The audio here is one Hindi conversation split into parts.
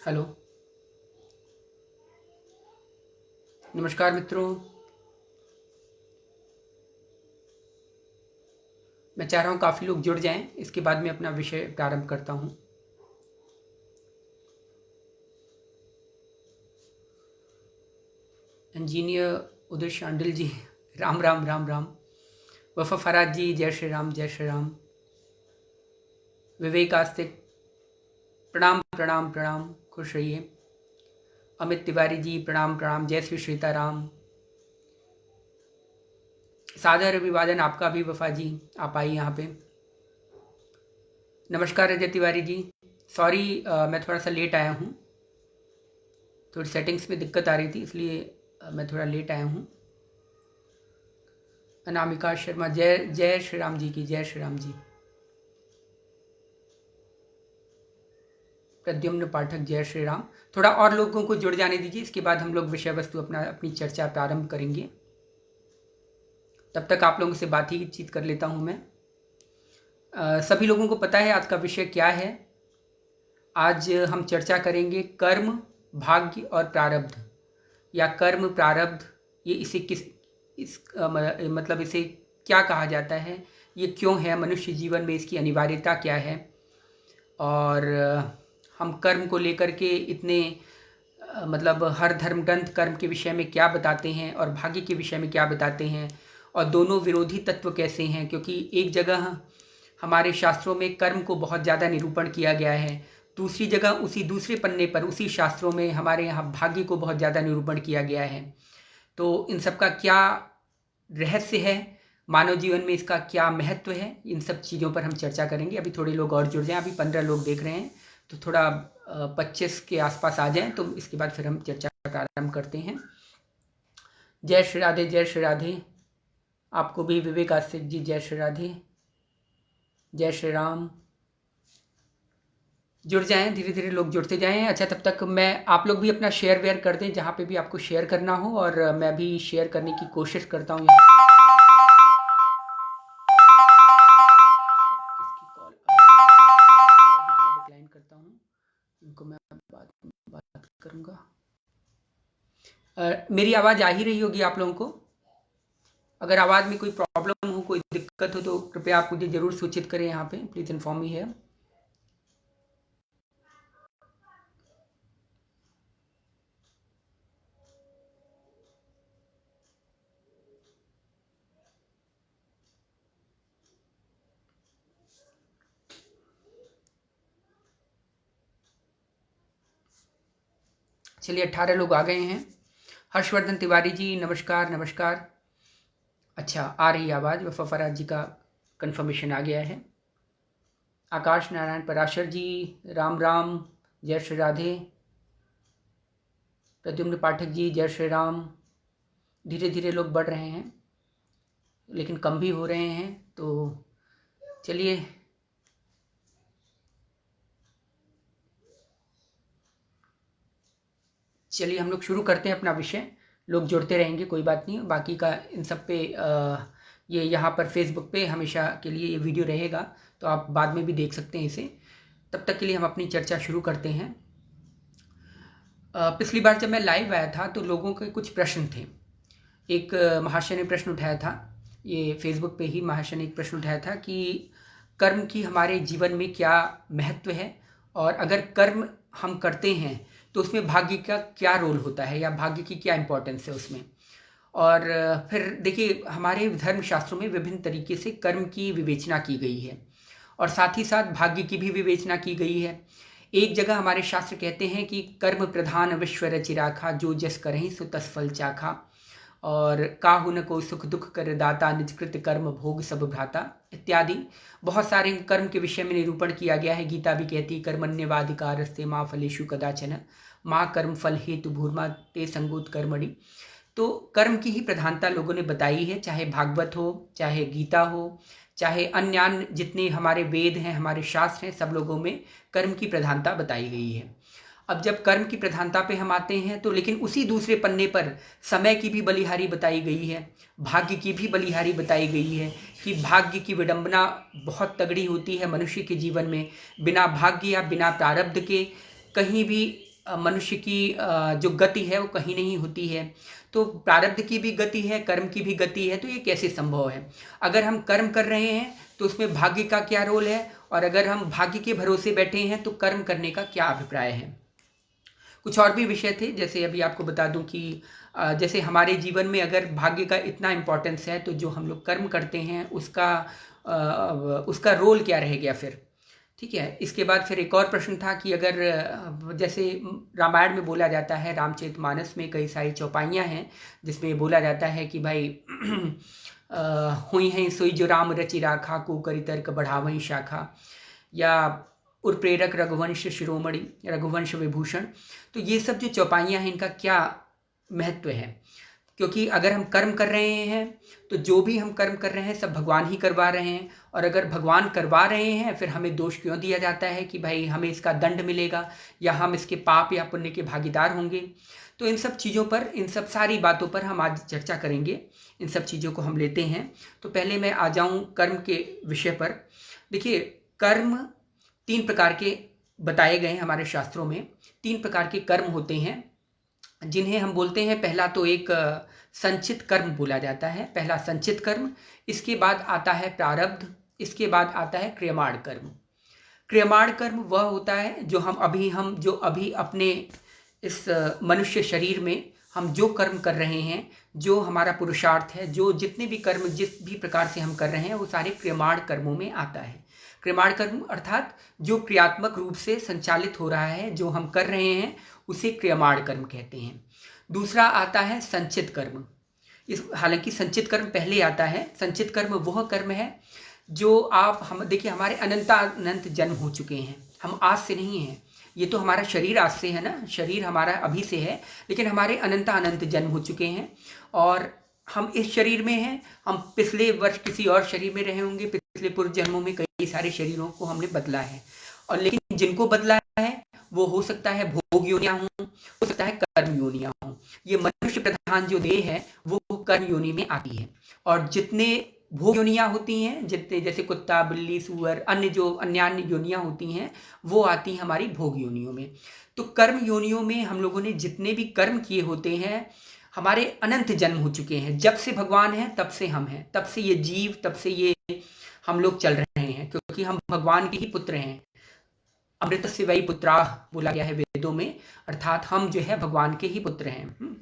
हेलो। नमस्कार मित्रों। मैं चाह रहा हूँ काफ़ी लोग जुड़ जाएं, इसके बाद मैं अपना विषय प्रारंभ करता हूँ। इंजीनियर उदय शांडिल जी, राम राम राम राम। वफ़ा फराज जी, जय श्री राम जय श्री राम। विवेक आस्तिक, प्रणाम प्रणाम प्रणाम, खुश रहिए। अमित तिवारी जी, प्रणाम प्रणाम, जय श्री सीताराम। सादर अभिवादन आपका भी वफ़ा जी, आप आइए यहाँ पे। नमस्कार अजय तिवारी जी, सॉरी मैं थोड़ा सा लेट आया हूँ, थोड़ी सेटिंग्स में दिक्कत आ रही थी, इसलिए मैं थोड़ा लेट आया हूँ। अनामिका शर्मा, जय जय श्री राम जी की, जय श्री राम जी। प्रद्युम्न पाठक, जय श्री राम। थोड़ा और लोगों को जुड़ जाने दीजिए, इसके बाद हम लोग विषय वस्तु अपनी चर्चा प्रारंभ करेंगे। तब तक आप लोगों से बात ही चीत कर लेता हूं मैं। सभी लोगों को पता है आज का विषय क्या है। आज हम चर्चा करेंगे कर्म, भाग्य और प्रारब्ध, या कर्म प्रारब्ध। ये इसे किस इस मतलब इसे क्या कहा जाता है, ये क्यों है, मनुष्य जीवन में इसकी अनिवार्यता क्या है, और हम कर्म को लेकर के इतने मतलब हर धर्म ग्रंथ कर्म के विषय में क्या बताते हैं और भाग्य के विषय में क्या बताते हैं, और दोनों विरोधी तत्व कैसे हैं। क्योंकि एक जगह हमारे शास्त्रों में कर्म को बहुत ज़्यादा निरूपण किया गया है, दूसरी जगह उसी दूसरे पन्ने पर उसी शास्त्रों में हमारे यहाँ भाग्य को बहुत ज़्यादा निरूपण किया गया है। तो इन सब का क्या रहस्य है, मानव जीवन में इसका क्या महत्व है, इन सब चीज़ों पर हम चर्चा करेंगे। अभी थोड़े लोग और जुड़ जाएं, अभी 15 लोग देख रहे हैं, तो थोड़ा 25 के आसपास आ जाएं, तो इसके बाद फिर हम चर्चा प्रारंभ करते हैं। जय श्री राधे, जय श्री राधे। आपको भी विवेक आस्तिक जी, जय श्री राधे, जय श्री राम। जुड़ जाएं, धीरे धीरे लोग जुड़ते जाएं। अच्छा, तब तक मैं आप लोग भी अपना शेयर वेयर कर दें जहाँ पे भी आपको शेयर करना हो, और मैं भी शेयर करने की कोशिश करता हूँ। किसकी कॉल डिक्लाइन करता हूँ, इनको मैं बात करूँगा। मेरी आवाज़ आ ही रही होगी आप लोगों को। अगर आवाज़ में कोई प्रॉब्लम हो, कोई दिक्कत हो, तो कृपया आप मुझे ज़रूर सूचित करें यहाँ पे, प्लीज़ इन्फॉर्म मी है। चलिए, 18 लोग आ गए हैं। हर्षवर्धन तिवारी जी, नमस्कार नमस्कार। अच्छा, आ रही आवाज़, वफ़ा फराज जी का कंफर्मेशन आ गया है। आकाश नारायण पराशर जी, राम राम, जय श्री राधे। प्रद्युम्न पाठक जी, जय श्री राम। धीरे धीरे लोग बढ़ रहे हैं, लेकिन कम भी हो रहे हैं, तो चलिए हम लोग शुरू करते हैं अपना विषय। लोग जुड़ते रहेंगे, कोई बात नहीं। बाकी का इन सब पे ये यहाँ पर फेसबुक पे हमेशा के लिए ये वीडियो रहेगा, तो आप बाद में भी देख सकते हैं इसे। तब तक के लिए हम अपनी चर्चा शुरू करते हैं। पिछली बार जब मैं लाइव आया था तो लोगों के कुछ प्रश्न थे। एक महाशय ने प्रश्न उठाया था, ये फेसबुक पे ही महाशय ने एक प्रश्न उठाया था कि कर्म की हमारे जीवन में क्या महत्व है, और अगर कर्म हम करते हैं तो उसमें भाग्य का क्या रोल होता है, या भाग्य की क्या इंपॉर्टेंस है उसमें। और फिर देखिए, हमारे धर्म शास्त्रों में विभिन्न तरीके से कर्म की विवेचना की गई है, और साथ ही साथ भाग्य की भी विवेचना की गई है। एक जगह हमारे शास्त्र कहते हैं कि कर्म प्रधान विश्व रचि राखा, जो जस करहि सो तस फल चाखा, और काहु न को सुख दुख कर दाता, निज कृत कर्म भोग सब भ्राता, इत्यादि बहुत सारे कर्म के विषय में निरूपण किया गया है। गीता भी कहती है, कर्मण्यवाधिकारस्ते माँ फलेषु कदाचन, माँ कर्म फल हेतु भूर्मा ते संगोत कर्मणि। तो कर्म की ही प्रधानता लोगों ने बताई है, चाहे भागवत हो, चाहे गीता हो, चाहे अन्य जितने हमारे वेद हैं, हमारे शास्त्र हैं, सब लोगों में कर्म की प्रधानता बताई गई है। अब जब कर्म की प्रधानता पे हम आते हैं, तो लेकिन उसी दूसरे पन्ने पर समय की भी बलिहारी बताई गई है, भाग्य की भी बलिहारी बताई गई है, कि भाग्य की विडंबना बहुत तगड़ी होती है मनुष्य के जीवन में। बिना भाग्य या बिना प्रारब्ध के कहीं भी मनुष्य की जो गति है वो कहीं नहीं होती है। तो प्रारब्ध की भी गति है, कर्म की भी गति है, तो ये कैसे संभव है? अगर हम कर्म कर रहे हैं तो उसमें भाग्य का क्या रोल है, और अगर हम भाग्य के भरोसे बैठे हैं तो कर्म करने का क्या अभिप्राय है? कुछ और भी विषय थे, जैसे अभी आपको बता दूं कि जैसे हमारे जीवन में अगर भाग्य का इतना इम्पोर्टेंस है तो जो हम लोग कर्म करते हैं उसका रोल क्या रह गया फिर? ठीक है। इसके बाद फिर एक और प्रश्न था कि अगर जैसे रामायण में बोला जाता है, रामचरितमानस में कई सारी चौपाइयाँ हैं जिसमें बोला जाता है कि भाई हुई हैं सोई जो राम रचि राखा, को करी तर्क बढ़ावहीं शाखा, या उर्प्रेरक रघुवंश शिरोमणि, रघुवंश विभूषण। तो ये सब जो चौपाइयाँ हैं इनका क्या महत्व है? क्योंकि अगर हम कर्म कर रहे हैं तो जो भी हम कर्म कर रहे हैं सब भगवान ही करवा रहे हैं, और अगर भगवान करवा रहे हैं फिर हमें दोष क्यों दिया जाता है कि भाई हमें इसका दंड मिलेगा या हम इसके पाप या पुण्य के भागीदार होंगे? तो इन सब चीज़ों पर, इन सब सारी बातों पर हम आज चर्चा करेंगे। इन सब चीज़ों को हम लेते हैं। तो पहले मैं आ जाऊँ कर्म के विषय पर। देखिए, कर्म 3 प्रकार के बताए गए हैं हमारे शास्त्रों में। 3 प्रकार के कर्म होते हैं जिन्हें हम बोलते हैं, पहला तो एक संचित कर्म बोला जाता है, पहला संचित कर्म। इसके बाद आता है प्रारब्ध, इसके बाद आता है क्रियमाण कर्म। क्रियमाण कर्म वह होता है जो जो अभी अपने इस मनुष्य शरीर में हम जो कर्म कर रहे हैं, जो हमारा पुरुषार्थ है, जो जितने भी कर्म जिस भी प्रकार से हम कर रहे हैं वो सारे क्रियमाण कर्मों में आता है। क्रियमाण कर्म अर्थात जो क्रियात्मक रूप से संचालित हो रहा है, जो हम कर रहे हैं, उसे क्रियमाण कर्म कहते हैं। दूसरा आता है संचित कर्म। हालांकि संचित कर्म पहले आता है। संचित कर्म वह कर्म है जो हम देखिए, हमारे अनंत जन्म हो चुके हैं, हम आज से नहीं हैं। ये तो हमारा शरीर आज से है ना, शरीर हमारा अभी से है, लेकिन हमारे अनंत जन्म हो चुके हैं और हम इस शरीर में हैं। हम पिछले वर्ष किसी और शरीर में रहे होंगे, पिछले पूर्व जन्मों में कई सारे शरीरों को हमने बदला है, और लेकिन जिनको बदला है वो हो सकता है भोग योनियां हों, हो सकता है कर्म योनियां हों। ये मनुष्य प्रधान जो देह है वो कर्म योनि में आती है, और जितने भोग योनियां होती हैं, जितने जैसे कुत्ता, बिल्ली, सूअर, अन्य योनियां होती हैं, वो आती हैं हमारी भोग योनियों में। तो कर्म योनियों में हम लोगों ने जितने भी कर्म किए होते हैं, हमारे अनंत जन्म हो चुके हैं। जब से भगवान है तब से हम हैं, तब से ये जीव, तब से ये हम लोग चल रहे हैं, क्योंकि हम भगवान के ही पुत्र हैं। अमृतस्य वै पुत्राः बोला गया है वेदों में, अर्थात हम जो है भगवान के ही पुत्र हैं।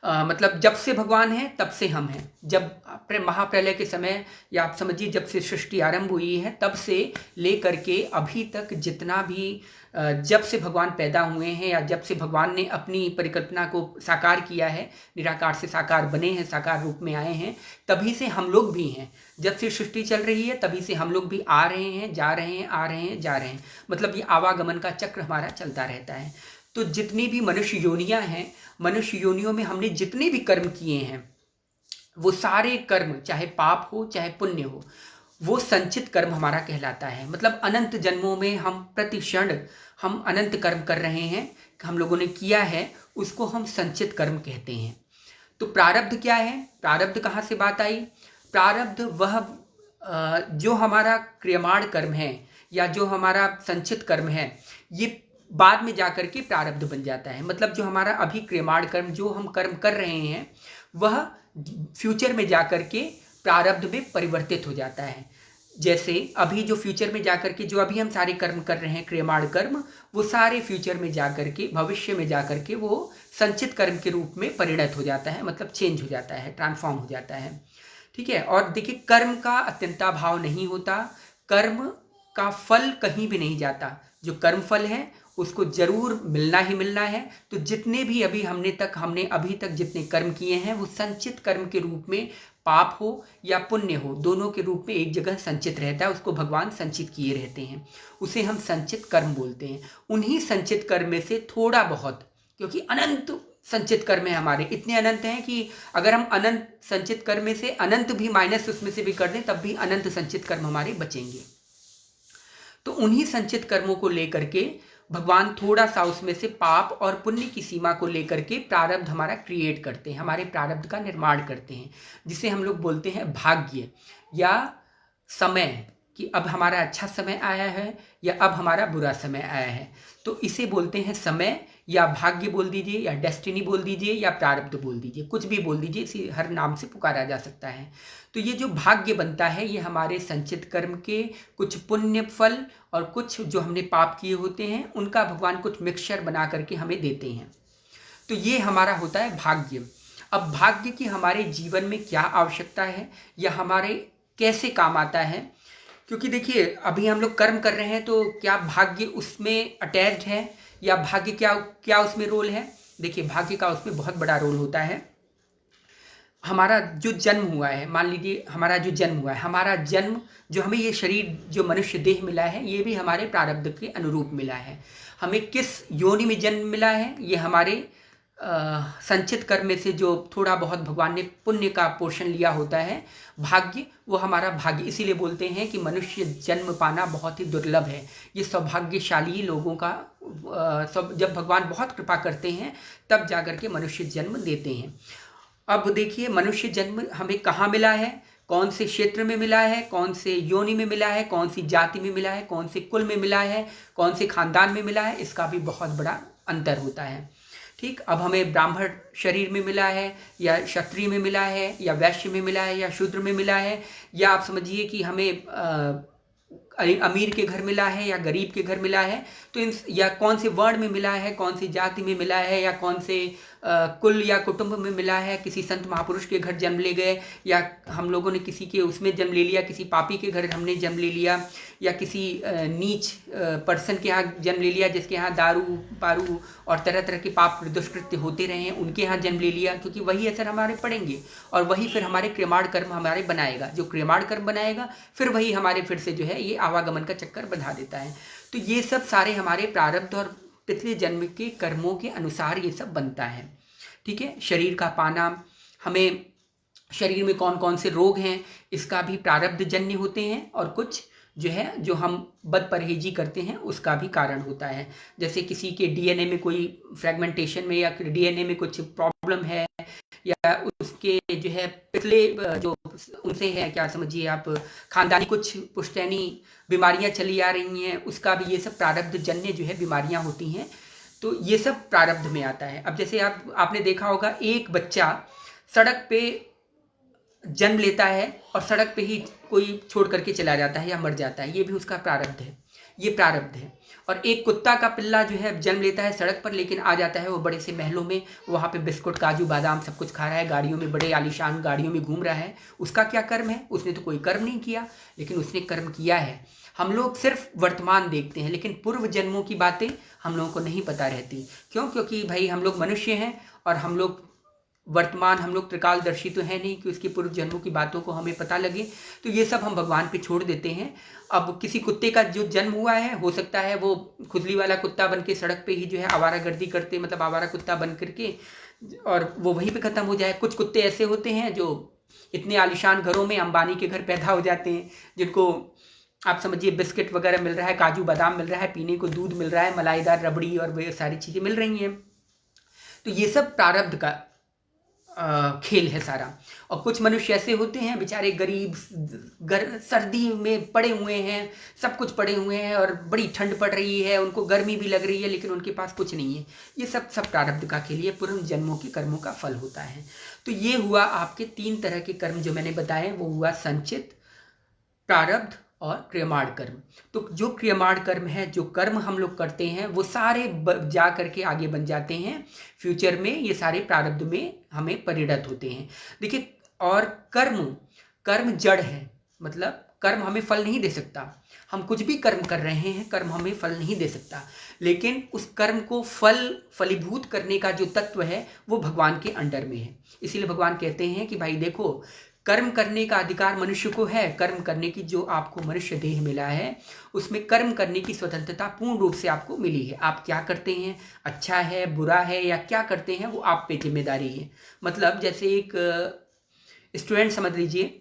मतलब जब से भगवान है तब से हम हैं। जब महाप्रलय के समय, या आप समझिए जब से सृष्टि आरंभ हुई है तब से लेकर के अभी तक जितना भी, जब से भगवान पैदा हुए हैं या जब से भगवान ने अपनी परिकल्पना को साकार किया है, निराकार से साकार बने हैं, साकार रूप में आए हैं, तभी से हम लोग भी हैं। जब से सृष्टि चल रही है तभी से हम लोग भी आ रहे हैं, जा रहे हैं, आ रहे हैं, जा रहे हैं। मतलब ये आवागमन का चक्र हमारा चलता रहता है। तो जितनी भी मनुष्य योनियां हैं, मनुष्य योनियों में हमने जितने भी कर्म किए हैं, वो सारे कर्म, चाहे पाप हो चाहे पुण्य हो, वो संचित कर्म हमारा कहलाता है। मतलब अनंत जन्मों में हम प्रति क्षण हम अनंत कर्म कर रहे हैं, हम लोगों ने किया है, उसको हम संचित कर्म कहते हैं। तो प्रारब्ध क्या है? प्रारब्ध कहाँ से बात आई? प्रारब्ध वह जो हमारा क्रियमाण कर्म है या जो हमारा संचित कर्म है, ये बाद में जाकर के प्रारब्ध बन जाता है। मतलब जो हमारा अभी क्रियमाण कर्म, जो हम कर्म कर रहे हैं, वह फ्यूचर में जाकर के प्रारब्ध में परिवर्तित हो जाता है। जैसे अभी जो फ्यूचर में जाकर के, जो अभी हम सारे कर्म कर रहे हैं क्रियमाण कर्म, वो सारे फ्यूचर में जाकर के, भविष्य में जाकर के वो संचित कर्म के रूप में परिणत हो जाता है, मतलब चेंज हो जाता है, ट्रांसफॉर्म हो जाता है। ठीक है। और देखिए, कर्म का अत्यंताभाव नहीं होता, कर्म का फल कहीं भी नहीं जाता। जो कर्म फल है उसको जरूर मिलना ही मिलना है। तो जितने भी हमने अभी तक जितने कर्म किए हैं, वो संचित कर्म के रूप में, पाप हो या पुण्य हो, दोनों के रूप में एक जगह संचित रहता है। उसको भगवान संचित किए रहते हैं, उसे हम संचित कर्म बोलते हैं। उन्हीं संचित कर्म में से थोड़ा बहुत, क्योंकि अनंत संचित कर्म है हमारे, इतने अनंत हैं कि अगर हम अनंत संचित कर्म में से अनंत भी माइनस उसमें से भी कर दें, तब भी अनंत संचित कर्म हमारे बचेंगे। तो उन्हीं संचित कर्मों को लेकर के भगवान थोड़ा सा उसमें से पाप और पुण्य की सीमा को लेकर के प्रारब्ध हमारा क्रिएट करते हैं, हमारे प्रारब्ध का निर्माण करते हैं, जिसे हम लोग बोलते हैं भाग्य या समय, कि अब हमारा अच्छा समय आया है या अब हमारा बुरा समय आया है। तो इसे बोलते हैं समय, या भाग्य बोल दीजिए, या डेस्टिनी बोल दीजिए, या प्रारब्ध बोल दीजिए, कुछ भी बोल दीजिए, इसे हर नाम से पुकारा जा सकता है। तो ये जो भाग्य बनता है ये हमारे संचित कर्म के कुछ पुण्य फल और कुछ जो हमने पाप किए होते हैं उनका भगवान कुछ मिक्सचर बना करके हमें देते हैं। तो ये हमारा होता है भाग्य। अब भाग्य की हमारे जीवन में क्या आवश्यकता है या हमारे कैसे काम आता है, क्योंकि देखिए अभी हम लोग कर्म कर रहे हैं तो क्या भाग्य उसमें अटैच्ड है या भाग्य क्या क्या उसमें रोल है। देखिए भाग्य का उसमें बहुत बड़ा रोल होता है। हमारा जो जन्म हुआ है, मान लीजिए हमारा जो जन्म हुआ है, हमारा जन्म जो हमें ये शरीर जो मनुष्य देह मिला है ये भी हमारे प्रारब्ध के अनुरूप मिला है। हमें किस योनि में जन्म मिला है ये हमारे संचित कर्म में से जो थोड़ा बहुत भगवान ने पुण्य का पोर्शन लिया होता है, भाग्य, वो हमारा भाग्य। इसीलिए बोलते हैं कि मनुष्य जन्म पाना बहुत ही दुर्लभ है। ये सौभाग्यशाली लोगों का सब, जब भगवान बहुत कृपा करते हैं तब जाकर के मनुष्य जन्म देते हैं। अब देखिए मनुष्य जन्म हमें कहाँ मिला है, कौन से क्षेत्र में मिला है, कौन से योनि में मिला है, कौन सी जाति में मिला है, कौन से कुल में मिला है, कौन से खानदान में मिला है, इसका भी बहुत बड़ा अंतर होता है। ठीक, अब हमें ब्राह्मण शरीर में मिला है या क्षत्रिय में मिला है या वैश्य में मिला है या शूद्र में मिला है, या आप समझिए कि हमें अमीर के घर मिला है या गरीब के घर मिला है, तो इन या कौन से वर्ण में मिला है, कौन सी जाति में मिला है, या कौन से कुल या कुटुंब में मिला है, किसी संत महापुरुष के घर जन्म ले गए या हम लोगों ने किसी के उसमें जन्म ले लिया, किसी पापी के घर हमने जन्म ले लिया, या किसी नीच पर्सन के यहाँ जन्म ले लिया जिसके यहाँ दारू पारू और तरह तरह के पाप दुष्कृत्य होते रहे हैं, उनके यहाँ जन्म ले लिया, क्योंकि वही असर हमारे पड़ेंगे और वही फिर हमारे क्रियमाण कर्म हमारे बनाएगा। जो क्रियमाण कर्म बनाएगा फिर वही हमारे फिर से जो है ये आवागमन का चक्कर बंधा देता है। तो ये सब सारे हमारे प्रारब्ध और पिछले जन्म के कर्मों के अनुसार ये सब बनता है। ठीक है, शरीर का पाना, हमें शरीर में कौन कौन से रोग हैं इसका भी प्रारब्ध जन्य होते हैं, और कुछ जो है जो हम बद परहेजी करते हैं उसका भी कारण होता है। जैसे किसी के डीएनए में कोई फ्रेगमेंटेशन में या डीएनए में कुछ प्रॉब्लम है, या उसके जो है पिछले जो उनसे है, क्या समझिए आप, खानदानी कुछ पुश्तैनी बीमारियां चली आ रही हैं, उसका भी ये सब प्रारब्ध जन्य जो है बीमारियां होती हैं। तो ये सब प्रारब्ध में आता है। अब जैसे आपने देखा होगा एक बच्चा सड़क पे जन्म लेता है और सड़क पे ही कोई छोड़ करके चला जाता है या मर जाता है, ये भी उसका प्रारब्ध है, ये प्रारब्ध है। और एक कुत्ता का पिल्ला जो है जन्म लेता है सड़क पर, लेकिन आ जाता है वो बड़े से महलों में, वहाँ पे बिस्कुट काजू बादाम सब कुछ खा रहा है, गाड़ियों में, बड़े आलीशान गाड़ियों में घूम रहा है। उसका क्या कर्म है? उसने तो कोई कर्म नहीं किया, लेकिन उसने कर्म किया है। हम लोग सिर्फ वर्तमान देखते हैं, लेकिन पूर्व जन्मों की बातें हम लोगों को नहीं पता रहती। क्यों? क्योंकि भाई हम लोग मनुष्य हैं और हम लोग वर्तमान, हम लोग त्रिकालदर्शी तो है नहीं कि उसके पूर्व जन्मों की बातों को हमें पता लगे। तो ये सब हम भगवान पे छोड़ देते हैं। अब किसी कुत्ते का जो जन्म हुआ है, हो सकता है वो खुजली वाला कुत्ता बन के सड़क पे ही जो है आवारागर्दी करते, मतलब आवारा कुत्ता बन करके, और वो वहीं पे ख़त्म हो जाए। कुछ कुत्ते ऐसे होते हैं जो इतने आलिशान घरों में, अंबानी के घर पैदा हो जाते हैं, जिनको आप समझिए बिस्किट वगैरह मिल रहा है, काजू बादाम मिल रहा है, पीने को दूध मिल रहा है, मलाईदार रबड़ी और वे सारी चीज़ें मिल रही हैं। तो ये सब प्रारब्ध का खेल है सारा। और कुछ मनुष्य ऐसे होते हैं बेचारे गरीब, सर्दी में पड़े हुए हैं, सब कुछ पड़े हुए हैं और बड़ी ठंड पड़ रही है, उनको गर्मी भी लग रही है, लेकिन उनके पास कुछ नहीं है। ये सब प्रारब्ध का खेल, ये पूर्व जन्मों के कर्मों का फल होता है। तो ये हुआ आपके 3 तरह के कर्म जो मैंने बताए, वो हुआ संचित, प्रारब्ध और क्रियमाण कर्म। तो जो क्रियमाण कर्म है, जो कर्म हम लोग करते हैं, वो सारे जा करके आगे बन जाते हैं फ्यूचर में, ये सारे प्रारब्ध में हमें परिणत होते हैं। देखिए, और कर्म जड़ है, मतलब कर्म हमें फल नहीं दे सकता। हम कुछ भी कर्म कर रहे हैं, कर्म हमें फल नहीं दे सकता, लेकिन उस कर्म को फलीभूत करने का जो तत्व है वो भगवान के अंडर में है। इसीलिए भगवान कहते हैं कि भाई देखो, कर्म करने का अधिकार मनुष्य को है। कर्म करने की जो आपको मनुष्य देह मिला है, उसमें कर्म करने की स्वतंत्रता पूर्ण रूप से आपको मिली है। आप क्या करते हैं, अच्छा है, बुरा है, या क्या करते हैं, वो आप पे जिम्मेदारी है। मतलब जैसे एक स्टूडेंट समझ लीजिए,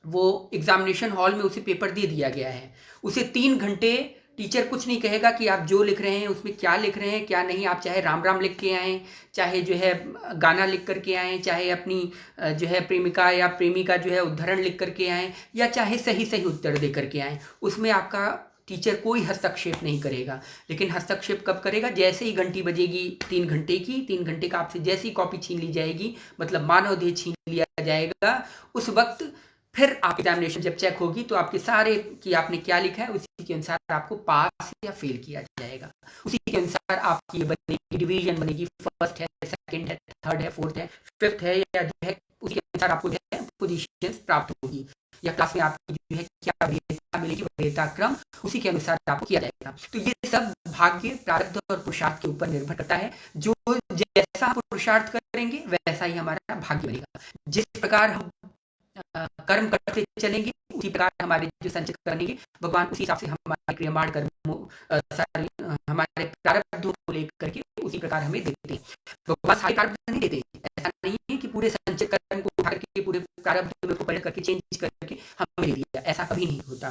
वो एग्जामिनेशन हॉल में उसे पेपर दे दिया गया है, उसे 3 घंटे टीचर कुछ नहीं कहेगा कि आप जो लिख रहे हैं उसमें क्या लिख रहे हैं क्या नहीं। आप चाहे राम राम लिख के आएँ, चाहे जो है गाना लिख करके आएँ, चाहे अपनी जो है प्रेमिका या प्रेमी का जो है उद्धरण लिख करके आएँ, या चाहे सही सही उत्तर दे करके आएँ, उसमें आपका टीचर कोई हस्तक्षेप नहीं करेगा। लेकिन हस्तक्षेप कब करेगा? जैसे ही घंटी बजेगी 3 घंटे की, 3 घंटे का आपसे जैसे ही कॉपी छीन ली जाएगी, मतलब मानवदेह छीन लिया जाएगा, उस वक्त फिर आप एग्जामिनेशन जब चेक होगी तो आपके सारे कि आपने क्या लिखा है उसी के अनुसार आपको पास या फेल किया जाएगा। उसी के अनुसार आपकी बनेगी डिवीजन, बनेगी फर्स्ट है, सेकंड है, थर्ड है, फोर्थ है, फिफ्थ है, या जो है उसी के अनुसार आपको जो है पोजीशन प्राप्त होगी, या क्लास में आपकी जो है क्या वरीयता मिलेगी, वरीयता क्रम उसी के अनुसार आपको किया जाएगा। तो ये सब भाग्य, प्रारब्ध और पुरुषार्थ के ऊपर निर्भर करता है। जो जैसा पुरुषार्थ करेंगे वैसा ही हमारा भाग्य बनेगा। जिस प्रकार हम कर्म करते चलेंगे उसी प्रकार हमारे जो संचित करेंगे भगवान उसी हिसाब से हमारे क्रियमाण कर्मों हमारे प्रारब्धों को लेकर के उसी प्रकार हमें देते हैं। भगवान सारे प्रारब्ध नहीं देते। ऐसा नहीं है कि पूरे संचित कर्म को उठा करके पूरे प्रारब्ध में को परिणत करके चेंज करके हमें दे दिया, ऐसा कभी नहीं होता।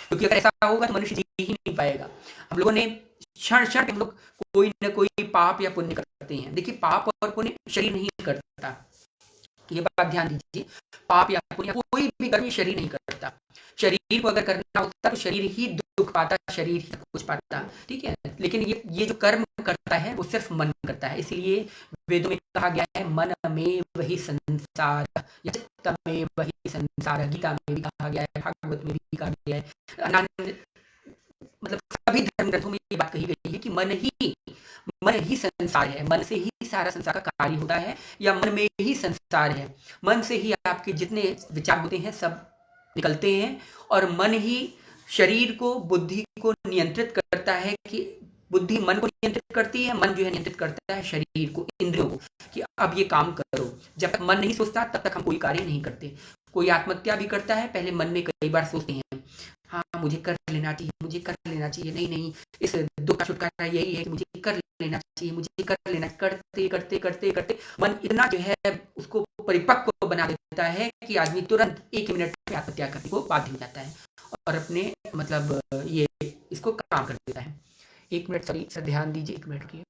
क्योंकि अगर ऐसा होगा तो मनुष्य जी ही नहीं पाएगा। हम लोगों ने क्षण क्षण हम लोग कोई न कोई पाप या पुण्य करते हैं। देखिए पाप और पुण्य शरीर नहीं करता, ये बात ध्यान दीजिए। पाप या पुण्य कोई भी कर्म शरीर नहीं करता। शरीर को अगर करना होता तो शरीर ही दुख पाता, शरीर ही कुछ पाता, ठीक है। लेकिन ये जो कर्म करता है वो सिर्फ मन करता है। इसलिए वेदों में कहा गया है मन में वही संसार, चित्त में वही संसार। गीता में भी कहा गया है, भागवत में भी कहा गया है, मतलब सभी धर्म ग्रंथों में ये बात कही गई है कि मन ही संसार है। मन से ही सारा संसार का कार्य होता है, या मन में ही संसार है। मन से ही आपके जितने विचार होते हैं सब निकलते हैं, और मन ही शरीर को, बुद्धि को नियंत्रित करता है। कि बुद्धि मन को नियंत्रित करती है, मन जो है नियंत्रित करता है शरीर को, इंद्रियों को, कि अब ये काम करो। जब तक मन नहीं सोचता तब तक हम कोई कार्य नहीं करते। कोई आत्महत्या भी करता है, पहले मन में कई बार सोचते हैं हाँ मुझे कर लेना चाहिए, मुझे कर लेना चाहिए, नहीं नहीं इस दुख का छुटकारा यही है कि मुझे कर लेना चाहिए, मुझे कर लेना। करते करते करते करते मन इतना जो है उसको परिपक्व बना देता है कि आदमी तुरंत 1 मिनट में आत्महत्या करने को बाध्य हो जाता है और अपने मतलब ये इसको काम कर देता है। 1 मिनट सॉरी सर, ध्यान दीजिए, 1 मिनट रुकिए।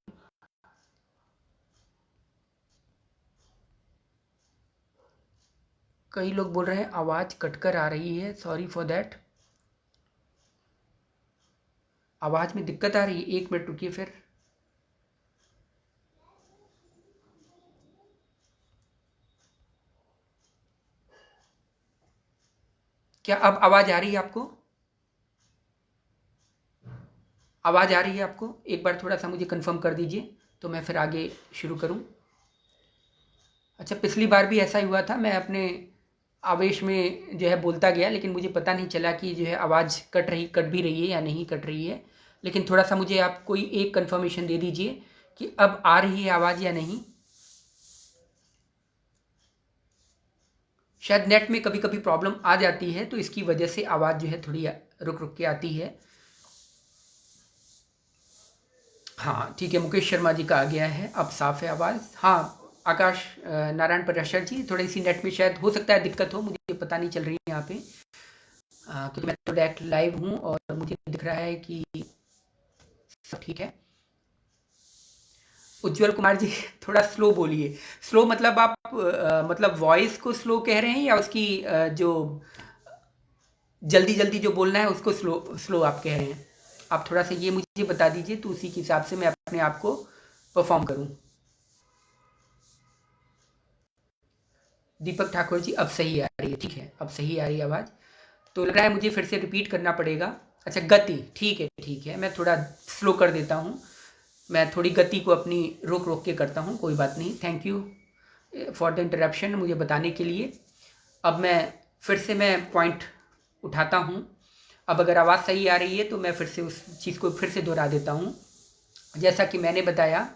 कई लोग बोल रहे हैं आवाज कटकर आ रही है, सॉरी फॉर दैट। आवाज में दिक्कत आ रही है, 1 मिनट रुकिए फिर। क्या अब आवाज आ रही है आपको? आवाज आ रही है आपको? एक बार थोड़ा सा मुझे कंफर्म कर दीजिए तो मैं फिर आगे शुरू करूं। अच्छा, पिछली बार भी ऐसा ही हुआ था, मैं अपने आवेश में जो है बोलता गया, लेकिन मुझे पता नहीं चला कि जो है आवाज़ कट भी रही है या नहीं कट रही है। लेकिन थोड़ा सा मुझे आप कोई एक कंफर्मेशन दे दीजिए कि अब आ रही है आवाज़ या नहीं। शायद नेट में कभी कभी प्रॉब्लम आ जाती है, तो इसकी वजह से आवाज़ जो है थोड़ी रुक रुक के आती है। हाँ ठीक है, मुकेश शर्मा जी का आ गया है, अब साफ है आवाज़। हाँ आकाश नारायण पराशर जी, थोड़ी सी नेट में शायद हो सकता है दिक्कत हो, मुझे पता नहीं चल रही है यहाँ पे, क्योंकि मैं तो डायरेक्ट लाइव हूँ और मुझे दिख रहा है कि सब ठीक है। उज्जवल कुमार जी थोड़ा स्लो बोलिए। स्लो मतलब आप मतलब वॉइस को स्लो कह रहे हैं या उसकी जो जल्दी जल्दी जो बोलना है उसको स्लो स्लो आप कह रहे हैं? आप थोड़ा सा ये मुझे बता दीजिए तो उसी के हिसाब से मैं अपने आप को परफॉर्म करूं। दीपक ठाकुर जी अब सही आ रही है, ठीक है, अब सही आ रही है आवाज़। तो लग रहा है मुझे फिर से रिपीट करना पड़ेगा। अच्छा गति, ठीक है, मैं थोड़ा स्लो कर देता हूँ, मैं थोड़ी गति को अपनी रोक रोक के करता हूँ, कोई बात नहीं। Thank you for the interruption, मुझे बताने के लिए। अब मैं फिर से मैं पॉइंट उठाता हूँ। अब अगर आवाज़ सही आ रही है तो मैं फिर से उस चीज़ को फिर से दोहरा देता हूँ जैसा कि मैंने बताया।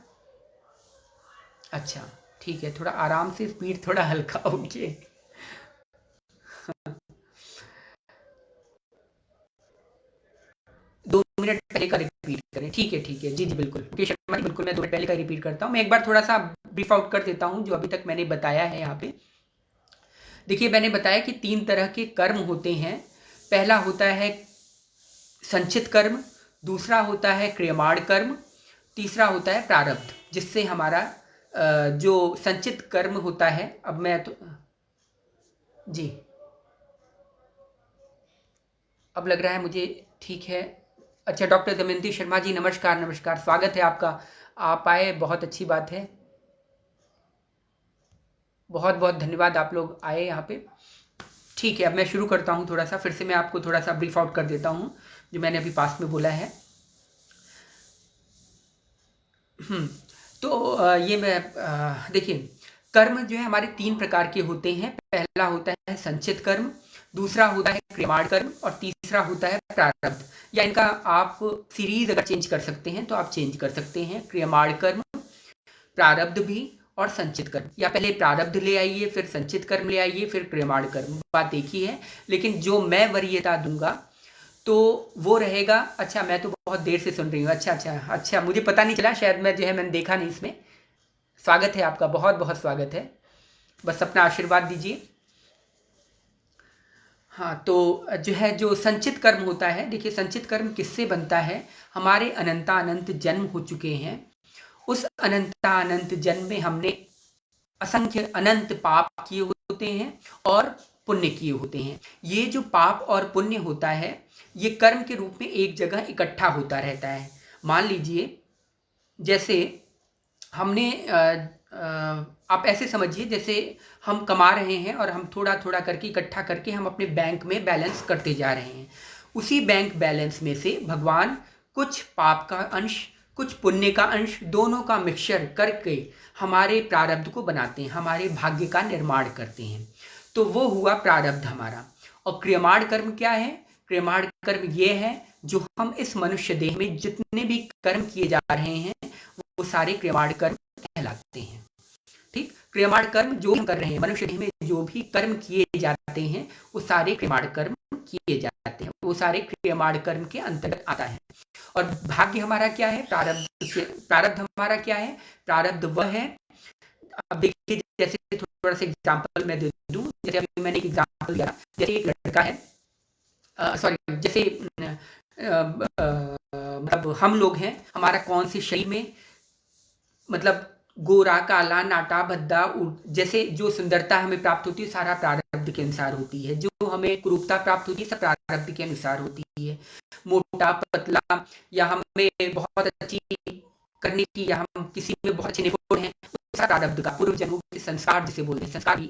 अच्छा ठीक है, थोड़ा आराम से, स्पीड थोड़ा हल्का होगी। 2 मिनट पहले का रिपीट करें, ठीक है जी जी बिल्कुल मुकेश शर्मा जी, बिल्कुल मैं 2 मिनट पहले का रिपीट करता हूँ। मैं एक बार थोड़ा सा ब्रीफ आउट कर देता हूँ जो अभी तक मैंने बताया है यहाँ पे। देखिए मैंने बताया कि 3 तरह के कर्म होते हैं। पहला होता है संचित कर्म, दूसरा होता है क्रियमाण कर्म, तीसरा होता है प्रारब्ध, जिससे हमारा जो संचित कर्म होता है। अब मैं तो जी, अब लग रहा है मुझे ठीक है। अच्छा, डॉक्टर दमयंती शर्मा जी, नमस्कार नमस्कार, स्वागत है आपका, आप आए, बहुत अच्छी बात है, बहुत बहुत धन्यवाद आप लोग आए यहाँ पे। ठीक है, अब मैं शुरू करता हूँ थोड़ा सा, फिर से मैं आपको थोड़ा सा ब्रीफ आउट कर देता हूँ जो मैंने अभी पास में बोला है। तो ये मैं देखिए, कर्म जो है हमारे 3 प्रकार के होते हैं। पहला होता है संचित कर्म, दूसरा होता है क्रियमाण कर्म और तीसरा होता है प्रारब्ध। या इनका आप सीरीज अगर चेंज कर सकते हैं तो आप चेंज कर सकते हैं, क्रियमाण कर्म, प्रारब्ध भी और संचित कर्म, या पहले प्रारब्ध ले आइए, फिर संचित कर्म ले आइए, फिर क्रियमाण कर्म, बात एक ही है। लेकिन जो मैं वरीयता दूंगा तो वो रहेगा। अच्छा, मैं तो बहुत देर से सुन रही हूँ, अच्छा अच्छा अच्छा, मुझे पता नहीं चला, शायद मैं जो है मैंने देखा नहीं इसमें। स्वागत है आपका, बहुत बहुत स्वागत है, बस अपना आशीर्वाद दीजिए। हाँ, तो जो है जो संचित कर्म होता है, देखिए संचित कर्म किससे बनता है, हमारे अनंतानंत जन्म हो चुके हैं, उस अनंतानंत जन्म में हमने असंख्य अनंत पाप किए होते हैं और पुण्य किए होते हैं। ये जो पाप और पुण्य होता है ये कर्म के रूप में एक जगह इकट्ठा होता रहता है। मान लीजिए जैसे हमने आप ऐसे समझिए जैसे हम कमा रहे हैं और हम थोड़ा थोड़ा करके इकट्ठा करके हम अपने बैंक में बैलेंस करते जा रहे हैं। उसी बैंक बैलेंस में से भगवान कुछ पाप का अंश, कुछ पुण्य का अंश, दोनों का मिक्सचर करके हमारे प्रारब्ध को बनाते हैं, हमारे भाग्य का निर्माण करते हैं। तो वो हुआ प्रारब्ध हमारा। और क्रियमाण कर्म क्या है? क्रियमाण कर्म ये है जो हम इस मनुष्य देह में जितने भी कर्म किए जा रहे हैं वो सारे क्रियमाण कर्म कहलाते हैं। ठीक, क्रियमाण कर्म जो हम कर रहे हैं, मनुष्य देह में जो भी कर्म किए जाते हैं वो सारे क्रियमाण कर्म किए जाते हैं, वो सारे क्रियमाण कर्म के अंतर्गत आता है। और भाग्य हमारा क्या है? प्रारब्ध हमारा क्या है? प्रारब्ध वह है, अब देखिए जैसे थोड़ा सा एग्जांपल मैं दे दूं, जैसे अभी मैंने एक एग्जांपल दिया, जैसे एक लड़का है, सॉरी, जैसे मतलब हम लोग हैं, हमारा कौन से शरीर में मतलब गोरा, काला, नाटा, भद्दा, जैसे जो सुंदरता हमें प्राप्त होती है सारा प्रारब्ध के अनुसार होती है, जो हमें कुरूपता प्राप्त होती है सब प्रारब्ध के अनुसार होती है, मोटा पतला, या हमें बहुत अच्छी करने की, या हम किसी में बहुत अच्छे निपुण हैं, प्रारब्ध का, पूर्व जन्मों के संस्कार जिसे बोलते हैं, संस्कार,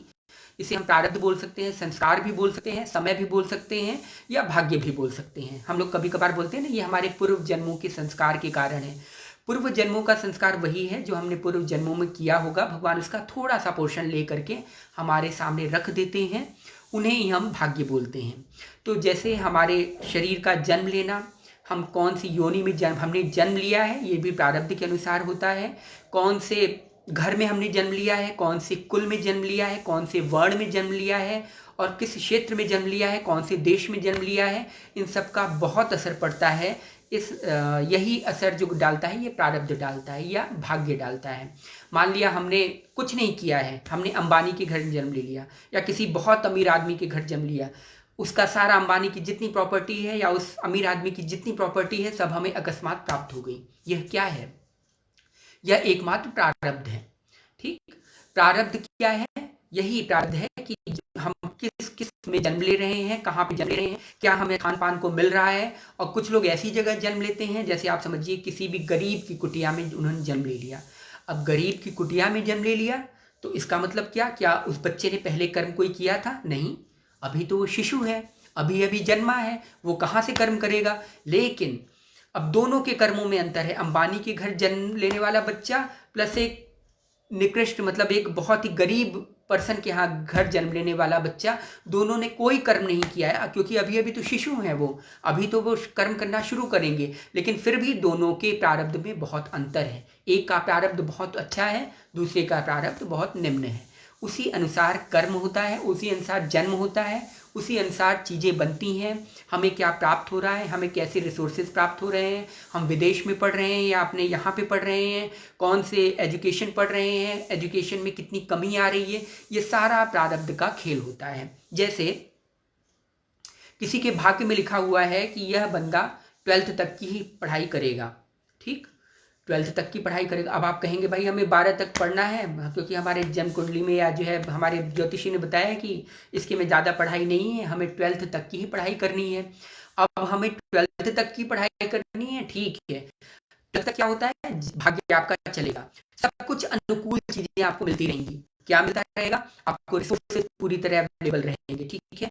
इसे हम प्रारब्ध बोल सकते हैं, संस्कार भी बोल सकते हैं, समय भी बोल सकते हैं, या भाग्य भी बोल सकते हैं। हम लोग कभी कभार बोलते हैं ना, ये हमारे पूर्व जन्मों के संस्कार के कारण है। पूर्व जन्मों का संस्कार वही है जो हमने पूर्व जन्मों में किया होगा, भगवान उसका थोड़ा सा पोर्शन ले करके हमारे सामने रख देते हैं, उन्हें ही हम भाग्य बोलते हैं। तो जैसे हमारे शरीर का जन्म लेना, हम कौन सी योनि में हमने जन्म लिया है ये भी प्रारब्ध के अनुसार होता है, कौन से घर में हमने जन्म लिया है, कौन से कुल में जन्म लिया है, कौन से वर्ण में जन्म लिया है, और किस क्षेत्र में जन्म लिया है, कौन से देश में जन्म लिया है, इन सब का बहुत असर पड़ता है। इस यही असर जो डालता है ये प्रारब्ध डालता है या भाग्य डालता है। मान लिया हमने कुछ नहीं किया है, हमने अंबानी के घर जन्म ले लिया या किसी बहुत अमीर आदमी के घर जन्म लिया, उसका सारा अंबानी की जितनी प्रॉपर्टी है या उस अमीर आदमी की जितनी प्रॉपर्टी है सब हमें अकस्मात प्राप्त हो गई। यह क्या है? यह एकमात्र प्रारब्ध है। ठीक, प्रारब्ध क्या है? यही प्रारब्ध है कि हम किस किस में जन्म ले रहे हैं, कहाँ पे जन्म ले रहे हैं, क्या हमें खान पान को मिल रहा है। और कुछ लोग ऐसी जगह जन्म लेते हैं, जैसे आप समझिए किसी भी गरीब की कुटिया में उन्होंने जन्म ले लिया। अब गरीब की कुटिया में जन्म ले लिया तो इसका मतलब क्या उस बच्चे ने पहले कर्म कोई किया था? नहीं, अभी तो वो शिशु है, अभी अभी जन्मा है, वो कहाँ से कर्म करेगा। लेकिन अब दोनों के कर्मों में अंतर है। अंबानी के घर जन्म लेने वाला बच्चा प्लस एक निकृष्ट, मतलब एक बहुत ही गरीब पर्सन के यहाँ घर जन्म लेने वाला बच्चा, दोनों ने कोई कर्म नहीं किया है, क्योंकि अभी अभी तो शिशु हैं, वो अभी तो वो कर्म करना शुरू करेंगे। लेकिन फिर भी दोनों के प्रारब्ध में बहुत अंतर है, एक का प्रारब्ध बहुत अच्छा है, दूसरे का प्रारब्ध बहुत निम्न है। उसी अनुसार कर्म होता है, उसी अनुसार जन्म होता है, उसी अनुसार चीज़ें बनती हैं। हमें क्या प्राप्त हो रहा है, हमें कैसे रिसोर्सेज प्राप्त हो रहे हैं, हम विदेश में पढ़ रहे हैं या अपने यहाँ पे पढ़ रहे हैं, कौन से एजुकेशन पढ़ रहे हैं, एजुकेशन में कितनी कमी आ रही है, ये सारा प्रारब्ध का खेल होता है। जैसे किसी के भाग्य में लिखा हुआ है कि यह बंदा 12th तक की ही पढ़ाई करेगा। ठीक, 12th तक की पढ़ाई करेगा। अब आप कहेंगे भाई हमें 12 तक पढ़ना है, क्योंकि हमारे जन्म कुंडली में या जो है हमारे ज्योतिषी ने बताया कि इसके में ज़्यादा पढ़ाई नहीं है, हमें 12th तक की ही पढ़ाई करनी है। अब हमें 12th तक की पढ़ाई करनी है, ठीक है। 12th तक क्या होता है, भाग्य आपका चलेगा, सब कुछ अनुकूल चीजें आपको मिलती रहेंगी। क्या मिलता रहेगा, आपको रिसोर्सेज पूरी तरह अवेलेबल रहेंगे। ठीक है,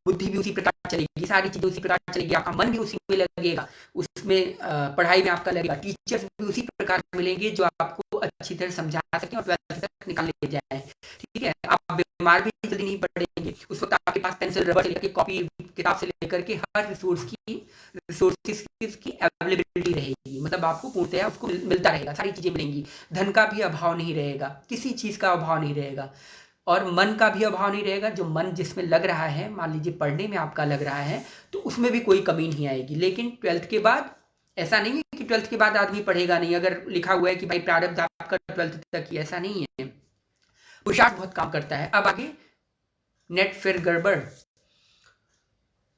बुद्धि भी उसी प्रकार चलेगी, सारी चीजें उसी प्रकार चलेगी, आपका मन भी उसी में लगेगा, उसमें पढ़ाई में आपका लगेगा, टीचर्स भी उसी प्रकार मिलेंगे जो आपको अच्छी तरह समझा सके और 12th तक निकाल ले जाए। ठीक है, आप बीमार भी जल्दी नहीं पड़ेंगे, उस वक्त आपके पास पेंसिल रबर से लेकर कॉपी किताब से लेकर के हर रिसोर्सेज की अवेलेबिलिटी रहेगी, मतलब आपको पूर्णतया उसको मिलता रहेगा, सारी चीजें मिलेंगी, धन का भी अभाव नहीं रहेगा, किसी चीज का अभाव नहीं रहेगा, और मन का भी अभाव नहीं रहेगा। जो मन जिसमें लग रहा है, मान लीजिए पढ़ने में आपका लग रहा है, तो उसमें भी कोई कमी नहीं आएगी। लेकिन 12th के बाद ऐसा नहीं है कि 12th के बाद आदमी पढ़ेगा नहीं, अगर लिखा हुआ है कि भाई प्रारब्ध आपका 12th तक ही, ऐसा नहीं है, पुरुषार्थ बहुत काम करता है। अब आगे नेट फिर गड़बड़,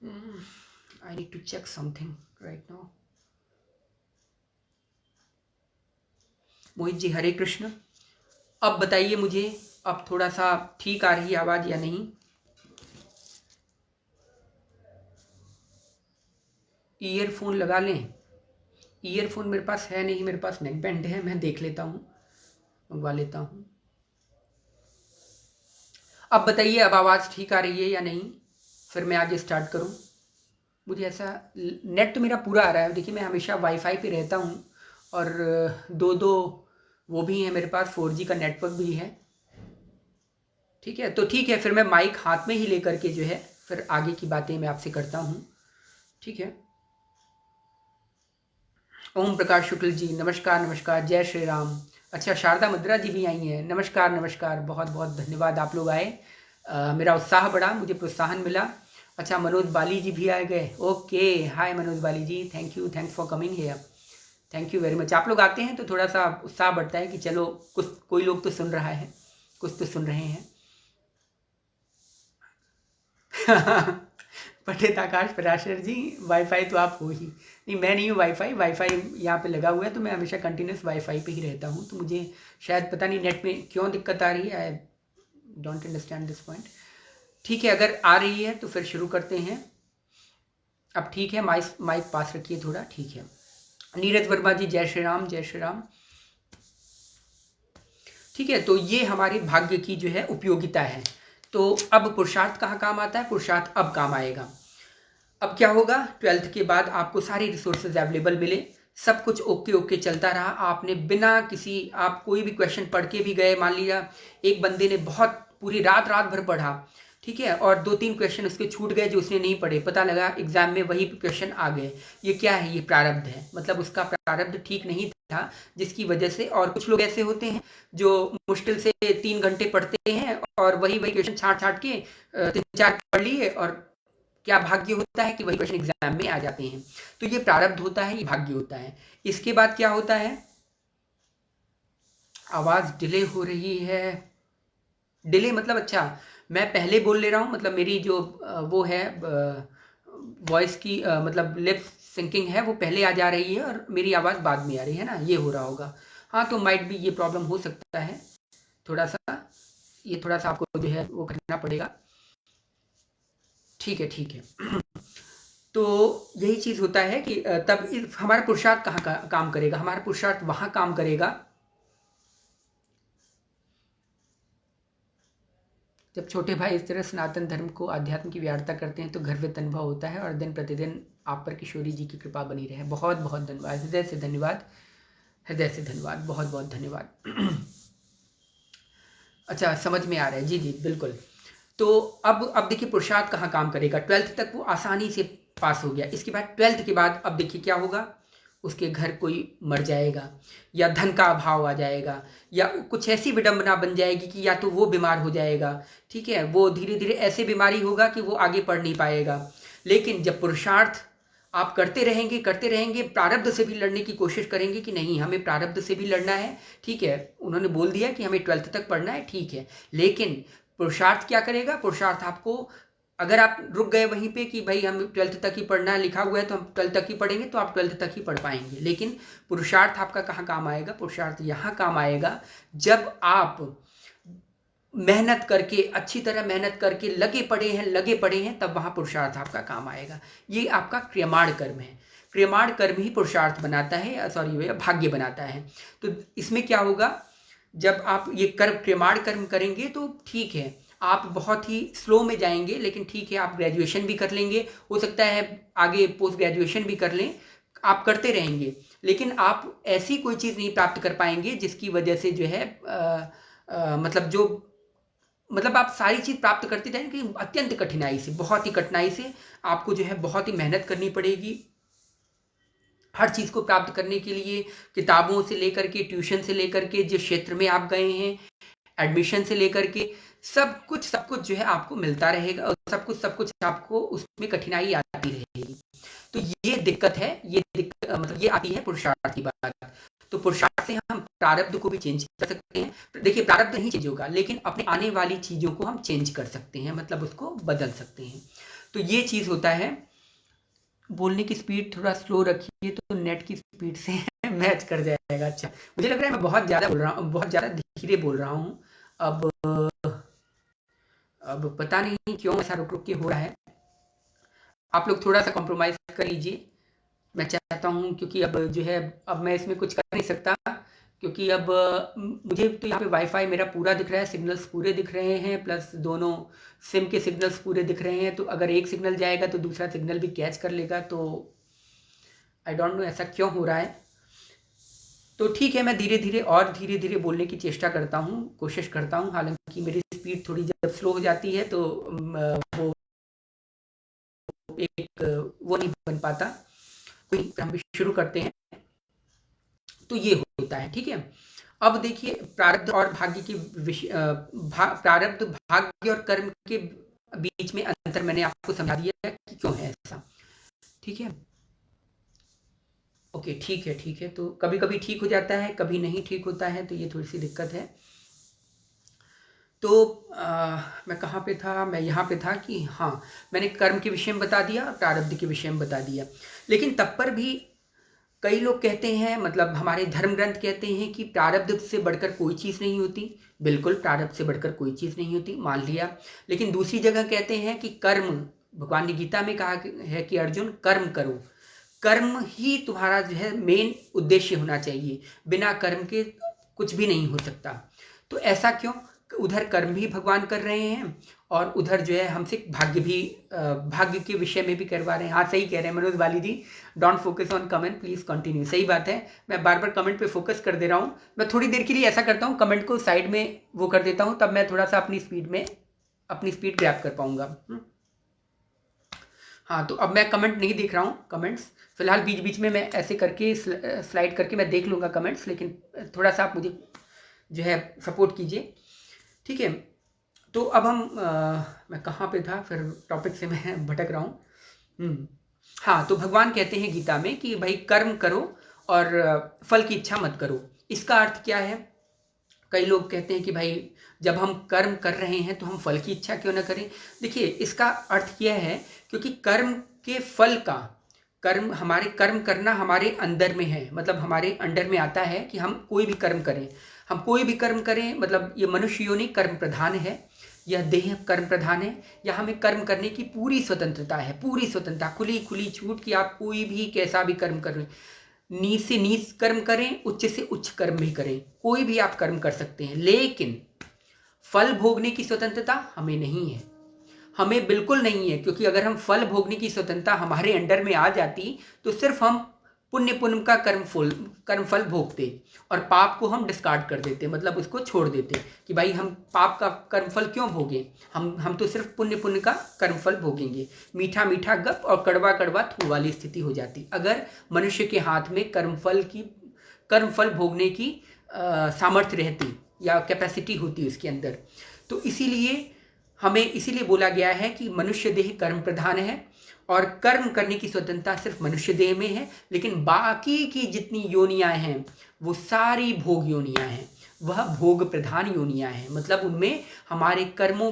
I need to check something right now. Mohit ji Hare Krishna, अब बताइए मुझे, अब थोड़ा सा ठीक आ रही है आवाज या नहीं? ईयरफोन लगा लें? ईयरफोन मेरे पास है नहीं, मेरे पास नेक बैंड है, मैं देख लेता हूँ, मंगवा लेता हूँ। अब बताइए अब आवाज ठीक आ रही है या नहीं, फिर मैं आगे स्टार्ट करूँ। मुझे ऐसा, नेट तो मेरा पूरा आ रहा है, देखिए मैं हमेशा वाईफाई पे रहता हूँ, और दो वो भी है मेरे पास, 4G का नेटवर्क भी है। ठीक है, तो ठीक है, फिर मैं माइक हाथ में ही लेकर के जो है फिर आगे की बातें मैं आपसे करता हूँ। ठीक है, ओम प्रकाश शुक्ल जी नमस्कार नमस्कार, जय श्री राम। अच्छा, शारदा मद्रा जी भी आई हैं, नमस्कार नमस्कार, बहुत बहुत धन्यवाद, आप लोग आए, मेरा उत्साह बढ़ा, मुझे प्रोत्साहन मिला। अच्छा, मनोज बाली जी भी आ गए, okay, hi Manoj Bali ji, thank you, thanks for coming here, thank you very much. आप लोग आते हैं तो थोड़ा सा उत्साह बढ़ता है कि चलो कुछ कोई लोग तो सुन रहा है, कुछ तो सुन रहे हैं। पंडित आकाश पराशर जी, वाईफाई तो आप हो ही नहीं, मैं नहीं हूँ वाईफाई, वाईफाई यहाँ पे लगा हुआ है, तो मैं हमेशा कंटिन्यूस वाईफाई पे ही रहता हूँ, तो मुझे शायद पता नहीं नेट में क्यों दिक्कत आ रही है, I don't understand this point. ठीक है, अगर आ रही है तो फिर शुरू करते हैं। अब ठीक है, माइक पास रखिए थोड़ा, ठीक है। नीरज वर्मा जी जय श्री राम, जय श्री राम। ठीक है, तो ये हमारे भाग्य की जो है उपयोगिता है। तो अब पुरुषार्थ कहाँ काम आता है, पुरुषार्थ अब काम आएगा। अब क्या होगा, 12th के बाद आपको सारी रिसोर्सेज अवेलेबल मिले, सब कुछ ओके ओके चलता रहा, आपने बिना किसी, आप कोई भी क्वेश्चन पढ़ के भी गए, मान लिया एक बंदे ने बहुत पूरी रात भर पढ़ा, ठीक है, और 2-3 क्वेश्चन उसके छूट गए जो उसने नहीं पढ़े, पता लगा एग्जाम में वही क्वेश्चन आ गए, ये क्या है, ये प्रारब्ध है, मतलब उसका प्रारब्ध ठीक नहीं था, जिसकी वजह से। और कुछ लोग ऐसे होते हैं जो मुश्किल से 3 घंटे पढ़ते हैं और वही क्वेश्चन छाट के 3-4 पढ़ लिए, और क्या भाग्य होता है कि वही क्वेश्चन एग्जाम में आ जाते हैं। तो ये प्रारब्ध होता है, ये भाग्य होता है। इसके बाद क्या होता है, आवाज डिले हो रही है, डिले मतलब, अच्छा मैं पहले बोल ले रहा हूँ, मतलब मेरी जो वो है वॉइस की मतलब लिप सिंकिंग है वो पहले आ जा रही है और मेरी आवाज़ बाद में आ रही है ना, ये हो रहा होगा। हाँ, तो माइट भी ये प्रॉब्लम हो सकता है, थोड़ा सा ये थोड़ा सा आपको जो है वो करना पड़ेगा। ठीक है, ठीक है। तो यही चीज़ होता है कि तब हमारा पुरुषार्थ कहाँ काम करेगा, हमारा पुरुषार्थ वहाँ काम करेगा जब छोटे भाई इस तरह सनातन धर्म को, अध्यात्म की व्याख्या करते हैं तो गर्वित अनुभव होता है, और दिन प्रतिदिन आप पर किशोरी जी की कृपा बनी रहे। बहुत बहुत धन्यवाद, हृदय से धन्यवाद, हृदय से धन्यवाद, बहुत बहुत धन्यवाद। अच्छा, समझ में आ रहा है, जी जी बिल्कुल। तो अब देखिए पुरुषार्थ कहाँ काम करेगा, 12th तक वो आसानी से पास हो गया, इसके बाद 12th के बाद अब देखिए क्या होगा, उसके घर कोई मर जाएगा, या धन का अभाव आ जाएगा, या कुछ ऐसी विडंबना बन जाएगी कि या तो वो बीमार हो जाएगा, ठीक है, वो धीरे धीरे ऐसे बीमारी होगा कि वो आगे पढ़ नहीं पाएगा। लेकिन जब पुरुषार्थ आप करते रहेंगे, प्रारब्ध से भी लड़ने की कोशिश करेंगे कि नहीं हमें प्रारब्ध से भी लड़ना है, ठीक है, उन्होंने बोल दिया कि हमें 12th तक पढ़ना है, ठीक है, लेकिन पुरुषार्थ क्या करेगा, पुरुषार्थ आपको अगर आप रुक गए वहीं पे कि भाई हम 12th तक ही पढ़ना है, लिखा हुआ है तो हम 12th तक ही पढ़ेंगे, तो आप 12th तक ही पढ़ पाएंगे। लेकिन पुरुषार्थ आपका कहाँ काम आएगा? पुरुषार्थ यहाँ काम आएगा जब आप मेहनत करके, अच्छी तरह मेहनत करके लगे पड़े हैं, तब वहाँ पुरुषार्थ आपका काम आएगा। ये आपका क्रियमाण कर्म है। क्रियमाण कर्म ही पुरुषार्थ बनाता है, सॉरी भाग्य बनाता है। तो इसमें क्या होगा, जब आप ये क्रियमाण कर्म करेंगे तो ठीक है, आप बहुत ही स्लो में जाएंगे, लेकिन ठीक है, आप ग्रेजुएशन भी कर लेंगे, हो सकता है आगे पोस्ट ग्रेजुएशन भी कर लें, आप करते रहेंगे, लेकिन आप ऐसी कोई चीज़ नहीं प्राप्त कर पाएंगे जिसकी वजह से जो है मतलब आप सारी चीज़ प्राप्त करते जाएंगे, अत्यंत कठिनाई से, बहुत ही कठिनाई से आपको जो है बहुत ही मेहनत करनी पड़ेगी हर चीज़ को प्राप्त करने के लिए। किताबों से लेकर के, ट्यूशन से लेकर के, जिस क्षेत्र में आप गए हैं, एडमिशन से लेकर के, सब कुछ जो है आपको मिलता रहेगा, और सब कुछ आपको उसमें कठिनाई आती रहेगी। तो ये दिक्कत है, मतलब ये आती है पुरुषार्थ की बात। तो पुरुषार्थ से हम प्रारब्ध को भी चेंज कर सकते हैं। देखिए, प्रारब्ध नहीं चेंज होगा, लेकिन अपने आने वाली चीज़ों को हम चेंज कर सकते हैं, मतलब उसको बदल सकते हैं। तो ये चीज़ होता है। बोलने की स्पीड थोड़ा स्लो रखिए तो नेट की स्पीड से मैच कर जाएगा। अच्छा, मुझे लग रहा है मैं बहुत ज़्यादा बोल रहा हूँ, बहुत ज़्यादा धीरे बोल रहा हूँ। अब पता नहीं क्यों ऐसा रुक रुक के हो रहा है। आप लोग थोड़ा सा कॉम्प्रोमाइज़ कर लीजिए, मैं चाहता हूँ, क्योंकि अब जो है, अब मैं इसमें कुछ कर नहीं सकता, क्योंकि अब मुझे तो यहाँ पे वाईफाई मेरा पूरा दिख रहा है, सिग्नल्स पूरे दिख रहे हैं, प्लस दोनों सिम के सिग्नल्स पूरे दिख रहे हैं। तो अगर एक सिग्नल जाएगा तो दूसरा सिग्नल भी कैच कर लेगा। तो आई डोंट नो ऐसा क्यों हो रहा है। तो ठीक है, मैं धीरे धीरे बोलने की चेष्टा करता हूँ, कोशिश करता हूँ। हालांकि मेरी स्पीड थोड़ी जब स्लो हो जाती है तो वो वो नहीं बन पाता। कोई हम भी शुरू करते हैं। तो ये होता है, ठीक है। अब देखिए, प्रारब्ध और भाग्य की प्रारब्ध, भाग्य और कर्म के बीच में अंतर मैंने आपको समझा दिया है कि क्यों है ऐसा, ठीक है। ओके, ठीक है। तो कभी कभी ठीक हो जाता है, कभी नहीं ठीक होता है, तो ये थोड़ी सी दिक्कत है। तो मैं कहाँ पे था? मैं यहाँ पे था कि हाँ, मैंने कर्म के विषय में बता दिया, प्रारब्ध के विषय में बता दिया। लेकिन तब पर भी कई लोग कहते हैं, मतलब हमारे धर्म ग्रंथ कहते हैं कि प्रारब्ध से बढ़कर कोई चीज़ नहीं होती। बिल्कुल, प्रारब्ध से बढ़कर कोई चीज़ नहीं होती, मान लिया। लेकिन दूसरी जगह कहते हैं कि कर्म, भगवान ने गीता में कहा है कि अर्जुन कर्म करो, कर्म ही तुम्हारा जो है मेन उद्देश्य होना चाहिए, बिना कर्म के कुछ भी नहीं हो सकता। तो ऐसा क्यों? उधर कर्म भी भगवान कर रहे हैं और उधर जो है हमसे भाग्य के विषय में भी करवा रहे हैं। हाँ, सही कह रहे हैं मनोज वाली जी, don't focus on comment, please continue. सही बात है, मैं बार बार कमेंट पे फोकस कर दे रहा हूँ। मैं थोड़ी देर के लिए ऐसा करता हूँ, कमेंट को साइड में वो कर देता हूँ, तब मैं थोड़ा सा अपनी स्पीड ग्रैब कर पाऊंगा। हाँ, तो अब मैं कमेंट नहीं देख रहा हूँ, कमेंट्स फिलहाल बीच बीच में मैं ऐसे करके स्लाइड करके मैं देख लूँगा कमेंट्स, लेकिन थोड़ा सा आप मुझे जो है सपोर्ट कीजिए, ठीक है। तो अब मैं कहाँ पे था, फिर टॉपिक से मैं भटक रहा हूँ। हाँ, तो भगवान कहते हैं गीता में कि भाई कर्म करो और फल की इच्छा मत करो। इसका अर्थ क्या है? कई लोग कहते हैं कि भाई जब हम कर्म कर रहे हैं तो हम फल की इच्छा क्यों ना करें। देखिए, इसका अर्थ यह है क्योंकि कर्म के फल का, हमारे कर्म करना हमारे अंदर में है, मतलब हमारे अंडर में आता है कि हम कोई भी कर्म करें, मतलब ये मनुष्य योनि कर्म प्रधान है, यह देह कर्म प्रधान है। या हमें कर्म करने की पूरी स्वतंत्रता है, पूरी स्वतंत्रता, खुली छूट कि आप कोई भी कैसा भी कर्म करें, नीच से नीच कर्म करें, उच्च से उच्च कर्म भी करें, कोई भी आप कर्म कर सकते हैं। लेकिन फल भोगने की स्वतंत्रता हमें नहीं है, हमें बिल्कुल नहीं है। क्योंकि अगर हम फल भोगने की स्वतंत्रता हमारे अंडर में आ जाती तो सिर्फ हम पुण्य का कर्म फल भोगते और पाप को हम डिस्कार्ड कर देते, मतलब उसको छोड़ देते कि भाई हम पाप का कर्म फल क्यों भोगें, हम तो सिर्फ पुण्य का कर्म फल भोगेंगे। मीठा मीठा गप और कड़वा कड़वा थू वाली स्थिति हो जाती अगर मनुष्य के हाथ में कर्म फल भोगने की सामर्थ्य रहती या कैपेसिटी होती उसके अंदर। तो इसीलिए बोला गया है कि मनुष्य देह कर्म प्रधान है और कर्म करने की स्वतंत्रता सिर्फ मनुष्य देह में है, लेकिन बाकी की जितनी योनियां हैं वो सारी भोग योनियां हैं। वह भोग प्रधान योनियां हैं, मतलब उनमें हमारे कर्मों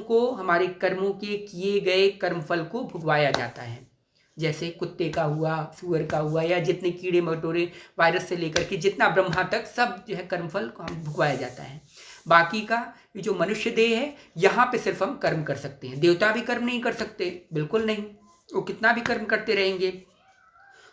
के किए गए कर्मफल को भुगवाया जाता है। जैसे कुत्ते का हुआ, सुअर का हुआ, या जितने कीड़े मकोड़े वायरस से लेकर के जितना ब्रह्मा तक सब जो है कर्मफल को हम भुगवाया जाता है। बाकी का ये जो मनुष्य देह है, यहाँ पे सिर्फ हम कर्म कर सकते हैं। देवता भी कर्म नहीं कर सकते, बिल्कुल नहीं, वो कितना भी कर्म करते रहेंगे,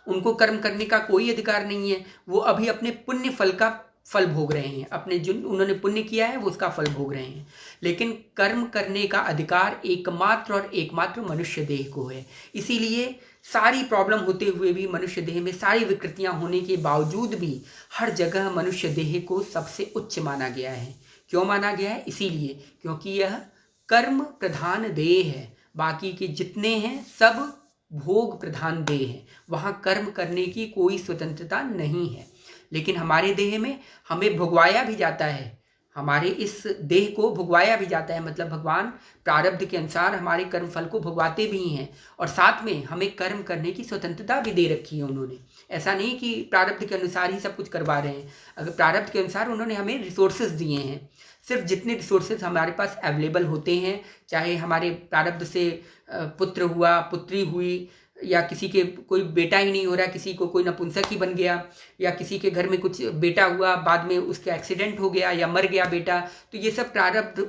उनको कर्म करने का कोई अधिकार नहीं है। वो अभी अपने पुण्य फल का फल भोग रहे हैं, अपने जो उन्होंने पुण्य किया है वो उसका फल भोग रहे हैं। लेकिन कर्म करने का अधिकार एकमात्र और एकमात्र मनुष्य देह को है। इसीलिए सारी प्रॉब्लम होते हुए भी, मनुष्य देह में सारी विकृतियां होने के बावजूद भी हर जगह मनुष्य देह को सबसे उच्च माना गया है। क्यों माना गया है? इसीलिए क्योंकि यह कर्म प्रधान देह है। बाकी के जितने हैं सब भोग प्रधान देह है, वहां कर्म करने की कोई स्वतंत्रता नहीं है। लेकिन हमारे देह में हमें भुगवाया भी जाता है, हमारे इस देह को भुगवाया भी जाता है, मतलब भगवान प्रारब्ध के अनुसार हमारे कर्म फल को भुगवाते भी हैं, और साथ में हमें कर्म करने की स्वतंत्रता भी दे रखी है उन्होंने। ऐसा नहीं कि प्रारब्ध के अनुसार ही सब कुछ करवा रहे हैं। अगर प्रारब्ध के अनुसार उन्होंने हमें रिसोर्सेज दिए हैं, सिर्फ जितने रिसोर्सेज हमारे पास अवेलेबल होते हैं, चाहे हमारे प्रारब्ध से पुत्र हुआ, पुत्री हुई, या किसी के कोई बेटा ही नहीं हो रहा, किसी को कोई नपुंसक ही बन गया, या किसी के घर में कुछ बेटा हुआ, बाद में उसका एक्सीडेंट हो गया या मर गया बेटा, तो ये सब प्रारब्ध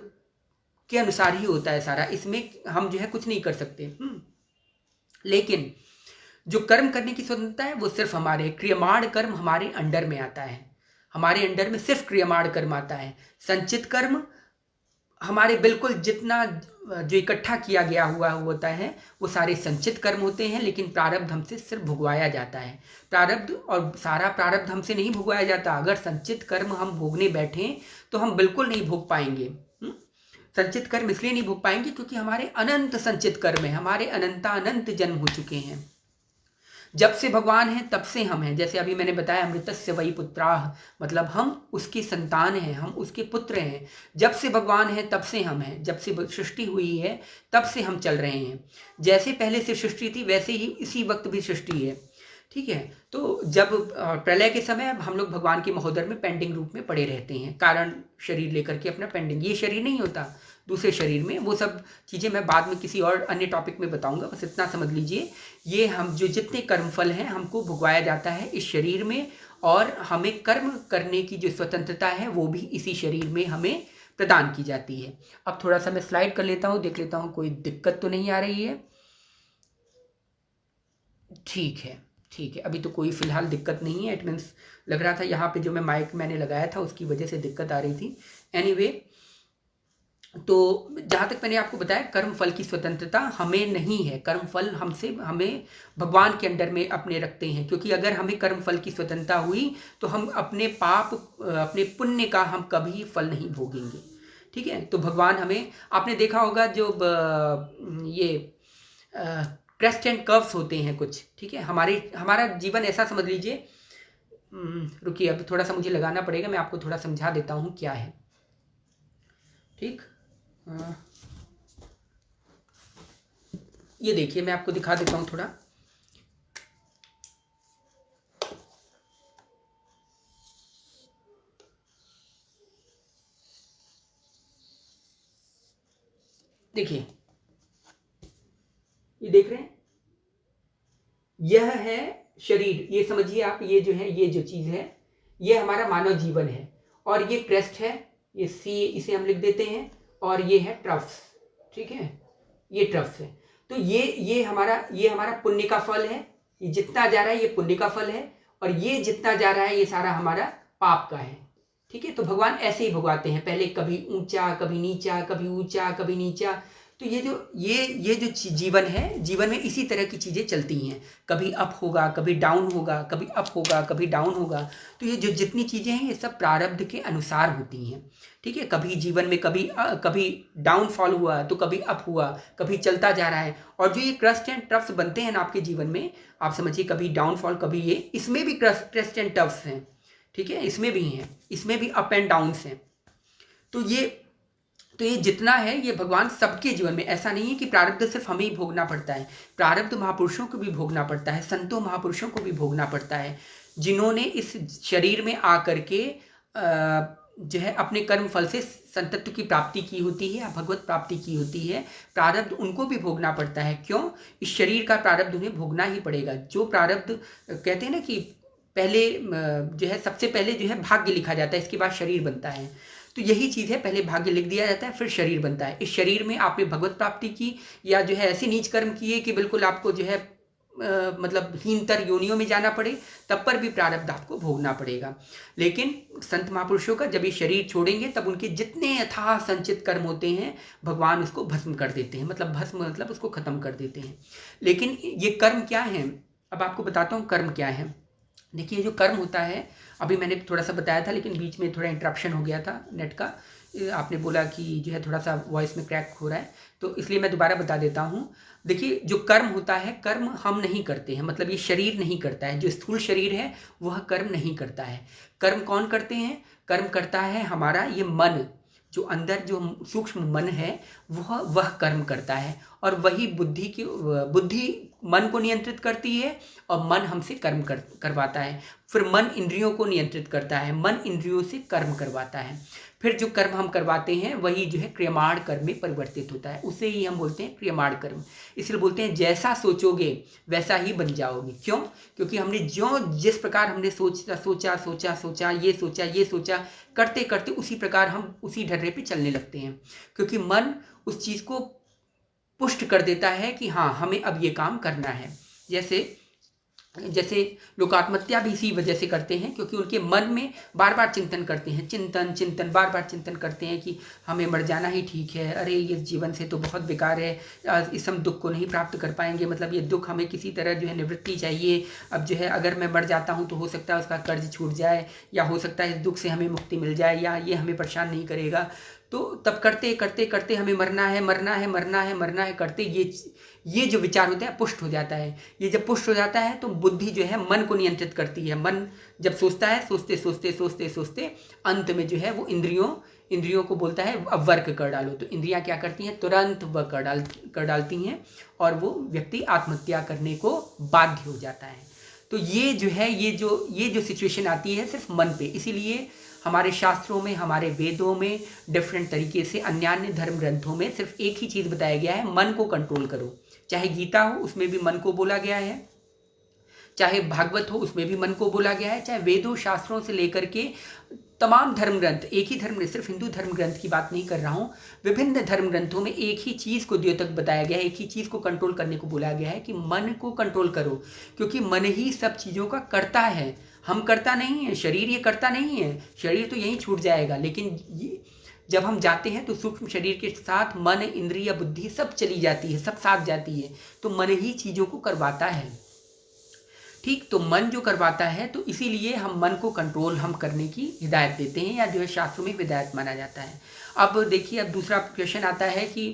के अनुसार ही होता है सारा, इसमें हम जो है कुछ नहीं कर सकते। लेकिन जो कर्म करने की स्वतंत्रता है वो सिर्फ हमारे क्रियमाण कर्म हमारे अंडर में आता है, हमारे अंडर में सिर्फ क्रियमाण कर्म आता है। संचित कर्म हमारे बिल्कुल जितना जो इकट्ठा किया गया हुआ होता है वो सारे संचित कर्म होते हैं, लेकिन प्रारब्ध हमसे सिर्फ भुगवाया जाता है। प्रारब्ध और सारा प्रारब्ध हमसे नहीं भुगवाया जाता। अगर संचित कर्म हम भोगने बैठें तो हम बिल्कुल नहीं भोग पाएंगे। संचित कर्म इसलिए नहीं भोग पाएंगे क्योंकि हमारे अनंत संचित कर्म है, हमारे अनंत जन्म हो चुके हैं। जब से भगवान है तब से हम हैं। जैसे अभी मैंने बताया अमृतस्य वही पुत्राः, मतलब हम उसके संतान हैं, हम उसके पुत्र हैं। जब से भगवान है तब से हम हैं, जब से सृष्टि हुई है तब से हम चल रहे हैं। जैसे पहले से सृष्टि थी वैसे ही इसी वक्त भी सृष्टि है, ठीक है। तो जब प्रलय के समय हम लोग भगवान के महोदर में पेंडिंग रूप में पड़े रहते हैं, कारण शरीर लेकर के अपना पेंडिंग, ये शरीर नहीं होता, दूसरे शरीर में। वो सब चीज़ें मैं बाद में किसी और अन्य टॉपिक में बताऊंगा, बस इतना समझ लीजिए। ये हम जो जितने कर्मफल हैं हमको भुगवाया जाता है इस शरीर में, और हमें कर्म करने की जो स्वतंत्रता है वो भी इसी शरीर में हमें प्रदान की जाती है। अब थोड़ा सा मैं स्लाइड कर लेता हूँ, देख लेता हूँ कोई दिक्कत तो नहीं आ रही है। ठीक है, ठीक है, अभी तो कोई फिलहाल दिक्कत नहीं है। इट मीन्स लग रहा था यहाँ पे जो मैं माइक मैंने लगाया था उसकी वजह से दिक्कत आ रही थी। एनीवे, तो जहाँ तक मैंने आपको बताया कर्म फल की स्वतंत्रता हमें नहीं है। कर्म फल हमें भगवान के अंडर में अपने रखते हैं, क्योंकि अगर हमें कर्म फल की स्वतंत्रता हुई तो हम अपने पाप अपने पुण्य का हम कभी फल नहीं भोगेंगे, ठीक है। तो भगवान हमें, आपने देखा होगा जो ये क्रेस्ट एंड कर्व्स होते हैं कुछ, ठीक है। हमारा जीवन ऐसा समझ लीजिए। रुकिए, अब थोड़ा सा मुझे लगाना पड़ेगा, मैं आपको थोड़ा समझा देता हूँ क्या है, ठीक। ये देखिए, मैं आपको दिखा देता हूं थोड़ा। देखिए, ये देख रहे हैं, यह है शरीर, ये समझिए आप, ये जो है, ये जो चीज है ये हमारा मानव जीवन है, और ये क्रेस्ट है, ये सी, इसे हम लिख देते हैं, और ये है ट्रफ्स, ठीक है, ये ट्रफ्स है। तो ये हमारा पुण्य का फल है। ये जितना जा रहा है ये पुण्य का फल है, और ये जितना जा रहा है ये सारा हमारा पाप का है, ठीक है। तो भगवान ऐसे ही भुगवाते हैं, पहले कभी ऊंचा, कभी नीचा, कभी ऊंचा, कभी नीचा। तो ये जो जीवन है, जीवन में इसी तरह की चीजें चलती हैं, कभी अप होगा, कभी डाउन होगा, कभी अप होगा, कभी डाउन होगा। तो ये जो जितनी चीजें हैं ये सब प्रारब्ध के अनुसार होती हैं, ठीक है। कभी जीवन में कभी डाउनफॉल हुआ तो कभी अप हुआ, कभी चलता जा रहा है। और जो ये क्रस्ट एंड टफ्स बनते हैं ना आपके जीवन में, आप समझिए कभी डाउनफॉल, कभी ये, इसमें भी क्रस्ट एंड टफ्स हैं, ठीक है, इसमें भी हैं, इसमें भी अप एंड डाउन्स हैं। तो ये जितना है ये भगवान सबके जीवन में, ऐसा नहीं है कि प्रारब्ध सिर्फ हमें ही भोगना पड़ता है, प्रारब्ध महापुरुषों को भी भोगना पड़ता है, संतों महापुरुषों को भी भोगना पड़ता है, जिन्होंने इस शरीर में आकर के जो है अपने कर्म फल से संतत्व की प्राप्ति की होती है या भगवत प्राप्ति की होती है, प्रारब्ध उनको भी भोगना पड़ता है। क्यों? इस शरीर का प्रारब्ध उन्हें भोगना ही पड़ेगा। जो प्रारब्ध कहते हैं ना कि पहले जो है सबसे पहले जो है भाग्य लिखा जाता है, इसके बाद शरीर बनता है। तो यही चीज़ है, पहले भाग्य लिख दिया जाता है फिर शरीर बनता है। इस शरीर में आपने भगवत प्राप्ति की या जो है ऐसे नीच कर्म किए कि बिल्कुल आपको जो है मतलब हीनतर योनियों में जाना पड़े, तब पर भी प्रारब्ध आपको भोगना पड़ेगा। लेकिन संत महापुरुषों का जब ये शरीर छोड़ेंगे तब उनके जितने अथाह संचित कर्म होते हैं भगवान उसको भस्म कर देते हैं, मतलब भस्म मतलब उसको खत्म कर देते हैं। लेकिन ये कर्म क्या है, अब आपको बताता हूँ कर्म क्या है। देखिए जो कर्म होता है, अभी मैंने थोड़ा सा बताया था लेकिन बीच में थोड़ा इंटरप्शन हो गया था नेट का, आपने बोला कि जो है थोड़ा सा वॉइस में क्रैक हो रहा है, तो इसलिए मैं दोबारा बता देता हूँ। देखिए जो कर्म होता है, कर्म हम नहीं करते हैं, मतलब ये शरीर नहीं करता है। जो स्थूल शरीर है वह कर्म नहीं करता है। कर्म कौन करते हैं? कर्म करता है हमारा ये मन, जो अंदर जो सूक्ष्म मन है वह कर्म करता है। और वही बुद्धि मन को नियंत्रित करती है और मन हमसे कर्म करवाता है। फिर मन इंद्रियों को नियंत्रित करता है, मन इंद्रियों से कर्म करवाता है। फिर जो कर्म हम करवाते हैं वही जो है क्रियमाण कर्म में परिवर्तित होता है, उसे ही हम बोलते हैं क्रियमाण कर्म। इसलिए बोलते हैं जैसा सोचोगे वैसा ही बन जाओगे। क्यों? क्योंकि हमने जिस प्रकार हमने सोचा ये सोचा करते करते उसी प्रकार हम उसी ढर्रे पे चलने लगते हैं। क्योंकि मन उस चीज़ को पुष्ट कर देता है कि हाँ हमें अब ये काम करना है। जैसे लोग आत्महत्या भी इसी वजह से करते हैं, क्योंकि उनके मन में बार बार चिंतन करते हैं, चिंतन बार बार चिंतन करते हैं कि हमें मर जाना ही ठीक है, अरे ये जीवन से तो बहुत बेकार है, इस हम दुख को नहीं प्राप्त कर पाएंगे, मतलब ये दुख हमें किसी तरह जो है निवृत्ति चाहिए। अब जो है अगर मैं मर जाता हूँ तो हो सकता है उसका कर्ज छूट जाए, या हो सकता है इस दुख से हमें मुक्ति मिल जाए, या ये हमें परेशान नहीं करेगा। तो तब करते करते हमें मरना है करते ये जो विचार होता है पुष्ट हो जाता है। ये जब पुष्ट हो जाता है तो बुद्धि जो है मन को नियंत्रित करती है। मन जब सोचता है, सोचते अंत में जो है वो इंद्रियों को बोलता है अब वर्क कर डालो। तो इंद्रियां क्या करती हैं? तुरंत वर्क कर डालती हैं और वो व्यक्ति आत्महत्या करने को बाध्य हो जाता है। तो ये जो है ये जो सिचुएशन आती है सिर्फ मन पे। इसीलिए हमारे शास्त्रों में, हमारे वेदों में डिफरेंट तरीके से, अन्य धर्म ग्रंथों में सिर्फ एक ही चीज़ बताया गया है, मन को कंट्रोल करो। चाहे गीता हो उसमें भी मन को बोला गया है, चाहे भागवत हो उसमें भी मन को बोला गया है, चाहे वेदों शास्त्रों से लेकर के तमाम धर्म ग्रंथ, एक ही धर्म, सिर्फ हिंदू धर्म ग्रंथ की बात नहीं कर रहा हूँ, विभिन्न धर्म ग्रंथों में एक ही चीज़ को द्योतक बताया गया है, एक ही चीज़ को कंट्रोल करने को बोला गया है कि मन को कंट्रोल करो। क्योंकि मन ही सब चीज़ों का करता है, हम करता नहीं है। शरीर ये करता नहीं है, शरीर तो यहीं छूट जाएगा। लेकिन जब हम जाते हैं तो सूक्ष्म शरीर के साथ मन, इंद्रिय, बुद्धि सब चली जाती है, सब साथ जाती है। तो मन ही चीज़ों को करवाता है। ठीक, तो मन जो करवाता है, तो इसीलिए हम मन को कंट्रोल हम करने की हिदायत देते हैं, या जो है शास्त्रों में हिदायत माना जाता है। अब देखिए, अब दूसरा क्वेश्चन आता है कि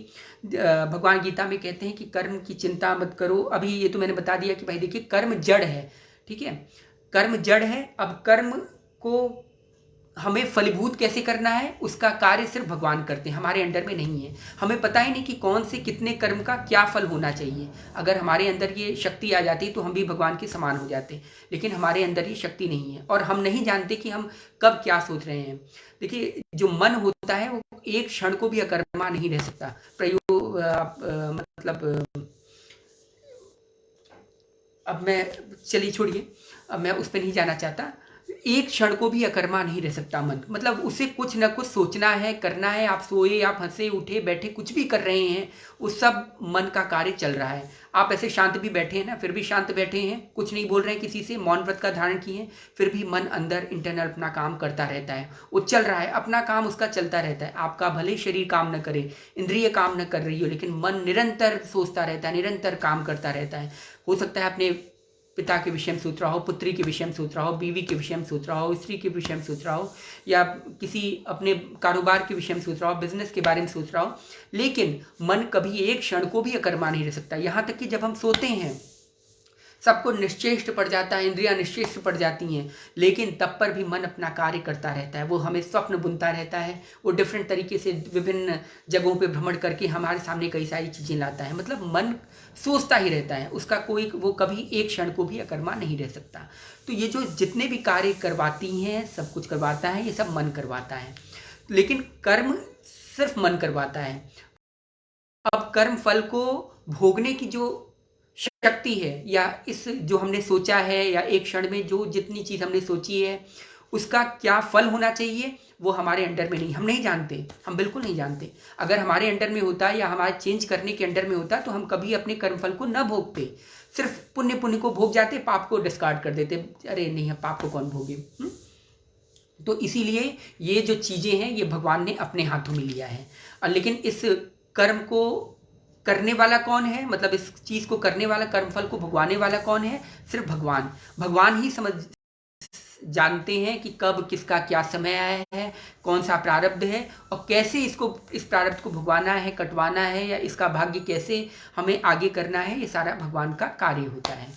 भगवान गीता में कहते हैं कि कर्म की चिंता मत करो। अभी ये तो मैंने बता दिया कि भाई देखिए कर्म जड़ है, ठीक है, कर्म जड़ है। अब कर्म को हमें फलीभूत कैसे करना है उसका कार्य सिर्फ भगवान करते हैं, हमारे अंडर में नहीं है। हमें पता ही नहीं कि कौन से कितने कर्म का क्या फल होना चाहिए। अगर हमारे अंदर ये शक्ति आ जाती तो हम भी भगवान के समान हो जाते, लेकिन हमारे अंदर ये शक्ति नहीं है और हम नहीं जानते कि हम कब क्या सोच रहे हैं। देखिए जो मन होता है वो एक क्षण को भी अकर्मा नहीं रह सकता। अब मैं, चलिए छोड़िए, अब मैं उस पर नहीं जाना चाहता। एक क्षण को भी अकर्मा नहीं रह सकता मन, मतलब उसे कुछ ना कुछ सोचना है, करना है। आप सोए, आप हंसे, उठे, बैठे, कुछ भी कर रहे हैं, उस सब मन का कार्य चल रहा है। आप ऐसे शांत भी बैठे हैं ना, फिर भी शांत बैठे हैं, कुछ नहीं बोल रहे हैं किसी से, मौन व्रत का धारण किए, फिर भी मन अंदर इंटरनल अपना काम करता रहता है, वो चल रहा है, अपना काम उसका चलता रहता है। आपका भले शरीर काम न करे, इंद्रिय काम न कर रही हो, लेकिन मन निरंतर सोचता रहता है, निरंतर काम करता रहता है। हो सकता है अपने पिता के विषय में सोच रहा हो, पुत्री के विषय में सोच रहा हो, बीवी के विषय में सोच रहा हो, स्त्री के विषय में सोच रहा हो, या किसी अपने कारोबार के विषय में सोच रहा हो, बिजनेस के बारे में सोच रहा हो, लेकिन मन कभी एक क्षण को भी अकर्मा नहीं रह सकता। यहाँ तक कि जब हम सोते हैं, सबको निश्चेष्ट पड़ जाता है, इंद्रियां निश्चेष्ट पड़ जाती हैं, लेकिन तब पर भी मन अपना कार्य करता रहता है। वो हमें स्वप्न बुनता रहता है, वो डिफरेंट तरीके से विभिन्न जगहों पे भ्रमण करके हमारे सामने कई सारी चीज़ें लाता है। मतलब मन सोचता ही रहता है, उसका कोई वो कभी एक क्षण को भी अकर्मा नहीं रह सकता। तो ये जो जितने भी कार्य करवाती हैं, सब कुछ करवाता है, ये सब मन करवाता है, लेकिन कर्म सिर्फ मन करवाता है। अब कर्म फल को भोगने की जो शक्ति है, या इस जो हमने सोचा है, या एक क्षण में जो जितनी चीज हमने सोची है, उसका क्या फल होना चाहिए, वो हमारे अंडर में नहीं, हम नहीं जानते, हम बिल्कुल नहीं जानते। अगर हमारे अंडर में होता या हमारे चेंज करने के अंडर में होता तो हम कभी अपने कर्मफल को न भोगते, सिर्फ पुण्य को भोग जाते, पाप को डिस्कार्ड कर देते, अरे नहीं पाप को कौन भोगे। तो इसीलिए ये जो चीजें हैं ये भगवान ने अपने हाथों में लिया है। और लेकिन इस कर्म को करने वाला कौन है, मतलब इस चीज को करने वाला, कर्मफल को भुगवाने वाला कौन है, सिर्फ भगवान। भगवान ही समझ जानते हैं कि कब किसका क्या समय आया है, कौन सा प्रारब्ध है, और कैसे इसको, इस प्रारब्ध को भुगवाना है, कटवाना है, या इसका भाग्य कैसे हमें आगे करना है, ये सारा भगवान का कार्य होता है।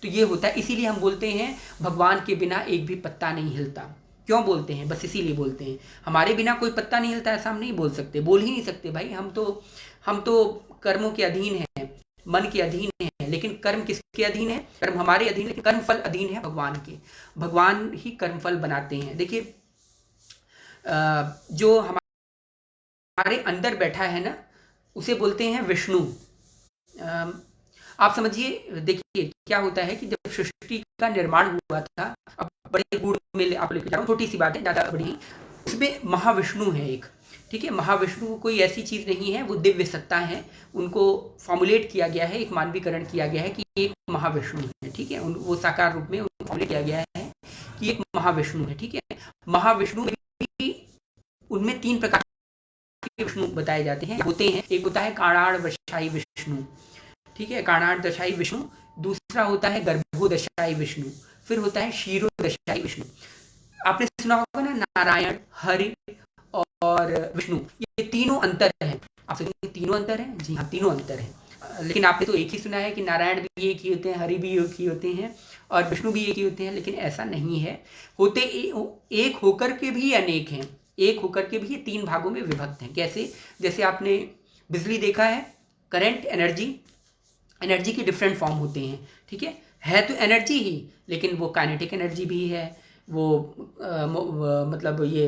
तो ये होता है, इसीलिए हम बोलते हैं भगवान के बिना एक भी पत्ता नहीं हिलता। क्यों बोलते हैं, बस इसीलिए बोलते हैं, हमारे बिना कोई पत्ता नहीं हिलता, ऐसा हम नहीं बोल सकते, बोल ही नहीं सकते भाई। हम तो कर्मों के अधीन हैं, मन के अधीन है, लेकिन कर्म किसके अधीन है, कर्म हमारे अधीन, लेकिन कर्म फल अधीन है भगवान के। भगवान ही कर्म फल बनाते हैं। देखिए जो हमारे अंदर बैठा है ना, उसे बोलते हैं विष्णु। आप समझिए, देखिए क्या होता है कि जब सृष्टि का निर्माण हुआ था, अब बड़े गुड़ में आप लेके जाओ, छोटी सी बात है, ज्यादा बड़ी, उसमें महाविष्णु है एक, ठीक है। महाविष्णु कोई ऐसी चीज नहीं है, वो दिव्य सत्ता है, उनको फॉर्मुलेट किया गया है, एक मानवीकरण किया गया है कि एक महाविष्णु है, ठीक है। वो साकार रूप में उनको फॉर्मुलेट किया गया है कि एक महाविष्णु है, ठीक है। महाविष्णु भी उनमें 3 प्रकार के विष्णु बताए जाते हैं, होते हैं। एक होता है काणाड़ वशाई विष्णु, ठीक है, काणाड़ दशाई विष्णु। दूसरा होता है गर्भोदशाई विष्णु, फिर होता है क्षीरोदशाई विष्णु। आपने सुना होगा ना, नारायण, हरि और विष्णु, ये तीनों अंतर है। आप सोचेंगे तीनों अंतर है, जी हाँ तीनों अंतर है, लेकिन आपने तो एक ही सुना है कि नारायण भी एक ही होते हैं, हरि भी एक ही होते हैं, और विष्णु भी एक ही होते हैं, लेकिन ऐसा नहीं है। होते एक होकर के भी अनेक हैं, एक होकर के भी ये 3 भागों में विभक्त हैं। कैसे, जैसे आपने बिजली देखा है, करंट, एनर्जी के डिफरेंट फॉर्म होते हैं, ठीक है तो एनर्जी ही, लेकिन वो काइनेटिक एनर्जी भी है, वो मतलब ये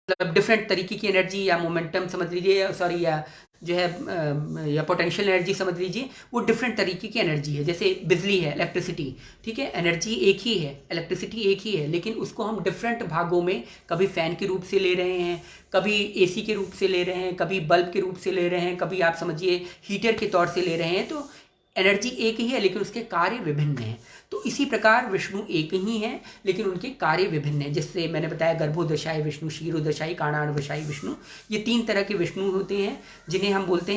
मतलब डिफरेंट तरीके की एनर्जी, या मोमेंटम समझ लीजिए, सॉरी, या जो है या पोटेंशियल एनर्जी समझ लीजिए, वो डिफरेंट तरीके की एनर्जी है। जैसे बिजली है, इलेक्ट्रिसिटी, ठीक है, एनर्जी एक ही है, इलेक्ट्रिसिटी एक ही है, लेकिन उसको हम डिफरेंट भागों में, कभी फैन के रूप से ले रहे हैं, कभी एसी के रूप से ले रहे हैं, कभी बल्ब के रूप से ले रहे हैं, कभी आप समझिए हीटर के तौर से ले रहे हैं। तो एनर्जी एक ही है, लेकिन उसके कार्य विभिन्न हैं। तो इसी प्रकार विष्णु एक ही हैं, लेकिन उनके कार्य विभिन्न हैं। जिससे मैंने बताया गर्भोदशाई विष्णु, क्षीरोदशाई, काणाड़वशाई विष्णु, ये 3 तरह के विष्णु होते हैं, जिन्हें हम बोलते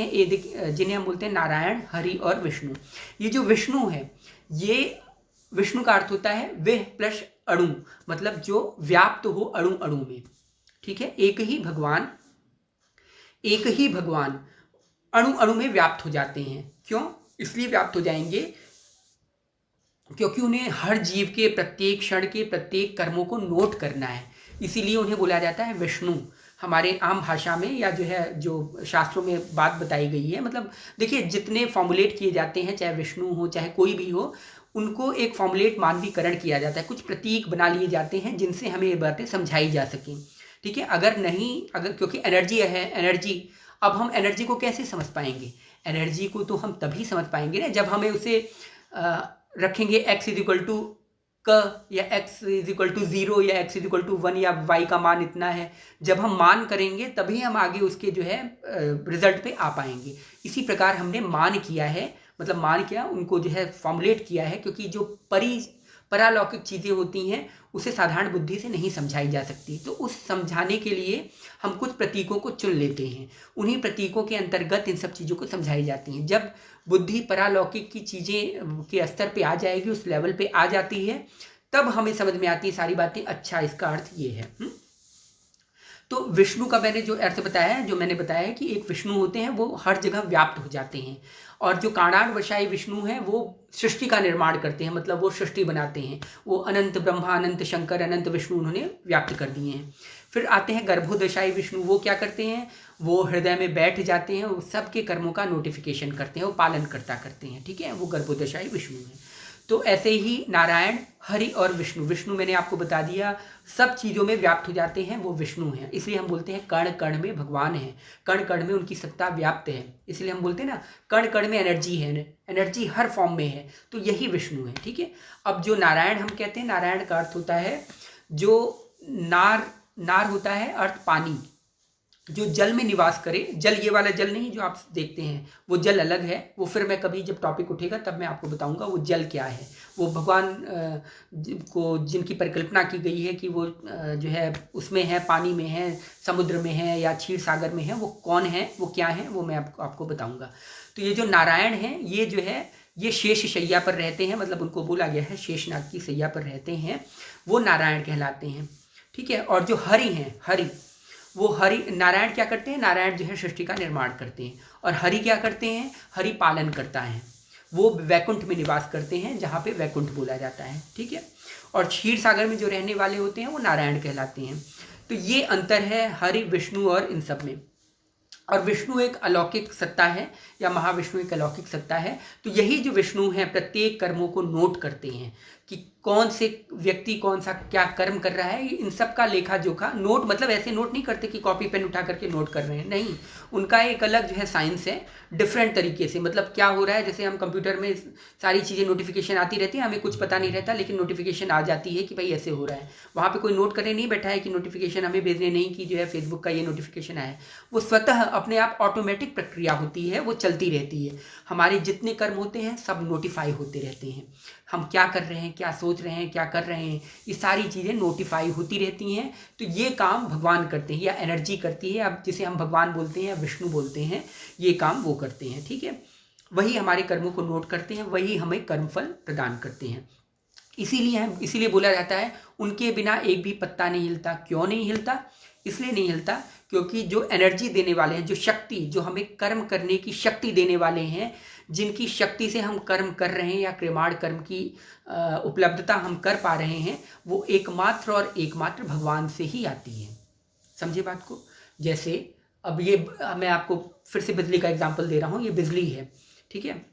हैं नारायण, हरि और विष्णु। ये जो विष्णु है, ये विष्णु का अर्थ होता है विह प्लस अणु, मतलब जो व्याप्त हो अणु अणु में, ठीक है। एक ही भगवान अणु अणु में व्याप्त हो जाते हैं। क्यों इसलिए व्याप्त हो जाएंगे, क्योंकि उन्हें हर जीव के प्रत्येक क्षण के प्रत्येक कर्मों को नोट करना है, इसीलिए उन्हें बोला जाता है विष्णु। हमारे आम भाषा में, या जो है जो शास्त्रों में बात बताई गई है, मतलब देखिए जितने फॉर्मुलेट किए जाते हैं, चाहे विष्णु हो चाहे कोई भी हो, उनको एक फॉर्मुलेट मानवीकरण किया जाता है, कुछ प्रतीक बना लिए जाते हैं जिनसे हमें ये बातें समझाई जा सकें, ठीक है। अगर क्योंकि एनर्जी है, एनर्जी, अब हम एनर्जी को कैसे समझ पाएंगे, एनर्जी को तो हम तभी समझ पाएंगे ना जब हमें उसे रखेंगे x इक्वल टू क, या x इक्वल टू 0, या x इक्वल टू 1, या y का मान इतना है। जब हम मान करेंगे तभी हम आगे उसके जो है रिजल्ट पे आ पाएंगे। इसी प्रकार हमने मान किया है, मतलब मान किया, उनको जो है फॉर्मुलेट किया है, क्योंकि जो परालौकिक चीज़ें होती हैं उसे साधारण बुद्धि से नहीं समझाई जा सकती। तो उस समझाने के लिए हम कुछ प्रतीकों को चुन लेते हैं, उन्हीं प्रतीकों के अंतर्गत इन सब चीज़ों को समझाई जाती हैं। जब बुद्धि परालौकिक की चीज़ें के स्तर पे आ जाएगी, उस लेवल पे आ जाती है, तब हमें समझ में आती है सारी बातें, अच्छा इसका अर्थ ये है। तो विष्णु का मैंने जो अर्थ बताया है, जो मैंने बताया है कि एक विष्णु होते हैं वो हर जगह व्याप्त हो जाते हैं, और जो काणान वशाई विष्णु हैं वो सृष्टि का निर्माण करते हैं, मतलब वो सृष्टि बनाते हैं। वो अनंत ब्रह्मा, अनंत शंकर, अनंत विष्णु उन्होंने व्याप्त कर दिए हैं। फिर आते हैं गर्भोदशाई विष्णु, वो क्या करते हैं, वो हृदय में बैठ जाते हैं, वो सबके कर्मों का नोटिफिकेशन करते हैं, वो पालन करते हैं, ठीक है, वो गर्भोदशाई विष्णु हैं। तो ऐसे ही नारायण, हरि और विष्णु, विष्णु मैंने आपको बता दिया सब चीज़ों में व्याप्त हो जाते हैं, वो विष्णु हैं। इसलिए हम बोलते हैं कण कण में भगवान है, कण कण में उनकी सत्ता व्याप्त है। इसलिए हम बोलते हैं ना कण कण में एनर्जी है, एनर्जी हर फॉर्म में है, तो यही विष्णु है, ठीक है। अब जो नारायण हम कहते हैं, नारायण का अर्थ होता है जो नार होता है अर्थ पानी, जो जल में निवास करे। जल ये वाला जल नहीं जो आप देखते हैं, वो जल अलग है, वो फिर मैं कभी जब टॉपिक उठेगा तब मैं आपको बताऊंगा वो जल क्या है। वो भगवान को जिनकी परिकल्पना की गई है कि वो जो है उसमें है, पानी में है, समुद्र में है या क्षीर सागर में है, वो कौन है, वो क्या है, वो मैं आपको बताऊंगा। तो ये जो नारायण हैं, ये जो है ये शेष शैया पर रहते हैं, मतलब उनको बोला गया है शेषनाग की शैया पर रहते हैं, वो नारायण कहलाते हैं, ठीक है। और जो हरि हैं, हरि, वो हरि, नारायण क्या करते हैं, नारायण जो है सृष्टि का निर्माण करते हैं, और हरि क्या करते हैं, हरि पालन करता है, वो वैकुंठ में निवास करते हैं जहाँ पे वैकुंठ बोला जाता है, ठीक है। और क्षीर सागर में जो रहने वाले होते हैं वो नारायण कहलाते हैं। तो ये अंतर है हरि, विष्णु और इन सब में। और विष्णु एक अलौकिक सत्ता है, या महाविष्णु एक अलौकिक सत्ता है। तो यही जो विष्णु हैं प्रत्येक कर्मों को नोट करते हैं कि कौन से व्यक्ति कौन सा क्या कर्म कर रहा है, इन सब का लेखा जोखा। नोट मतलब ऐसे नोट नहीं करते कि कॉपी पेन उठा करके नोट कर रहे हैं, नहीं, उनका एक अलग जो है साइंस है, डिफरेंट तरीके से। मतलब क्या हो रहा है, जैसे हम कंप्यूटर में सारी चीज़ें नोटिफिकेशन आती रहती है, हमें कुछ पता नहीं रहता, लेकिन नोटिफिकेशन आ जाती है कि भाई ऐसे हो रहा है। वहाँ पे कोई नोट करने नहीं बैठा है कि नोटिफिकेशन हमें भेजने नहीं कि जो है फेसबुक का ये नोटिफिकेशन आया है, वो स्वतः अपने आप ऑटोमेटिक प्रक्रिया होती है, वो चलती रहती है। हमारे जितने कर्म होते हैं सब नोटिफाई होते रहते हैं, हम क्या कर रहे हैं, क्या सोच रहे हैं, क्या कर रहे हैं, ये सारी चीज़ें नोटिफाई होती रहती हैं। तो ये काम भगवान करते हैं, या एनर्जी करती है, अब जिसे हम भगवान बोलते हैं या विष्णु बोलते हैं, ये काम वो करते हैं, ठीक है। वही हमारे कर्मों को नोट करते हैं, वही हमें कर्मफल प्रदान करते हैं। इसीलिए बोला जाता है उनके बिना एक भी पत्ता नहीं हिलता। क्यों नहीं हिलता? इसलिए नहीं हिलता क्योंकि जो एनर्जी देने वाले हैं, जो शक्ति, जो हमें कर्म करने की शक्ति देने वाले हैं, जिनकी शक्ति से हम कर्म कर रहे हैं या क्रियमाण कर्म की उपलब्धता हम कर पा रहे हैं, वो एकमात्र और एकमात्र भगवान से ही आती है। समझे बात को? जैसे अब ये मैं आपको फिर से बिजली का एग्जांपल दे रहा हूँ, ये बिजली है, ठीक है।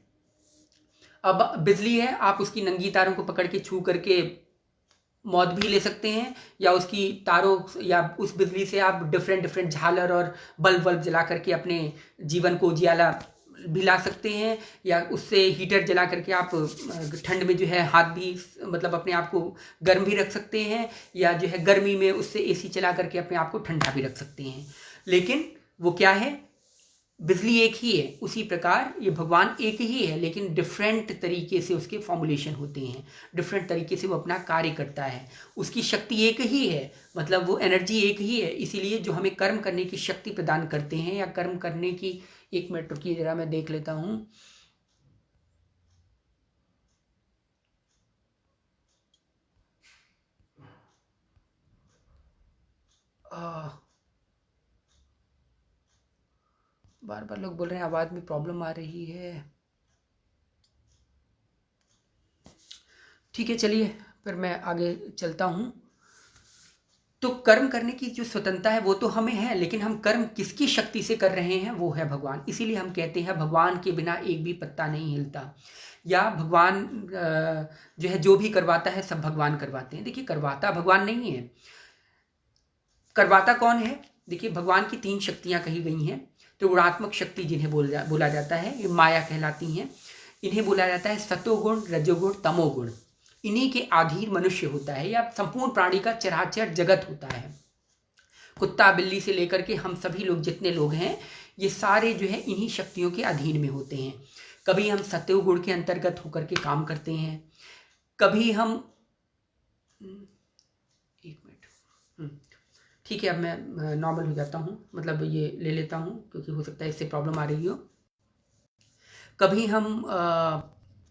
अब बिजली है, आप उसकी नंगी तारों को पकड़ के छू करके मौत भी ले सकते हैं, या उसकी तारों या उस बिजली से आप डिफरेंट झालर और बल्ब जला करके अपने जीवन को उजियाला भी ला सकते हैं, या उससे हीटर जला करके आप ठंड में जो है हाथ भी मतलब अपने आप को गर्म भी रख सकते हैं, या जो है गर्मी में उससे एसी चला करके अपने आप को ठंडा भी रख सकते हैं। लेकिन वो क्या है, बिजली एक ही है। उसी प्रकार ये भगवान एक ही है, लेकिन डिफरेंट तरीके से उसके फॉर्मुलेशन होते हैं, डिफरेंट तरीके से वो अपना कार्य करता है। उसकी शक्ति एक ही है, मतलब वो एनर्जी एक ही है। इसीलिए जो हमें कर्म करने की शक्ति प्रदान करते हैं, या कर्म करने की, एक मिनट रुकिए जरा मैं देख लेता हूँ। बार बार लोग बोल रहे हैं आवाज़ में प्रॉब्लम आ रही है। ठीक है, चलिए फिर मैं आगे चलता हूँ। तो कर्म करने की जो स्वतंत्रता है वो तो हमें है, लेकिन हम कर्म किसकी शक्ति से कर रहे हैं, वो है भगवान। इसीलिए हम कहते हैं भगवान के बिना एक भी पत्ता नहीं हिलता, या भगवान जो है जो भी करवाता है सब भगवान करवाते हैं। देखिए, करवाता भगवान नहीं है, करवाता कौन है? देखिए, भगवान की 3 शक्तियां कही गई हैं। तो गुणात्मक शक्ति जिन्हें बोला जाता है, ये माया कहलाती हैं। इन्हें बोला जाता है सतोगुण, रजोगुण, तमोगुण। इन्हीं के अधीन मनुष्य होता है, या संपूर्ण प्राणी का चराचर जगत होता है। कुत्ता बिल्ली से लेकर के हम सभी लोग, जितने लोग हैं, ये सारे जो है इन्हीं शक्तियों के अधीन में होते हैं। कभी हम सत्वगुण के अंतर्गत होकर के काम करते हैं, कभी हम, एक मिनट, ठीक है, अब मैं नॉर्मल हो जाता हूँ, मतलब ये ले लेता हूँ क्योंकि हो सकता है इससे प्रॉब्लम आ रही हो। कभी हम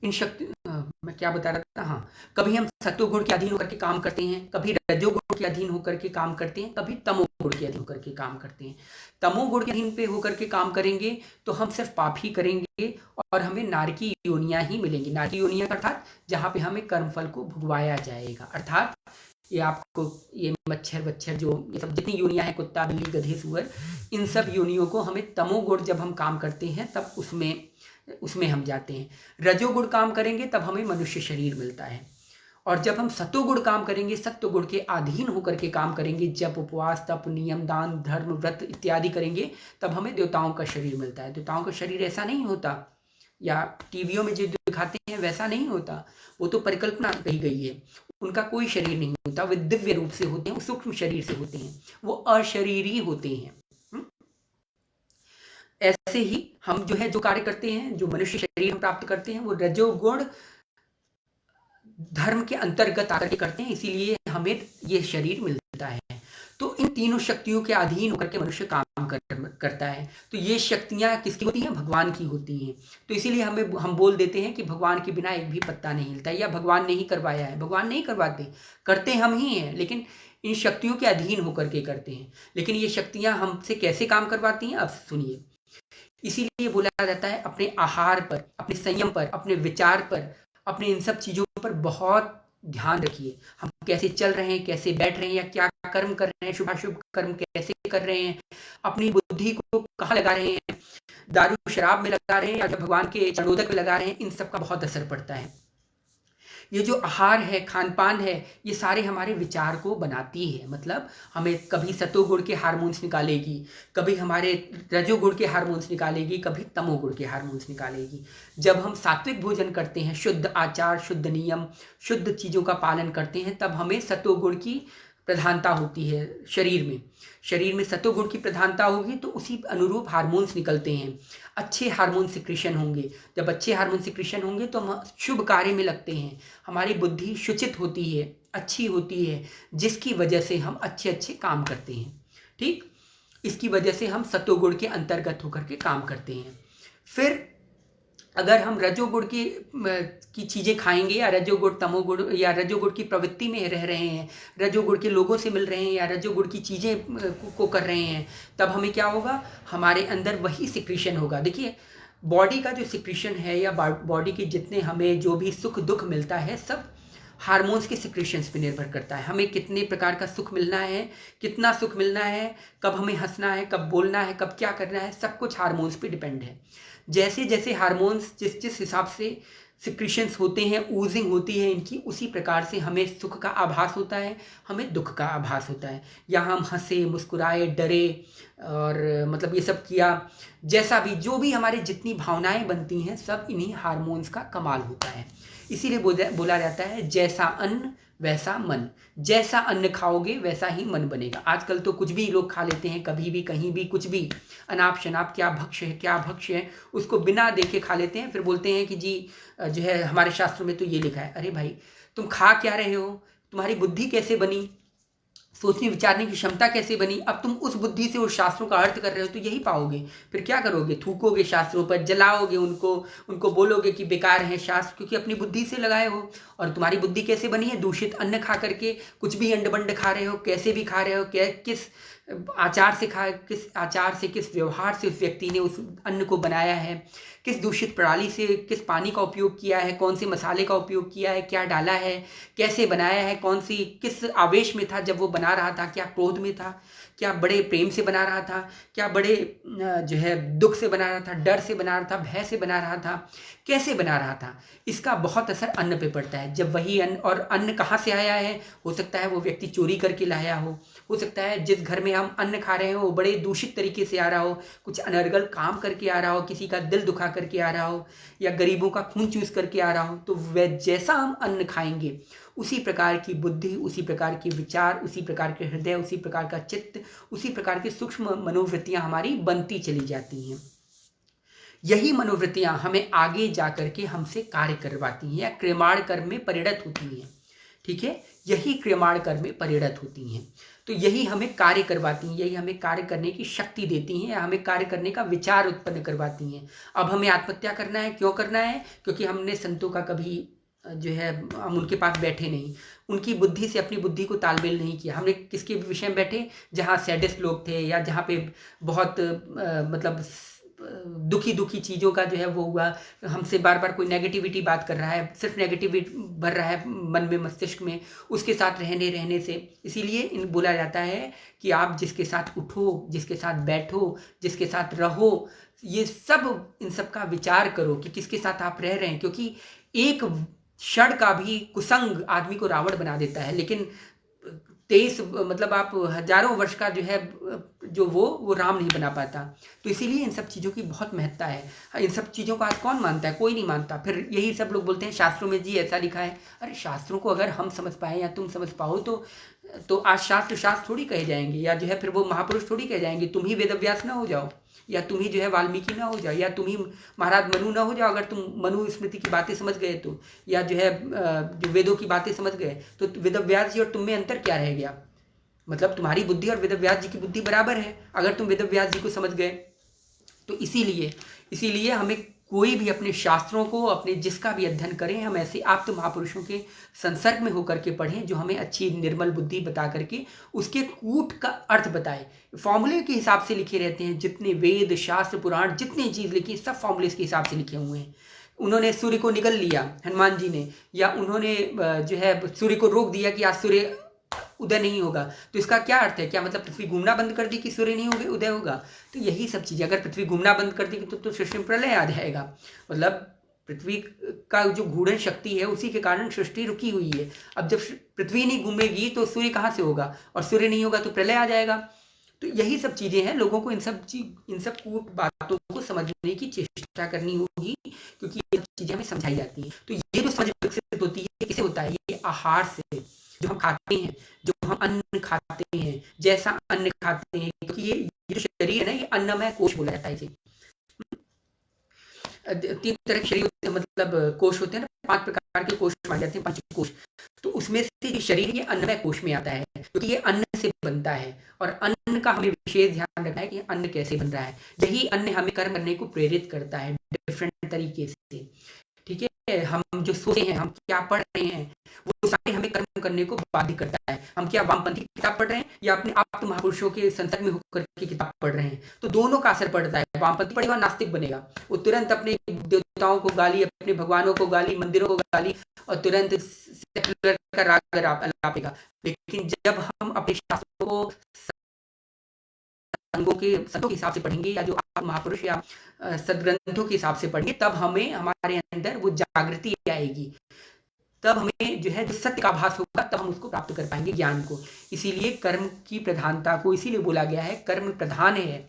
इन शक्ति, मैं क्या बता रहा था, हाँ, कभी हम सत्वगुण के अधीन होकर के काम करते हैं, कभी रजोगुण के अधीन होकर के काम करते हैं, कभी तमोगुण गुण के अधीन होकर के काम करते हैं। तमोगुण के अधीन पे होकर के काम करेंगे तो हम सिर्फ पाप ही करेंगे और हमें नारकी योनियां ही मिलेंगी। नारकी योनियां अर्थात जहाँ पे हमें कर्मफल को भुगवाया जाएगा, अर्थात ये आपको ये मच्छर वच्छर जो ये सब जितनी योनियां हैं, कुत्ता बिल्ली गधे सुअर, इन सब योनियों को हमें तमोगुण जब हम काम करते हैं तब उसमें हम जाते हैं। रजोगुण काम करेंगे तब हमें मनुष्य शरीर मिलता है, और जब हम सतोगुण काम करेंगे, सत्वगुण के अधीन होकर के काम करेंगे, जब उपवास तप नियम दान धर्म व्रत इत्यादि करेंगे, तब हमें देवताओं का शरीर मिलता है। देवताओं का शरीर ऐसा नहीं होता, या टीवियों में जो दिखाते हैं वैसा नहीं होता, वो तो परिकल्पना कही गई है। उनका कोई शरीर नहीं होता, वे दिव्य रूप से होते हैं, सूक्ष्म शरीर से होते हैं, वो अशरीरी होते हैं। ऐसे ही हम जो है जो कार्य करते हैं, जो मनुष्य शरीर हम प्राप्त करते हैं, वो रजोगुण धर्म के अंतर्गत आकर के करते हैं, इसीलिए हमें ये शरीर मिलता है। तो इन तीनों शक्तियों के अधीन होकर के मनुष्य काम करता है। तो ये शक्तियां किसकी होती हैं? भगवान की होती हैं। तो इसीलिए हम बोल देते हैं कि भगवान के बिना एक भी पत्ता नहीं हिलता, या भगवान ने ही करवाया है। भगवान नहीं करवाते, करते हम ही हैं, लेकिन इन शक्तियों के अधीन होकर के करते हैं। लेकिन ये शक्तियां हमसे कैसे काम करवाती हैं, अब सुनिए। इसीलिए बोला जाता है अपने आहार पर, अपने संयम पर, अपने विचार पर, अपने इन सब चीजों पर बहुत ध्यान रखिए। हम कैसे चल रहे हैं, कैसे बैठ रहे हैं, या क्या कर्म कर रहे हैं, शुभाशुभ कर्म कैसे कर रहे हैं, अपनी बुद्धि को कहाँ लगा रहे हैं, दारू शराब में लगा रहे हैं या भगवान के चरणोदक में लगा रहे हैं, इन सब का बहुत असर पड़ता है। ये जो आहार है, खान पान है, ये सारे हमारे विचार को बनाती है। मतलब हमें कभी सतोगुण के हार्मोन्स निकालेगी, कभी हमारे रजोगुण के हार्मोन्स निकालेगी, कभी तमोगुण के हार्मोन्स निकालेगी। जब हम सात्विक भोजन करते हैं, शुद्ध आचार, शुद्ध नियम, शुद्ध चीज़ों का पालन करते हैं, तब हमें सतोगुण की प्रधानता होती है शरीर में सतोगुण की प्रधानता होगी तो उसी अनुरूप हार्मोन्स निकलते हैं, अच्छे हार्मोन सिक्रीशन होंगे। जब अच्छे हार्मोन सिक्रीशन होंगे तो हम शुभ कार्य में लगते हैं, हमारी बुद्धि शुचित होती है, अच्छी होती है, जिसकी वजह से हम अच्छे अच्छे काम करते हैं। ठीक, इसकी वजह से हम सतोगुण के अंतर्गत होकर के काम करते हैं। फिर अगर हम रजोगुण की चीज़ें खाएंगे, या रजोगुण तमोगुण या रजोगुण की प्रवृत्ति में रह रहे हैं, रजोगुण के लोगों से मिल रहे हैं, या रजोगुण की चीज़ें को कर रहे हैं, तब हमें क्या होगा? हमारे अंदर वही सिक्रीशन होगा। देखिए, बॉडी का जो सिक्रीशन है, या बॉडी के जितने हमें जो भी सुख दुख मिलता है, सब हार्मोन्स के सिक्रीशंस पे निर्भर करता है। हमें कितने प्रकार का सुख मिलना है, कितना सुख मिलना है, कब हमें हंसना है, कब बोलना है, कब क्या करना है, सब कुछ हार्मोन्स पे डिपेंड है। जैसे जैसे हार्मोन्स जिस हिसाब से सिक्रीशंस होते हैं, ऊजिंग होती है इनकी, उसी प्रकार से हमें सुख का आभास होता है, हमें दुख का आभास होता है। या हम हंसे, मुस्कुराए, डरे, और मतलब ये सब किया, जैसा भी जो भी हमारे जितनी भावनाएं बनती हैं, सब इन्हीं हार्मोन्स का कमाल होता है। इसीलिए बोला जाता है जैसा अन्न वैसा मन, जैसा अन्न खाओगे वैसा ही मन बनेगा। आजकल तो कुछ भी लोग खा लेते हैं, कभी भी कहीं भी कुछ भी, अनाप शनाप, क्या भक्ष्य है, उसको बिना देखे खा लेते हैं। फिर बोलते हैं कि जी जो है हमारे शास्त्रों में तो ये लिखा है। अरे भाई, तुम खा क्या रहे हो? तुम्हारी बुद्धि कैसे बनी? सोचने विचारने की क्षमता कैसे बनी? अब तुम उस बुद्धि से उस शास्त्रों का अर्थ कर रहे हो तो यही पाओगे। फिर क्या करोगे? थूकोगे शास्त्रों पर, जलाओगे उनको बोलोगे कि बेकार है शास्त्र, क्योंकि अपनी बुद्धि से लगाए हो। और तुम्हारी बुद्धि कैसे बनी है? दूषित अन्न खा करके, कुछ भी अंड बंड खा रहे हो, कैसे भी खा रहे हो, किस आचार से, किस व्यवहार से उस व्यक्ति ने उस अन्न को बनाया है, किस दूषित प्रणाली से, किस पानी का उपयोग किया है, कौन से मसाले का उपयोग किया है, क्या डाला है, कैसे बनाया है, किस आवेश में था जब वो बना रहा था, क्या क्रोध में था, क्या बड़े प्रेम से बना रहा था, क्या बड़े जो है दुख से बना रहा था, डर से बना रहा था, भय से बना रहा था, कैसे बना रहा था, इसका बहुत असर अन्न पे पड़ता है। जब वही अन्न, और अन्न कहाँ से आया है? हो सकता है वो व्यक्ति चोरी करके लाया हो सकता है जिस घर में हम अन्न खा रहे हो वो बड़े दूषित तरीके से आ रहा हो, कुछ अनर्गल काम करके आ रहा हो, किसी का दिल दुखा करके आ रहा हो, या गरीबों का खून चूस करके आ रहा हो। तो वह जैसा हम अन्न खाएंगे, उसी प्रकार की बुद्धि, उसी प्रकार के विचार, उसी प्रकार के हृदय, उसी प्रकार का चित्त, उसी प्रकार की सूक्ष्म मनोवृत्तियां हमारी बनती चली जाती हैं। यही मनोवृत्तियां हमें आगे जाकर के हमसे कार्य करवाती हैं, या क्रियमाण कर्म में परिणत होती हैं। ठीक है, यही क्रियमाण कर्म में परिणत होती हैं। तो यही हमें कार्य करवाती हैं, यही हमें कार्य करने की शक्ति देती हैं, या हमें कार्य करने का विचार उत्पन्न करवाती हैं। अब हमें आत्महत्या करना है, क्यों करना है? क्योंकि हमने संतों का कभी जो है हम उनके पास बैठे नहीं, उनकी बुद्धि से अपनी बुद्धि को तालमेल नहीं किया। हमने किसके विषय में बैठे, जहाँ सैडेस्ट लोग थे या जहाँ पे बहुत मतलब दुखी दुखी चीज़ों का जो है वो हुआ, हमसे बार बार कोई नेगेटिविटी बात कर रहा है, सिर्फ नेगेटिविटी भर रहा है मन में, मस्तिष्क में, उसके साथ रहने से। इसीलिए इन बोला जाता है कि आप जिसके साथ उठो, जिसके साथ बैठो, जिसके साथ रहो, ये सब, इन सब का विचार करो कि किसके साथ आप रह रहे हैं, क्योंकि एक क्षण का भी कुसंग आदमी को रावण बना देता है, लेकिन 23 मतलब आप हजारों वर्ष का जो है जो वो राम नहीं बना पाता। तो इसीलिए इन सब चीज़ों की बहुत महत्ता है। इन सब चीज़ों को आज कौन मानता है, कोई नहीं मानता। फिर यही सब लोग बोलते हैं शास्त्रों में जी ऐसा लिखा है। अरे शास्त्रों को अगर हम समझ पाए या तुम समझ पाओ तो आज शास्त्र थोड़ी कहे जाएंगे, या जो है फिर वो महापुरुष थोड़ी कहे जाएंगे। तुम ही वेदव्यास ना हो जाओ, या तुम ही जो है वाल्मीकि ना हो जाओ, या तुम ही महाराज मनु ना हो जाओ अगर तुम मनु स्मृति की बातें समझ गए तो, या जो है जो वेदों की बातें समझ गए तो वेदव्यास जी और तुम में अंतर क्या रह गया। मतलब तुम्हारी बुद्धि और वेदव्यास जी की बुद्धि बराबर है अगर तुम वेदव्यास जी को समझ गए। तो इसीलिए हमें कोई भी अपने शास्त्रों को, अपने जिसका भी अध्ययन करें, हम ऐसे आप्त महापुरुषों के संसर्ग में होकर के पढ़ें, जो हमें अच्छी निर्मल बुद्धि बता करके उसके कूट का अर्थ बताए। फॉर्मूले के हिसाब से लिखे रहते हैं, जितने वेद शास्त्र पुराण जितनी चीज़ लिखी सब फॉर्मूले के हिसाब से लिखे हुए हैं। उन्होंने सूर्य को निगल लिया हनुमान जी ने, या उन्होंने जो है सूर्य को रोक दिया कि आज सूर्य उदय नहीं होगा, तो इसका क्या अर्थ है, क्या मतलब पृथ्वी घूमना बंद कर दी कि सूर्य नहीं होगा उदय होगा। तो यही सब चीजें, अगर पृथ्वी घूमना बंद कर दी तो सृष्टि में प्रलय आ जाएगा। मतलब पृथ्वी का जो घूर्णन शक्ति है उसी के कारण सृष्टि रुकी हुई है। अब जब पृथ्वी नहीं घूमेगी तो सूर्य कहाँ से होगा, और सूर्य नहीं होगा तो प्रलय आ जाएगा। तो यही सब चीजें हैं, लोगों को इन सब कूट बातों को समझने की चेष्टा करनी होगी, क्योंकि ये सब चीजें हमें समझाई जाती हैं। तो ये जो समझ विकसित होती है किसे होता है, ये आहार से, जो हम खाते हैं, जो हम अन्न खाते हैं, जैसा अन्न खाते हैं, क्योंकि ये जो शरीर है ना, ये अन्नमय कोश बोला जाता है इसे। 3 तरह के शरीर होते हैं, मतलब कोश होते हैं ना, 5 प्रकार के कोश माने जाते हैं, पंचकोश। तो उसमें से जो शरीर ये अन्नमय कोश में आता है, क्योंकि ये अन्न से बनता है। और अन्न का हमें विशेष ध्यान रखना है कि अन्न कैसे बन रहा है। यही अन्न हमें कर्म करने को प्रेरित करता है डिफरेंट तरीके से। ठीक है, हम जो सोचते हैं, हम क्या पढ़ रहे हैं, वो सारे हमें कर्म करने को बाध्य करता है। हम क्या वामपंथी किताब पढ़ रहे हैं या अपने आप महापुरुषों के संसर्ग में होकर के किताब पढ़ रहे हैं, तो दोनों का असर पड़ता है। वामपंथी पढ़ेगा नास्तिक बनेगा, वो तुरंत अपने देवताओं को गाली, अपने भगवानों को गाली, मंदिरों को गाली, और तुरंत सेकुलर का राग अलापेगा। लेकिन जब हम अपने शास्त्रों को संतों के हिसाब से पढ़ेंगे, या जो आप महापुरुष या सदग्रंथों के हिसाब से पढ़ेंगे, तब हमें हमारे अंदर वो जागृति आएगी, तब हमें जो है जो सत्य का आभास होगा, तब हम उसको प्राप्त कर पाएंगे ज्ञान को। इसीलिए कर्म की प्रधानता को इसीलिए बोला गया है, कर्म प्रधान है।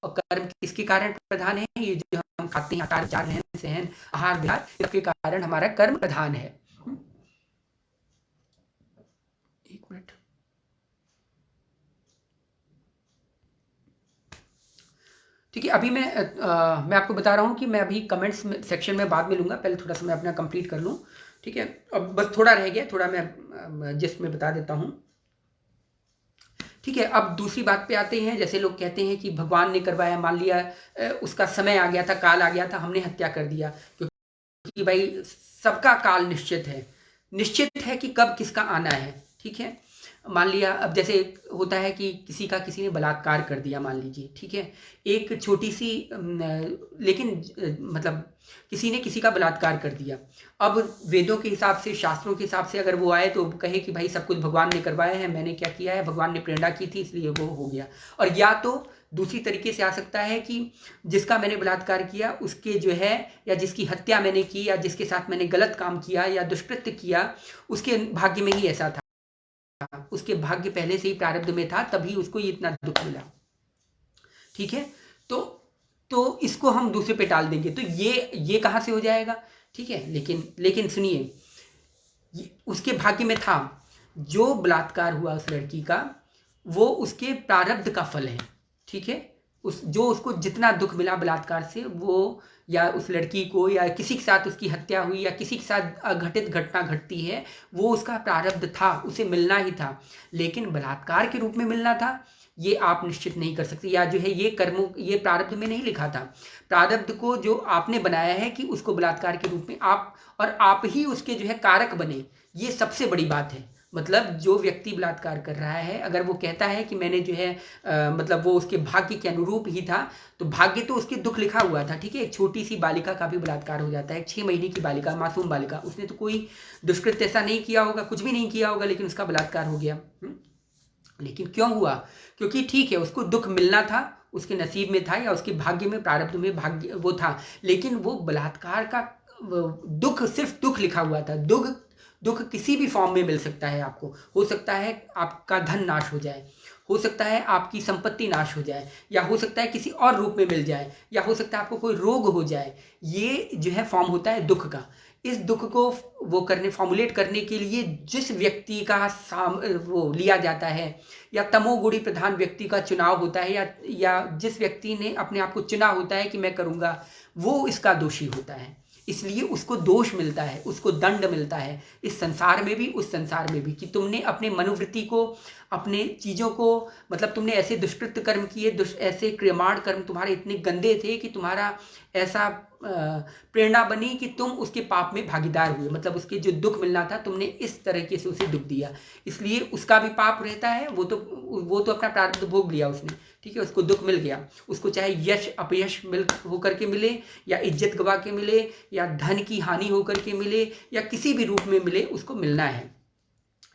और कर्म किसके कारण प्रधान है, ये जो हम खाते हैं, आचार विचार, रहन सहन, आहार विहार, इसके कारण हमारा कर्म प्रधान है। एक मिनट, ठीक है। अभी मैं आपको बता रहा हूँ कि मैं अभी कमेंट्स सेक्शन में बाद में लूँगा, पहले थोड़ा सा मैं अपना कंप्लीट कर लूँ। ठीक है, अब बस थोड़ा रह गया, थोड़ा मैं जिस्ट में बता देता हूँ। ठीक है, अब दूसरी बात पे आते हैं। जैसे लोग कहते हैं कि भगवान ने करवाया, मान लिया उसका समय आ गया था, काल आ गया था, हमने हत्या कर दिया, क्योंकि भाई सबका काल निश्चित है कि कब किसका आना है। ठीक है, मान लिया अब जैसे होता है कि किसी ने बलात्कार कर दिया, मान लीजिए, ठीक है, एक छोटी सी लेकिन मतलब किसी ने किसी का बलात्कार कर दिया। अब वेदों के हिसाब से, शास्त्रों के हिसाब से अगर वो आए तो कहे कि भाई सब कुछ भगवान ने करवाया है, मैंने क्या किया है, भगवान ने प्रेरणा की थी इसलिए वो हो गया। और या तो दूसरी तरीके से आ सकता है कि जिसका मैंने बलात्कार किया उसके जो है, या जिसकी हत्या मैंने की, या जिसके साथ मैंने गलत काम किया या दुष्कृत्य किया, उसके भाग्य में ही ऐसा था, उसके भाग्य पहले से ही प्रारब्ध में था, तभी उसको ये इतना दुख मिला। ठीक है, तो इसको हम दूसरे पे टाल देंगे, तो ये कहां से हो जाएगा। ठीक है, लेकिन सुनिए, उसके भाग्य में था, जो बलात्कार हुआ उस लड़की का, वो उसके प्रारब्ध का फल है। ठीक है, उसको जितना दुख मिला बलात्कार से, वो या उस लड़की को या किसी के साथ उसकी हत्या हुई या किसी के साथ अघटित घटना घटती है, वो उसका प्रारब्ध था, उसे मिलना ही था। लेकिन बलात्कार के रूप में मिलना था ये आप निश्चित नहीं कर सकते, या जो है ये कर्मों, ये प्रारब्ध में नहीं लिखा था। प्रारब्ध को जो आपने बनाया है कि उसको बलात्कार के रूप में आप, और आप ही उसके जो है कारक बने, ये सबसे बड़ी बात है। मतलब जो व्यक्ति बलात्कार कर रहा है, अगर वो कहता है कि मैंने जो है मतलब वो उसके भाग्य के अनुरूप ही था, तो भाग्य तो उसके दुख लिखा हुआ था, ठीक है। एक छोटी सी बालिका का भी बलात्कार हो जाता है, एक 6 महीने की बालिका, मासूम बालिका, उसने तो कोई दुष्कृत्य ऐसा नहीं किया होगा, कुछ भी नहीं किया होगा, लेकिन उसका बलात्कार हो गया। लेकिन क्यों हुआ? क्योंकि ठीक है, उसको दुख मिलना था, उसके नसीब में था, या उसके भाग्य में, प्रारब्ध में भाग्य वो था, लेकिन वो बलात्कार का दुख, सिर्फ दुख लिखा हुआ था। दुख किसी भी फॉर्म में मिल सकता है आपको। हो सकता है आपका धन नाश हो जाए, हो सकता है आपकी संपत्ति नाश हो जाए, या हो सकता है किसी और रूप में मिल जाए, या हो सकता है आपको कोई रोग हो जाए। ये जो है फॉर्म होता है दुख का। इस दुख को वो फॉर्मुलेट करने के लिए जिस व्यक्ति का वो लिया जाता है, या तमोगुणी प्रधान व्यक्ति का चुनाव होता है, या जिस व्यक्ति ने अपने आप को चुना होता है कि मैं करूँगा, वो इसका दोषी होता है। इसलिए उसको दोष मिलता है, उसको दंड मिलता है, इस संसार में भी, उस संसार में भी, कि तुमने अपने मनोवृत्ति को, अपने चीज़ों को, मतलब तुमने ऐसे दुष्कृत कर्म किए, ऐसे क्रियमाण कर्म तुम्हारे इतने गंदे थे कि तुम्हारा ऐसा प्रेरणा बनी कि तुम उसके पाप में भागीदार हुए। मतलब उसके जो दुख मिलना था, तुमने इस तरीके से उसे दुख दिया, इसलिए उसका भी पाप रहता है। वो तो अपना प्रारब्ध भोग लिया उसने, ठीक है, उसको दुख मिल गया। उसको चाहे यश अपयश होकर के मिले, या इज्जत गवा के मिले, या धन की हानि होकर के मिले, या किसी भी रूप में मिले, उसको मिलना है,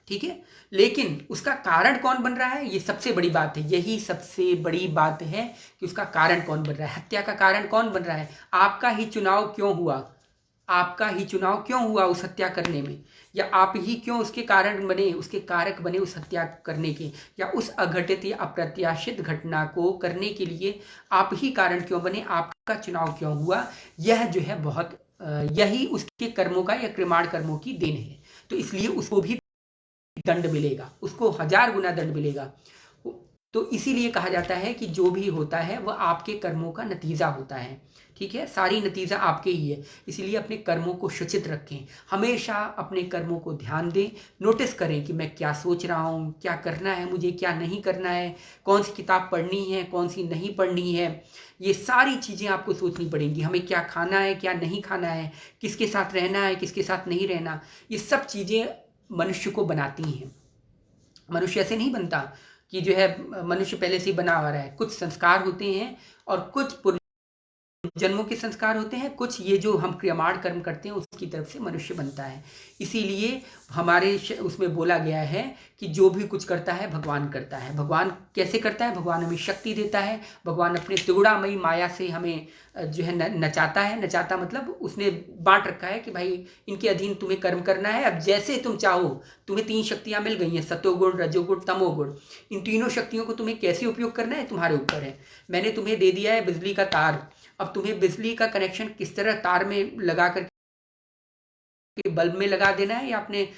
ठीक है। लेकिन उसका कारण कौन बन रहा है, ये सबसे बड़ी बात है। यही सबसे बड़ी बात है कि उसका कारण कौन बन रहा है। हत्या का कारण कौन बन रहा है? आपका ही चुनाव क्यों हुआ? आपका ही चुनाव क्यों हुआ उस हत्या करने में? या आप ही क्यों उसके कारण बने, उसके कारक बने उस हत्या करने के, या उस अघटित या अप्रत्याशित घटना को करने के लिए आप ही कारण क्यों बने? आपका चुनाव क्यों हुआ? यह जो है बहुत यही उसके कर्मों का या क्रियमाण कर्मों की देन है। तो इसलिए उसको भी दंड मिलेगा, उसको 1000 गुना दंड मिलेगा। तो इसीलिए कहा जाता है कि जो भी होता है वह आपके कर्मों का नतीजा होता है, ठीक है। सारी नतीजा आपके ही है। इसलिए अपने कर्मों को शुचित रखें, हमेशा अपने कर्मों को ध्यान दें, नोटिस करें कि मैं क्या सोच रहा हूँ, क्या करना है मुझे, क्या नहीं करना है, कौन सी किताब पढ़नी है, कौन सी नहीं पढ़नी है। ये सारी चीज़ें आपको सोचनी पड़ेंगी। हमें क्या खाना है, क्या नहीं खाना है, किसके साथ रहना है, किसके साथ नहीं रहना। ये सब चीज़ें मनुष्य को बनाती हैं। मनुष्य ऐसे नहीं बनता कि जो है मनुष्य पहले से ही बना आ रहा है। कुछ संस्कार होते हैं, और कुछ जन्मों के संस्कार होते हैं, कुछ ये जो हम क्रियमाण कर्म करते हैं उसकी तरफ से मनुष्य बनता है। इसीलिए हमारे उसमें बोला गया है कि जो भी कुछ करता है भगवान करता है। भगवान कैसे करता है? भगवान हमें शक्ति देता है, भगवान अपने त्रिगुणामयी माया से हमें जो है नचाता है। नचाता मतलब उसने बांट रखा है कि भाई इनके अधीन तुम्हें कर्म करना है। अब जैसे तुम चाहो, तुम्हें 3 शक्तियां मिल गई हैं, सतोगुण, रजोगुण, तमोगुण। इन तीनों शक्तियों को तुम्हें कैसे उपयोग करना है तुम्हारे ऊपर है। मैंने तुम्हें दे दिया है बिजली का तार, अब तुम्हें बिजली का कनेक्शन किस तरह तार में लगा करके बल्ब में लगा देना है, या अपने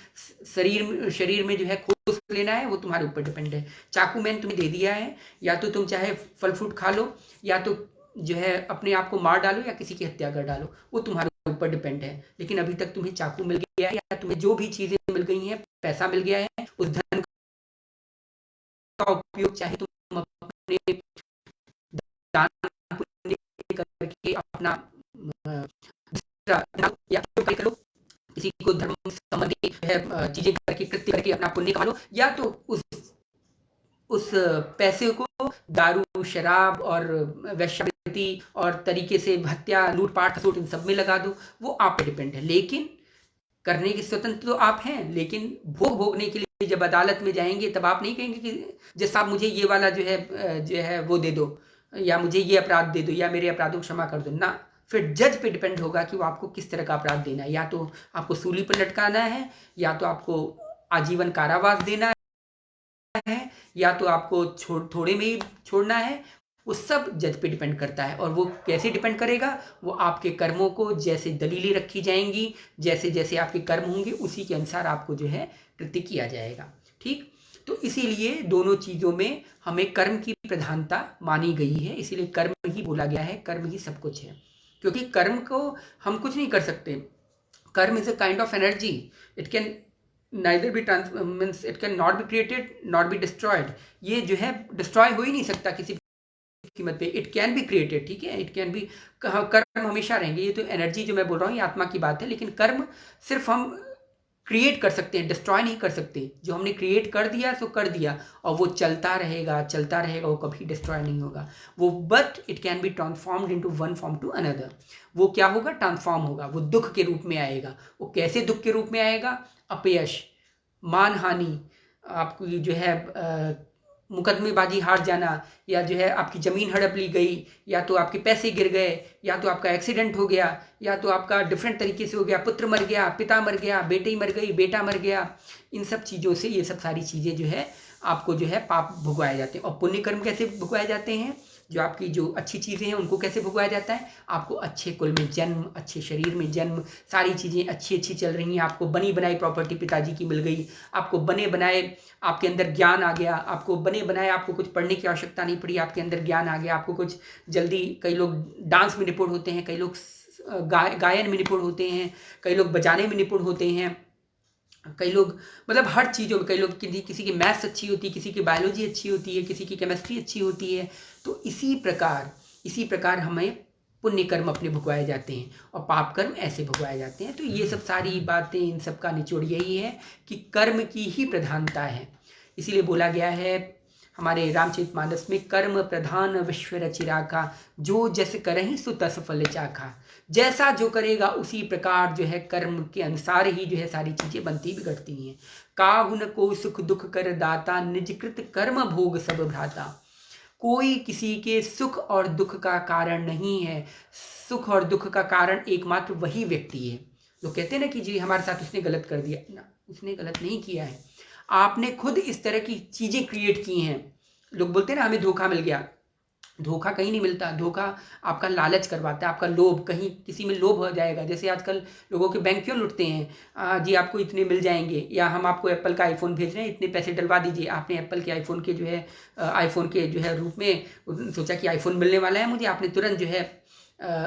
शरीर में जो है खोस लेना है, वो तुम्हारे ऊपर डिपेंड है। चाकू मैंने तुम्हें दे दिया है, या तो तुम चाहे फल फ्रूट खा लो, या तो जो है अपने आप को मार डालो, या किसी की हत्या कर डालो, वो तुम्हारे ऊपर डिपेंड है। लेकिन अभी तक तुम्हें चाकू मिल गया है, या तुम्हें जो भी चीजें मिल गई हैं, पैसा मिल गया है, उस धन का उपयोग चाहे तुम अपने दान करके अपना या करो, किसी को धर्म संबंधी चीजें करके, कृत्य करके अपना पुण्य कमा लो, या तो उस पैसे को दारू, शराब और वेश्यावृत्ति और तरीके से हत्या, लूटपाट, खसोट इन सब में लगा दो। वो आप पे डिपेंड है। लेकिन करने की स्वतंत्र तो आप हैं, लेकिन भोगने के लिए जब अदालत में जाएंगे तब आप नहीं कहेंगे कि जज साहब मुझे ये वाला जो है वो दे दो, या मुझे ये अपराध दे दो, या मेरे अपराधों को क्षमा कर दो ना। फिर जज पे डिपेंड होगा कि वो आपको किस तरह का अपराध देना है। या तो आपको सूली पर लटकाना है, या तो आपको आजीवन कारावास देना है, या तो आपको थोड़े में ही छोड़ना है। वो सब जज पे डिपेंड करता है। और वो कैसे डिपेंड करेगा? वो आपके कर्मों को जैसे दलीलें रखी जाएंगी, जैसे जैसे आपके कर्म होंगे उसी के अनुसार आपको जो है कृत्य किया जाएगा, ठीक। तो इसीलिए दोनों चीज़ों में हमें कर्म की प्रधानता मानी गई है। इसीलिए कर्म ही बोला गया है, कर्म ही सब कुछ है। क्योंकि कर्म को हम कुछ नहीं कर सकते। कर्म is a kind of energy, it can neither be means it can not be created not be destroyed, ये जो है डिस्ट्रॉय हो ही नहीं सकता किसी कीमत पे। इट कैन बी क्रिएटेड, ठीक है, इट कैन बी, कर्म हमेशा रहेंगे। ये तो एनर्जी जो मैं बोल रहा हूँ ये आत्मा की बात है, लेकिन कर्म सिर्फ हम क्रिएट कर सकते हैं, डिस्ट्रॉय नहीं कर सकते। जो हमने क्रिएट कर दिया सो कर दिया, और वो चलता रहेगा, वो कभी डिस्ट्रॉय नहीं होगा वो, but it can be transformed into one form to another. वो क्या होगा, ट्रांसफॉर्म होगा, वो दुख के रूप में आएगा। वो कैसे दुख के रूप में आएगा, अपयश, मान हानि, आपको जो है मुकदमेबाजी हार जाना, या जो है आपकी ज़मीन हड़प ली गई, या तो आपके पैसे गिर गए, या तो आपका एक्सीडेंट हो गया, या तो आपका डिफरेंट तरीके से हो गया, पुत्र मर गया, पिता मर गया, बेटी मर गई, बेटा मर गया। इन सब चीज़ों से, ये सब सारी चीज़ें जो है आपको जो है पाप भुगवाए जाते हैं। और पुण्य कर्म कैसे भुगवाए जाते हैं, जो आपकी जो अच्छी चीज़ें हैं उनको कैसे भुगवाया जाता है, आपको अच्छे कुल में जन्म, अच्छे शरीर में जन्म, सारी चीज़ें अच्छी अच्छी चल रही हैं, आपको बनी बनाई प्रॉपर्टी पिताजी की मिल गई, आपको बने बनाए आपके अंदर ज्ञान आ गया, आपको बने बनाए आपको कुछ पढ़ने की आवश्यकता नहीं पड़ी, आपके अंदर ज्ञान आ गया, आपको कुछ जल्दी, कई लोग डांस में निपुण होते हैं, कई लोग गायन में निपुण होते हैं, कई लोग बजाने में निपुण होते हैं, कई लोग मतलब हर चीज़ों में, कई लोग किसी की मैथ्स अच्छी होती है, किसी की बायोलॉजी अच्छी होती है, किसी की केमिस्ट्री अच्छी होती है। तो इसी प्रकार हमें पुण्य कर्म अपने भुगवाए जाते हैं और पाप कर्म ऐसे भुगवाए जाते हैं। तो ये सब सारी बातें, इन सब का निचोड़ यही है कि कर्म की ही प्रधानता है। इसीलिए बोला गया है हमारे रामचरितमानस में, कर्म प्रधान विश्व रचिराखा, जो जस करहि सो तस फल चाखा। जैसा जो करेगा उसी प्रकार जो है कर्म के अनुसार ही जो है सारी चीजें बनती बिगड़ती हैं। काहुन को सुख दुख कर दाता, निजकृत कर्म भोग सब भ्राता। कोई किसी के सुख और दुख का कारण नहीं है, सुख और दुख का कारण एकमात्र वही व्यक्ति है। लोग कहते हैं ना कि जी हमारे साथ उसने गलत कर दिया, ना, उसने गलत नहीं किया है, आपने खुद इस तरह की चीजें क्रिएट की हैं। लोग बोलते हैं ना हमें धोखा मिल गया, धोखा कहीं नहीं मिलता। धोखा आपका लालच करवाता है, आपका लोभ, कहीं किसी में लोभ हो जाएगा। जैसे आजकल लोगों के बैंक क्यों लुटते हैं, जी आपको इतने मिल जाएंगे, या हम आपको एप्पल का आईफोन भेज रहे हैं, इतने पैसे डलवा दीजिए। आपने एप्पल के आईफोन के जो है रूप में सोचा कि आईफोन मिलने वाला है मुझे, आपने तुरंत जो है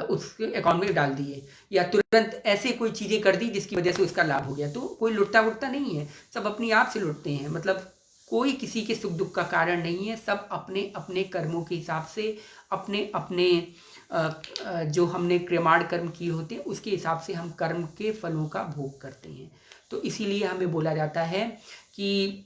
उस अकाउंट में डाल दिए, या तुरंत ऐसे कोई चीज़ें कर दी जिसकी वजह से उसका लाभ हो गया। तो कोई लुटता वुटता नहीं है, सब अपने आप से लुटते हैं। मतलब कोई किसी के सुख दुख का कारण नहीं है, सब अपने अपने कर्मों के हिसाब से, अपने अपने जो हमने क्रियमाण कर्म किए होते हैं उसके हिसाब से हम कर्म के फलों का भोग करते हैं। तो इसीलिए हमें बोला जाता है कि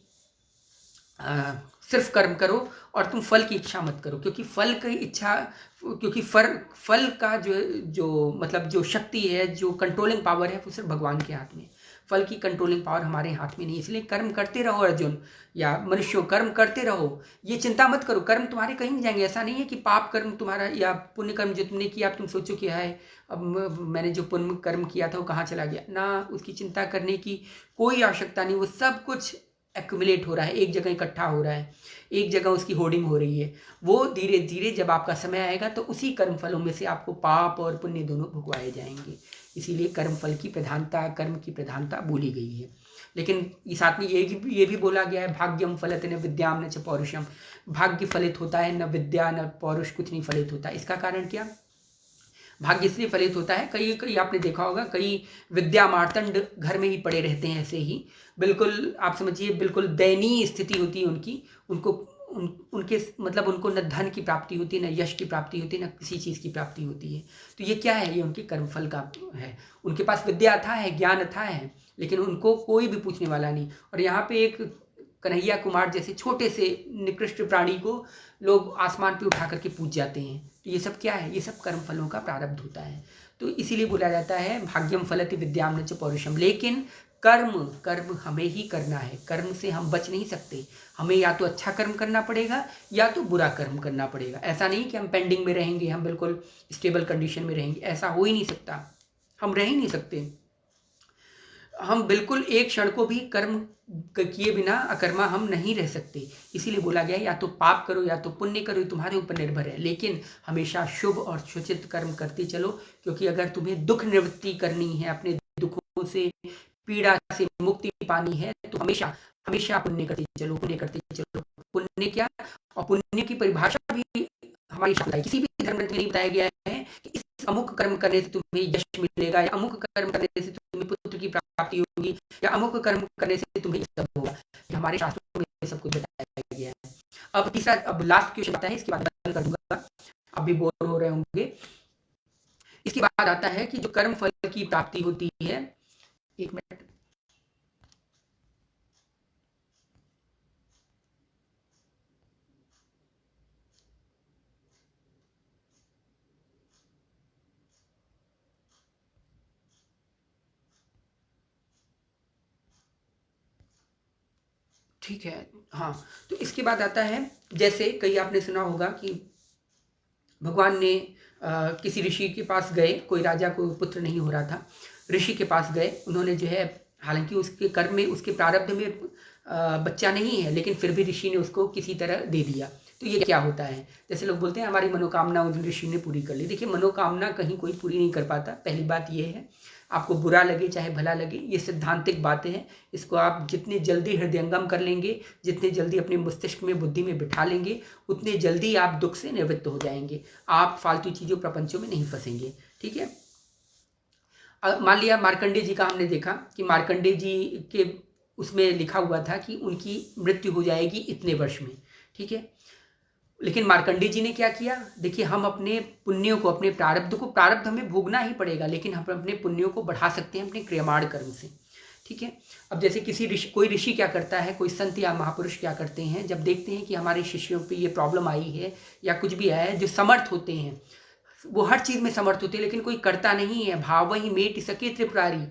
सिर्फ कर्म करो और तुम फल की इच्छा मत करो, क्योंकि फल की इच्छा, क्योंकि फल का जो मतलब जो शक्ति है, जो कंट्रोलिंग पावर है, वो सिर्फ भगवान के हाथ में। फल की कंट्रोलिंग पावर हमारे हाथ में नहीं। इसलिए कर्म करते रहो अर्जुन या मनुष्यों, कर्म करते रहो, ये चिंता मत करो, कर्म तुम्हारे कहीं नहीं जाएंगे। ऐसा नहीं है कि पाप कर्म तुम्हारा या पुण्य कर्म जो तुमने किया तुम सोचो कि है अब मैंने जो पुण्य कर्म किया था वो कहाँ चला गया ना, उसकी चिंता करने की कोई आवश्यकता नहीं। वो सब कुछ एक्यूमुलेट हो रहा है, एक जगह इकट्ठा हो रहा है, एक जगह उसकी होर्डिंग हो रही है। वो धीरे धीरे जब आपका समय आएगा तो उसी कर्म फलों में से आपको पाप और पुण्य दोनों भुगवाए जाएंगे। इसीलिए कर्म फल की प्रधानता, कर्म की प्रधानता बोली गई है। लेकिन इस साथ में ये भी बोला गया है, भाग्यम फलत न विद्याम न च पौरुषम। भाग्य फलित होता है, न विद्या न पौरुष, कुछ नहीं फलित होता। इसका कारण क्या, भाग्य इसलिए फलित होता है, कई आपने देखा होगा, कई विद्या मार्तंड घर में ही पड़े रहते हैं, ऐसे ही बिल्कुल आप समझिए बिल्कुल दयनीय स्थिति होती है उनकी। उनके मतलब उनको न धन की प्राप्ति होती है, न यश की प्राप्ति होती है, न किसी चीज़ की प्राप्ति होती है। तो ये क्या है, ये उनके कर्मफल का है। उनके पास विद्या अथाह है, ज्ञान अथाह है, लेकिन उनको कोई भी पूछने वाला नहीं। और यहाँ पे एक कन्हैया कुमार जैसे छोटे से निकृष्ट प्राणी को लोग आसमान पे उठा करके पूज जाते हैं। तो ये सब क्या है, ये सब कर्म फलों का प्रारब्ध होता है। तो इसीलिए बोला जाता है भाग्यम फलति विद्याम न च पौरुषम। लेकिन कर्म हमें ही करना है, कर्म से हम बच नहीं सकते। हमें या तो अच्छा कर्म करना पड़ेगा या तो बुरा कर्म करना पड़ेगा। ऐसा नहीं कि हम पेंडिंग में रहेंगे, हम बिल्कुल स्टेबल कंडीशन में रहेंगे, ऐसा हो ही नहीं सकता। हम रह ही नहीं सकते। हम बिल्कुल एक क्षण को भी कर्म किए बिना अकर्मा हम नहीं रह सकते। इसीलिए बोला गया या तो पाप करो या तो पुण्य करो, ये तुम्हारे ऊपर निर्भर है। लेकिन हमेशा शुभ और सुचित कर्म करते चलो, क्योंकि अगर तुम्हें दुख निवृत्ति करनी है, अपने दुखों से, पीड़ा से मुक्ति पानी है, तो हमेशा हमेशा पुण्य करते चलो, पुण्य करते चलो। पुण्य क्या, और पुण्य की परिभाषा भी हमारी किसी भी धर्म ग्रंथ में नहीं बताया गया है कि इस अमुक कर्म करने से तुम्हें यश मिलेगा, या अमुक कर्म करने से तुम्हें पुत्र की प्राप्ति होगी, या अमुक कर्म करने से तुम्हें ये सब होगा। हमारे शास्त्रों में ये सब कुछ बताया गया है। अब तीसरा, अब लास्ट क्वेश्चन आता है, इसके बाद बंद कर दूंगा, आप भी बोर हो रहे होंगे। इसके बाद आता है कि जो कर्म फल की प्राप्ति होती है, एक मिनट, ठीक है। हाँ, तो इसके बाद आता है, जैसे कई आपने सुना होगा कि भगवान ने किसी ऋषि के पास गए, कोई राजा को पुत्र नहीं हो रहा था, ऋषि के पास गए, उन्होंने जो है, हालांकि उसके कर्म में, उसके प्रारब्ध में बच्चा नहीं है, लेकिन फिर भी ऋषि ने उसको किसी तरह दे दिया। तो ये क्या होता है, जैसे लोग बोलते हैं हमारी मनोकामना उस ऋषि ने पूरी कर ली। देखिए, मनोकामना कहीं कोई पूरी नहीं कर पाता। पहली बात ये है, आपको बुरा लगे चाहे भला लगे, ये सिद्धांतिक बातें हैं। इसको आप जितनी जल्दी हृदयंगम कर लेंगे, जितनी जल्दी अपने मस्तिष्क में, बुद्धि में बिठा लेंगे, उतने जल्दी आप दुख से निवृत्त हो जाएंगे। आप फालतू चीज़ों, प्रपंचों में नहीं फंसेंगे। ठीक है। मान लिया मार्कंडे जी का हमने देखा कि मार्कंडे जी के उसमें लिखा हुआ था कि उनकी मृत्यु हो जाएगी इतने वर्ष में। ठीक है। लेकिन मार्कंडे जी ने क्या किया, देखिए, हम अपने पुण्यों को, अपने प्रारब्ध को, प्रारब्ध हमें भोगना ही पड़ेगा, लेकिन हम अपने पुण्यों को बढ़ा सकते हैं अपने क्रियमाण कर्म से। ठीक है। अब जैसे किसी ऋषि, कोई ऋषि क्या करता है, कोई संत या महापुरुष क्या करते हैं, जब देखते हैं कि हमारे शिष्यों पे ये प्रॉब्लम आई है या कुछ भी आया है, जो समर्थ होते हैं, वो हर चीज़ में समर्थ होते हैं, लेकिन कोई करता नहीं है। भाव ही मेट सके त्रिपुरारी,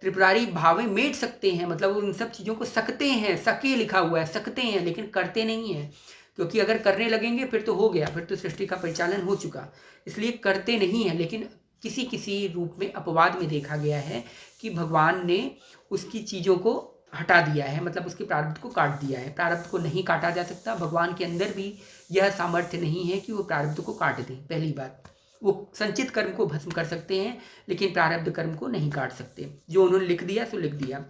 त्रिपुरारी भावे मेट सकते हैं, मतलब उन सब चीज़ों को सकते हैं, सके लिखा हुआ है, सकते हैं, लेकिन करते नहीं हैं। क्योंकि अगर करने लगेंगे फिर तो हो गया, फिर तो सृष्टि का परिचालन हो चुका, इसलिए करते नहीं हैं। लेकिन किसी किसी रूप में, अपवाद में देखा गया है कि भगवान ने उसकी चीज़ों को हटा दिया है, मतलब उसके प्रारब्ध को काट दिया है। प्रारब्ध को नहीं काटा जा सकता, भगवान के अंदर भी यह सामर्थ्य नहीं है कि वो प्रारब्ध को काट दें। पहली बात, वो संचित कर्म को भस्म कर सकते हैं, लेकिन प्रारब्ध कर्म को नहीं काट सकते। जो उन्होंने लिख दिया सो लिख दिया।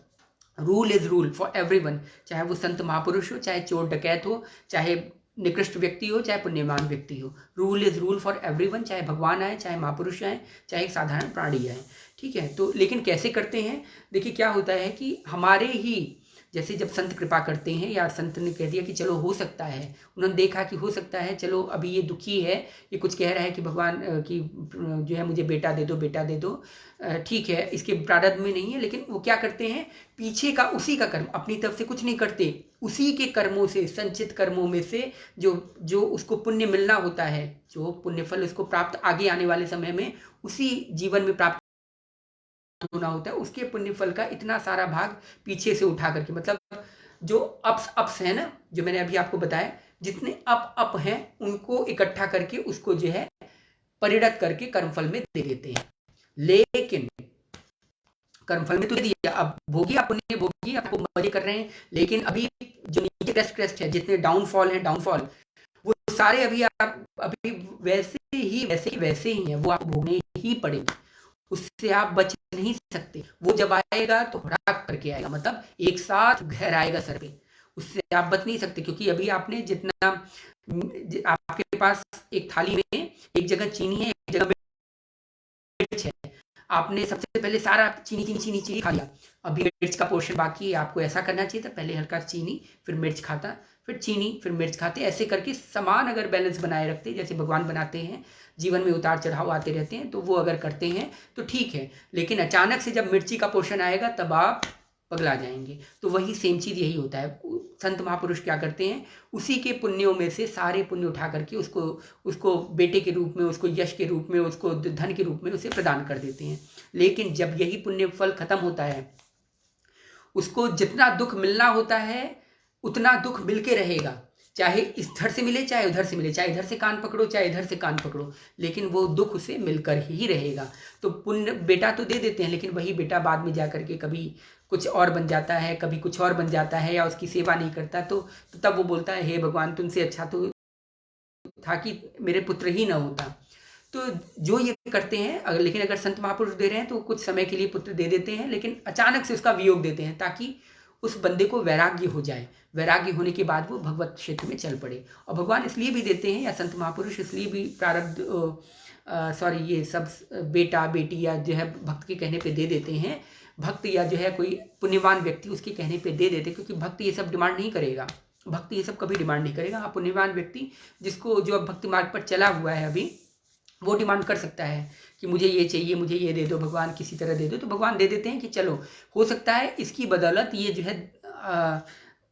Rule is rule for everyone, चाहे वो संत महापुरुष हो, चाहे चोर डकैत हो, चाहे निकृष्ट व्यक्ति हो, चाहे पुण्यवान व्यक्ति हो। Rule is rule for everyone, चाहे भगवान आए, चाहे महापुरुष आए, चाहे एक साधारण प्राणी आए। ठीक है। तो लेकिन कैसे करते हैं, देखिए क्या होता है कि हमारे ही, जैसे जब संत कृपा करते हैं, या संत ने कह दिया कि चलो हो सकता है, उन्होंने देखा कि हो सकता है, चलो अभी ये दुखी है, ये कुछ कह रहा है कि भगवान की जो है मुझे बेटा दे दो, बेटा दे दो, ठीक है, इसके प्रारब्ध में नहीं है, लेकिन वो क्या करते हैं, पीछे का उसी का कर्म, अपनी तरफ से कुछ नहीं करते, उसी के कर्मों से, संचित कर्मों में से जो जो उसको पुण्य मिलना होता है, जो पुण्य फल उसको प्राप्त आगे आने वाले समय में उसी जीवन में प्राप्त होना होता है, उसके पुण्य फल का इतना सारा भाग पीछे से उठा करके, मतलब जो अप्स है ना, जो मैंने अभी आपको बताया, जितने अप हैं उनको इकट्ठा करके उसको जो है परिणत करके कर्मफल में दे देते हैं। लेकिन कर्मफल में तो दे दिया, अब भोगी आप, पुण्य भोगी, आपको मजे कर रहे हैं, लेकिन अभी जो नीचे क्रेस्ट है, जितने डाउनफॉल है, डाउनफॉल, वो सारे अभी वैसे ही हैं, वो आपको भोगने ही पड़ेंगे, उससे आप बच नहीं सकते। वो जब आएगा तो हड़ाक करके आएगा, मतलब एक साथ घर आएगा सर पे, उससे आप बच नहीं सकते। क्योंकि अभी आपने जितना, आपके पास एक थाली में एक जगह चीनी है, एक जगह मिर्च है, आपने सबसे पहले सारा चीनी चीनी चीनी चीनी खा लिया, अभी मिर्च का पोर्शन बाकी है। आपको ऐसा करना चाहिए था, पहले हल्का चीनी, फिर मिर्च खाता, फिर चीनी, फिर मिर्च खाते। ऐसे करके समान अगर बैलेंस बनाए रखते, जैसे भगवान बनाते हैं, जीवन में उतार चढ़ाव आते रहते हैं, तो वो अगर करते हैं तो ठीक है। लेकिन अचानक से जब मिर्ची का पोर्शन आएगा तब आप पगला जाएंगे। तो वही सेम चीज़ यही होता है। संत महापुरुष क्या करते हैं, उसी के पुण्यों में से सारे पुण्य उठा करके उसको बेटे के रूप में, उसको यश के रूप में, उसको धन के रूप में उसे प्रदान कर देते हैं। लेकिन जब यही पुण्य फल खत्म होता है, उसको जितना दुख मिलना होता है उतना दुख मिलके रहेगा, चाहे इधर से मिले चाहे उधर से मिले, चाहे इधर से कान पकड़ो चाहे इधर से कान पकड़ो, लेकिन वो दुख उसे मिलकर ही रहेगा। तो पुण्य बेटा तो दे देते हैं, लेकिन वही बेटा बाद में जा करके कभी कुछ और बन जाता है, कभी कुछ और बन जाता है, या उसकी सेवा नहीं करता, तो तब वो बोलता है, हे भगवान, तुमसे अच्छा तो था कि मेरे पुत्र ही ना होता। तो जो ये करते हैं, लेकिन अगर संत महापुरुष दे रहे हैं तो कुछ समय के लिए पुत्र दे देते हैं, लेकिन अचानक से उसका वियोग देते हैं, ताकि उस बंदे को वैराग्य हो जाए। वैराग्य होने के बाद वो भगवत क्षेत्र में चल पड़े। और भगवान इसलिए भी देते हैं, या संत महापुरुष इसलिए भी प्रारब्ध सॉरी ये सब बेटा बेटी या जो है भक्त के कहने पे दे देते हैं, भक्त या जो है कोई पुण्यवान व्यक्ति उसके कहने पे दे देते, क्योंकि भक्त ये सब डिमांड नहीं करेगा, भक्त ये सब कभी डिमांड नहीं करेगा। हाँ, पुण्यवान व्यक्ति जिसको जो अब भक्ति मार्ग पर चला हुआ है अभी, वो डिमांड कर सकता है कि मुझे ये चाहिए, मुझे ये दे दो भगवान, किसी तरह दे दो, तो भगवान दे देते हैं कि चलो हो सकता है इसकी बदौलत ये जो है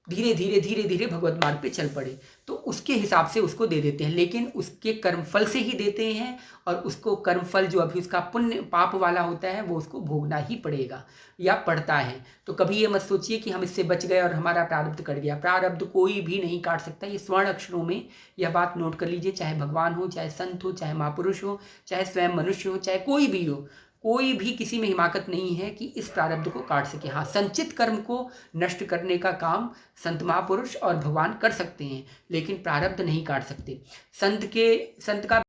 धीरे धीरे धीरे धीरे भगवत मार्ग पे चल पड़े, तो उसके हिसाब से उसको दे देते हैं, लेकिन उसके कर्मफल से ही देते हैं, और उसको कर्मफल जो अभी उसका पुण्य पाप वाला होता है वो उसको भोगना ही पड़ेगा या पड़ता है। तो कभी ये मत सोचिए कि हम इससे बच गए और हमारा प्रारब्ध कट गया। प्रारब्ध कोई भी नहीं काट सकता, ये स्वर्ण अक्षरों में यह बात नोट कर लीजिए, चाहे भगवान हो, चाहे संत हो, चाहे महापुरुष हो, चाहे स्वयं मनुष्य हो, चाहे कोई भी हो, कोई भी किसी में हिमाकत नहीं है कि इस प्रारब्ध को काट सके। हाँ, संचित कर्म को नष्ट करने का काम संत महापुरुष और भगवान कर सकते हैं, लेकिन प्रारब्ध नहीं काट सकते। संत का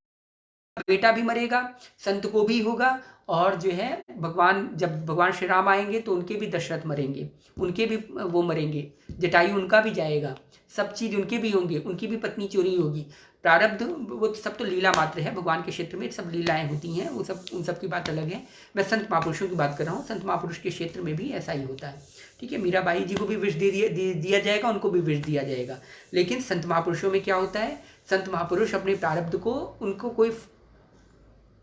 बेटा भी मरेगा, संत को भी होगा, और जो है जब भगवान श्री राम आएंगे तो उनके भी दशरथ मरेंगे, उनके भी वो मरेंगे, जटायु उनका भी जाएगा, सब चीज उनके भी होंगे, उनकी भी पत्नी चोरी होगी। प्रारब्ध वो सब तो लीला मात्र है, भगवान के क्षेत्र में सब लीलाएं होती हैं, वो सब उन सब की बात अलग है। मैं संत महापुरुषों की बात कर रहा हूँ, संत महापुरुष के क्षेत्र में भी ऐसा ही होता है। ठीक है, मीराबाई जी को भी विष दिया जाएगा, उनको भी विष दिया जाएगा, लेकिन संत महापुरुषों में क्या होता है, संत महापुरुष अपने प्रारब्ध को, उनको कोई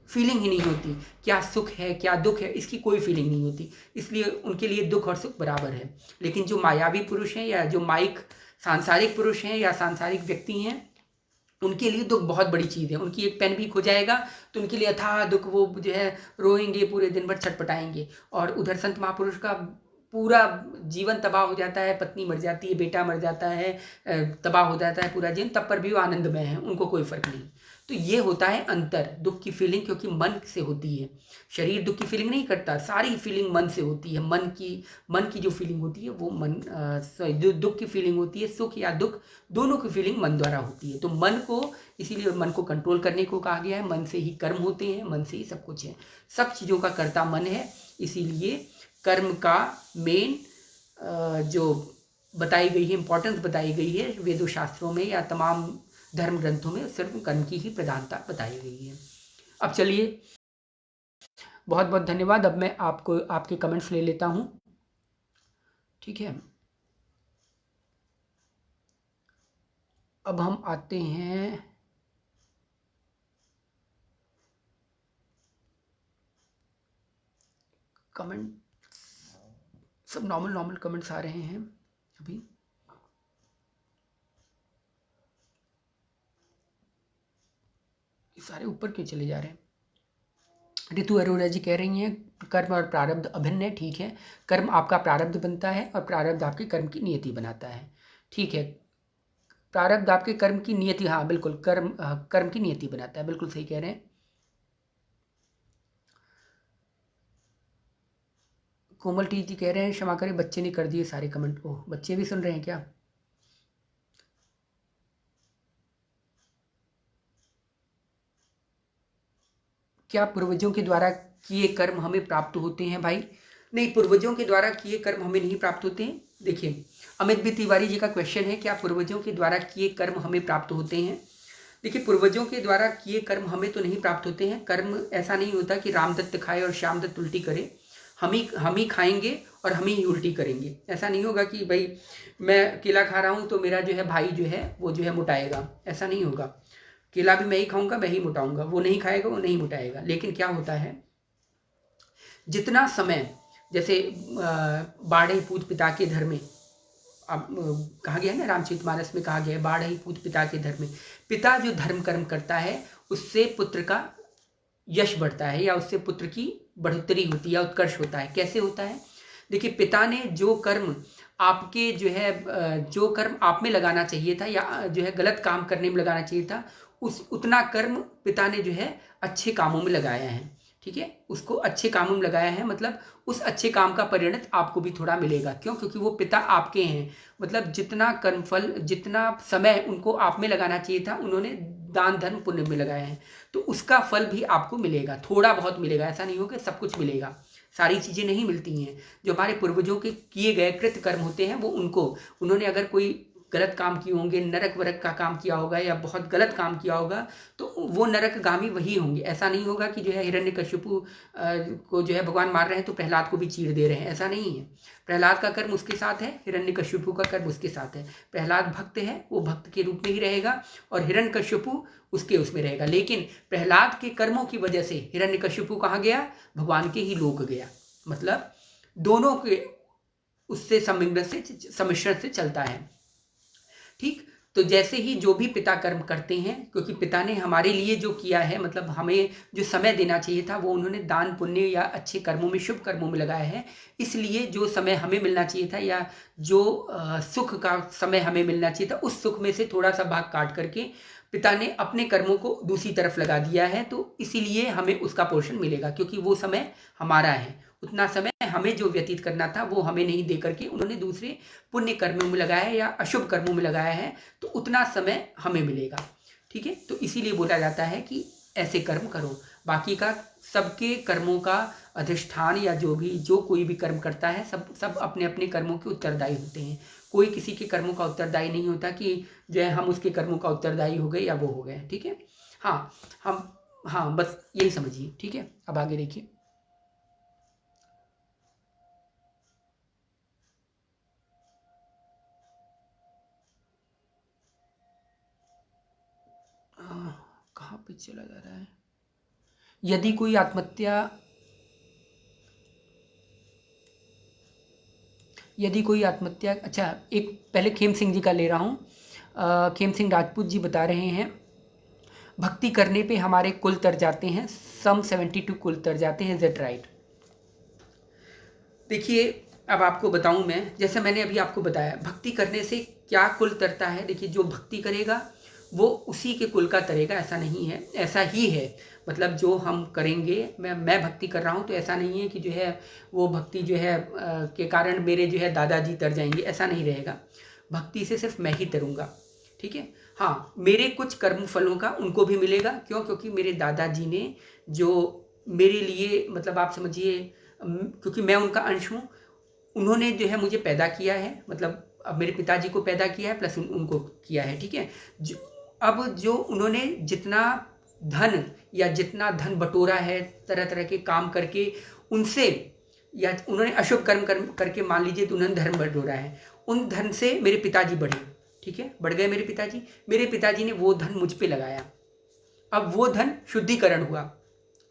फीलिंग ही नहीं होती, क्या सुख है क्या दुख है इसकी कोई फीलिंग नहीं होती, इसलिए उनके लिए दुख और सुख बराबर है। लेकिन जो मायावी पुरुष हैं या जो माइक सांसारिक पुरुष हैं या सांसारिक व्यक्ति हैं, उनके लिए दुख बहुत बड़ी चीज़ है। उनकी एक पेन भी खो जाएगा तो उनके लिए अथाह दुख, वो जो है रोएंगे, पूरे दिन भर छटपटाएंगे। और उधर संत महापुरुष का पूरा जीवन तबाह हो जाता है, पत्नी मर जाती है, बेटा मर जाता है, तबाह हो जाता है पूरा जीवन, तब पर भी वो आनंदमय है, उनको कोई फर्क नहीं। तो ये होता है अंतर, दुख की फीलिंग क्योंकि मन से होती है, शरीर दुख की फीलिंग नहीं करता, सारी फीलिंग मन से होती है। मन की जो फीलिंग होती है वो जो दुख की फीलिंग होती है, सुख या दुख दोनों की फीलिंग मन द्वारा होती है। तो मन को, इसीलिए मन को कंट्रोल करने को कहा गया है, मन से ही कर्म होते हैं, मन से ही सब कुछ है, सब चीज़ों का कर्ता मन है। इसीलिए कर्म का मेन जो बताई गई है, इंपॉर्टेंस बताई गई है वेदों शास्त्रों में या तमाम धर्म ग्रंथों में, सिर्फ कर्म की ही प्रधानता बताई गई है। अब चलिए, बहुत बहुत धन्यवाद। अब मैं आपके कमेंट्स ले लेता हूं, ठीक है। अब हम आते हैं कमेंट, सब नॉर्मल कमेंट्स आ रहे हैं अभी। सारे ऊपर क्यों चले जा रहे हैं? ऋतु अरोरा जी कह रही हैं कर्म और प्रारब्ध अभिन्न है। ठीक है, कर्म आपका प्रारब्ध बनता है और प्रारब्ध आपके कर्म की नियति बनाता है। ठीक है, प्रारब्ध आपके कर्म की नियति, हाँ बिल्कुल, कर्म की नियति बनाता है, बिल्कुल सही कह रहे हैं। कोमल टी जी कह रहे हैं क्षमा करें बच्चे ने कर दिए सारे कमेंट। ओह, बच्चे भी सुन रहे हैं क्या? क्या पूर्वजों के द्वारा किए कर्म हमें प्राप्त होते हैं? भाई नहीं, पूर्वजों के द्वारा किए कर्म हमें नहीं प्राप्त होते हैं। देखिए, अमित बी तिवारी जी का क्वेश्चन है, क्या पूर्वजों के द्वारा किए कर्म हमें प्राप्त होते हैं? देखिए, पूर्वजों के द्वारा किए कर्म हमें तो नहीं प्राप्त होते हैं। कर्म ऐसा नहीं होता कि रामदत्त खाए और श्यामदत्त उल्टी करे, हम ही खाएंगे और हम ही उल्टी करेंगे। ऐसा नहीं होगा कि भाई मैं केला खा रहा हूँ तो मेरा जो है भाई जो है वो जो है मोटाएगा, ऐसा नहीं होगा। केला भी मैं ही खाऊंगा, मैं ही मोटाऊंगा, वो नहीं खाएगा, वो नहीं मोटाएगा। लेकिन क्या होता है, जितना समय, जैसे बाढ़ई पूत पिता के धर्म में, अब कहा गया है ना, रामचरितमानस में कहा गया है, बाढ़ई पूत पिता के धर्म में, पिता जो धर्म कर्म करता है उससे पुत्र का यश बढ़ता है या उससे पुत्र की बढ़ोतरी होती है या उत्कर्ष होता है। कैसे होता है? देखिए, पिता ने जो कर्म आपके जो है, जो कर्म आप में लगाना चाहिए था या जो है गलत काम करने में लगाना चाहिए था, उतना कर्म पिता ने जो है अच्छे कामों में लगाया है। ठीक है, उसको अच्छे कामों में लगाया है, मतलब उस अच्छे काम का परिणत आपको भी थोड़ा मिलेगा। क्यों? क्योंकि वो पिता आपके हैं, मतलब जितना कर्मफल, जितना समय उनको आप में लगाना चाहिए था, उन्होंने दान धर्म पुण्य में लगाया है, तो उसका फल भी आपको मिलेगा, थोड़ा बहुत मिलेगा। ऐसा नहीं हो कि सब कुछ मिलेगा, सारी चीज़ें नहीं मिलती हैं। जो हमारे पूर्वजों के किए गए कृत कर्म होते हैं वो उन्होंने अगर कोई गलत काम किए होंगे, नरक वरक का काम किया होगा या बहुत गलत काम किया होगा, तो वो नरकगामी वही होंगे। ऐसा नहीं होगा कि जो है हिरण्यकशिपु को जो है भगवान मार रहे हैं तो प्रहलाद को भी चीर दे रहे हैं, ऐसा नहीं है। प्रहलाद का कर्म उसके साथ है, हिरण्यकशिपु का कर्म उसके साथ है। प्रहलाद भक्त है, वो भक्त के रूप में ही रहेगा और हिरण्यकशिपु उसके उसमें रहेगा। लेकिन प्रहलाद के कर्मों की वजह से हिरण्यकशिपु कहाँ गया? भगवान के ही लोक गया। मतलब दोनों के उससे सम्मिश्रण से चलता है। ठीक, तो जैसे ही जो भी पिता कर्म करते हैं, क्योंकि पिता ने हमारे लिए जो किया है, मतलब हमें जो समय देना चाहिए था वो उन्होंने दान पुण्य या अच्छे कर्मों में, शुभ कर्मों में लगाया है। इसलिए जो समय हमें मिलना चाहिए था या जो सुख का समय हमें मिलना चाहिए था, उस सुख में से थोड़ा सा भाग काट करके पिता ने अपने कर्मों को दूसरी तरफ लगा दिया है। तो इसीलिए हमें उसका पोर्शन मिलेगा, क्योंकि वो समय हमारा है। उतना समय हमें जो व्यतीत करना था वो हमें नहीं दे करके उन्होंने दूसरे पुण्य कर्मों में लगाया है या अशुभ कर्मों में लगाया है, तो उतना समय हमें मिलेगा। ठीक है, तो इसीलिए बोला जाता है कि ऐसे कर्म करो। बाकी का सबके कर्मों का अधिष्ठान या जो कोई भी कर्म करता है, सब अपने अपने कर्मों के उत्तरदायी होते हैं। कोई किसी के कर्मों का उत्तरदायी नहीं होता कि जो है हम उसके कर्मों का उत्तरदायी हो गए या वो हो गए। ठीक है, हाँ बस यही समझिए। ठीक है, अब आगे देखिए। कहाँ पे चला जा रहा है? यदि कोई आत्महत्या, अच्छा, एक पहले खेम सिंह जी का ले रहा हूँ। खेम सिंह राजपूत जी बता रहे हैं, भक्ति करने पे हमारे कुल तर जाते हैं, सम 72 कुल तर जाते हैं, इज इट राइट? देखिए, अब आपको बताऊं मैं, जैसे मैंने अभी आपको बताया भक्ति करने से क्या कुल तरता है। देखिए, जो भक्ति करेगा वो उसी के कुल का तरेगा, ऐसा नहीं है, ऐसा ही है। मतलब जो हम करेंगे, मैं भक्ति कर रहा हूँ तो ऐसा नहीं है कि जो है वो भक्ति जो है के कारण मेरे जो है दादाजी तर जाएंगे, ऐसा नहीं रहेगा। भक्ति से सिर्फ मैं ही तरूँगा। ठीक है, हाँ, मेरे कुछ कर्म फलों का उनको भी मिलेगा। क्यों? क्योंकि मेरे दादाजी ने जो मेरे लिए, मतलब आप समझिए, क्योंकि मैं उनका अंश हूँ, उन्होंने जो है मुझे पैदा किया है, मतलब अब मेरे पिताजी को पैदा किया है प्लस उनको किया है। ठीक है, अब जो उन्होंने जितना धन या जितना धन बटोरा है तरह तरह के काम करके उनसे, या उन्होंने अशुभ कर्म करके मान लीजिए तो उन्होंने धर्म बटोरा है, उन धन से मेरे पिताजी बढ़े। ठीक है, बढ़ गए मेरे पिताजी ने वो धन मुझ पे लगाया। अब वो धन शुद्धिकरण हुआ।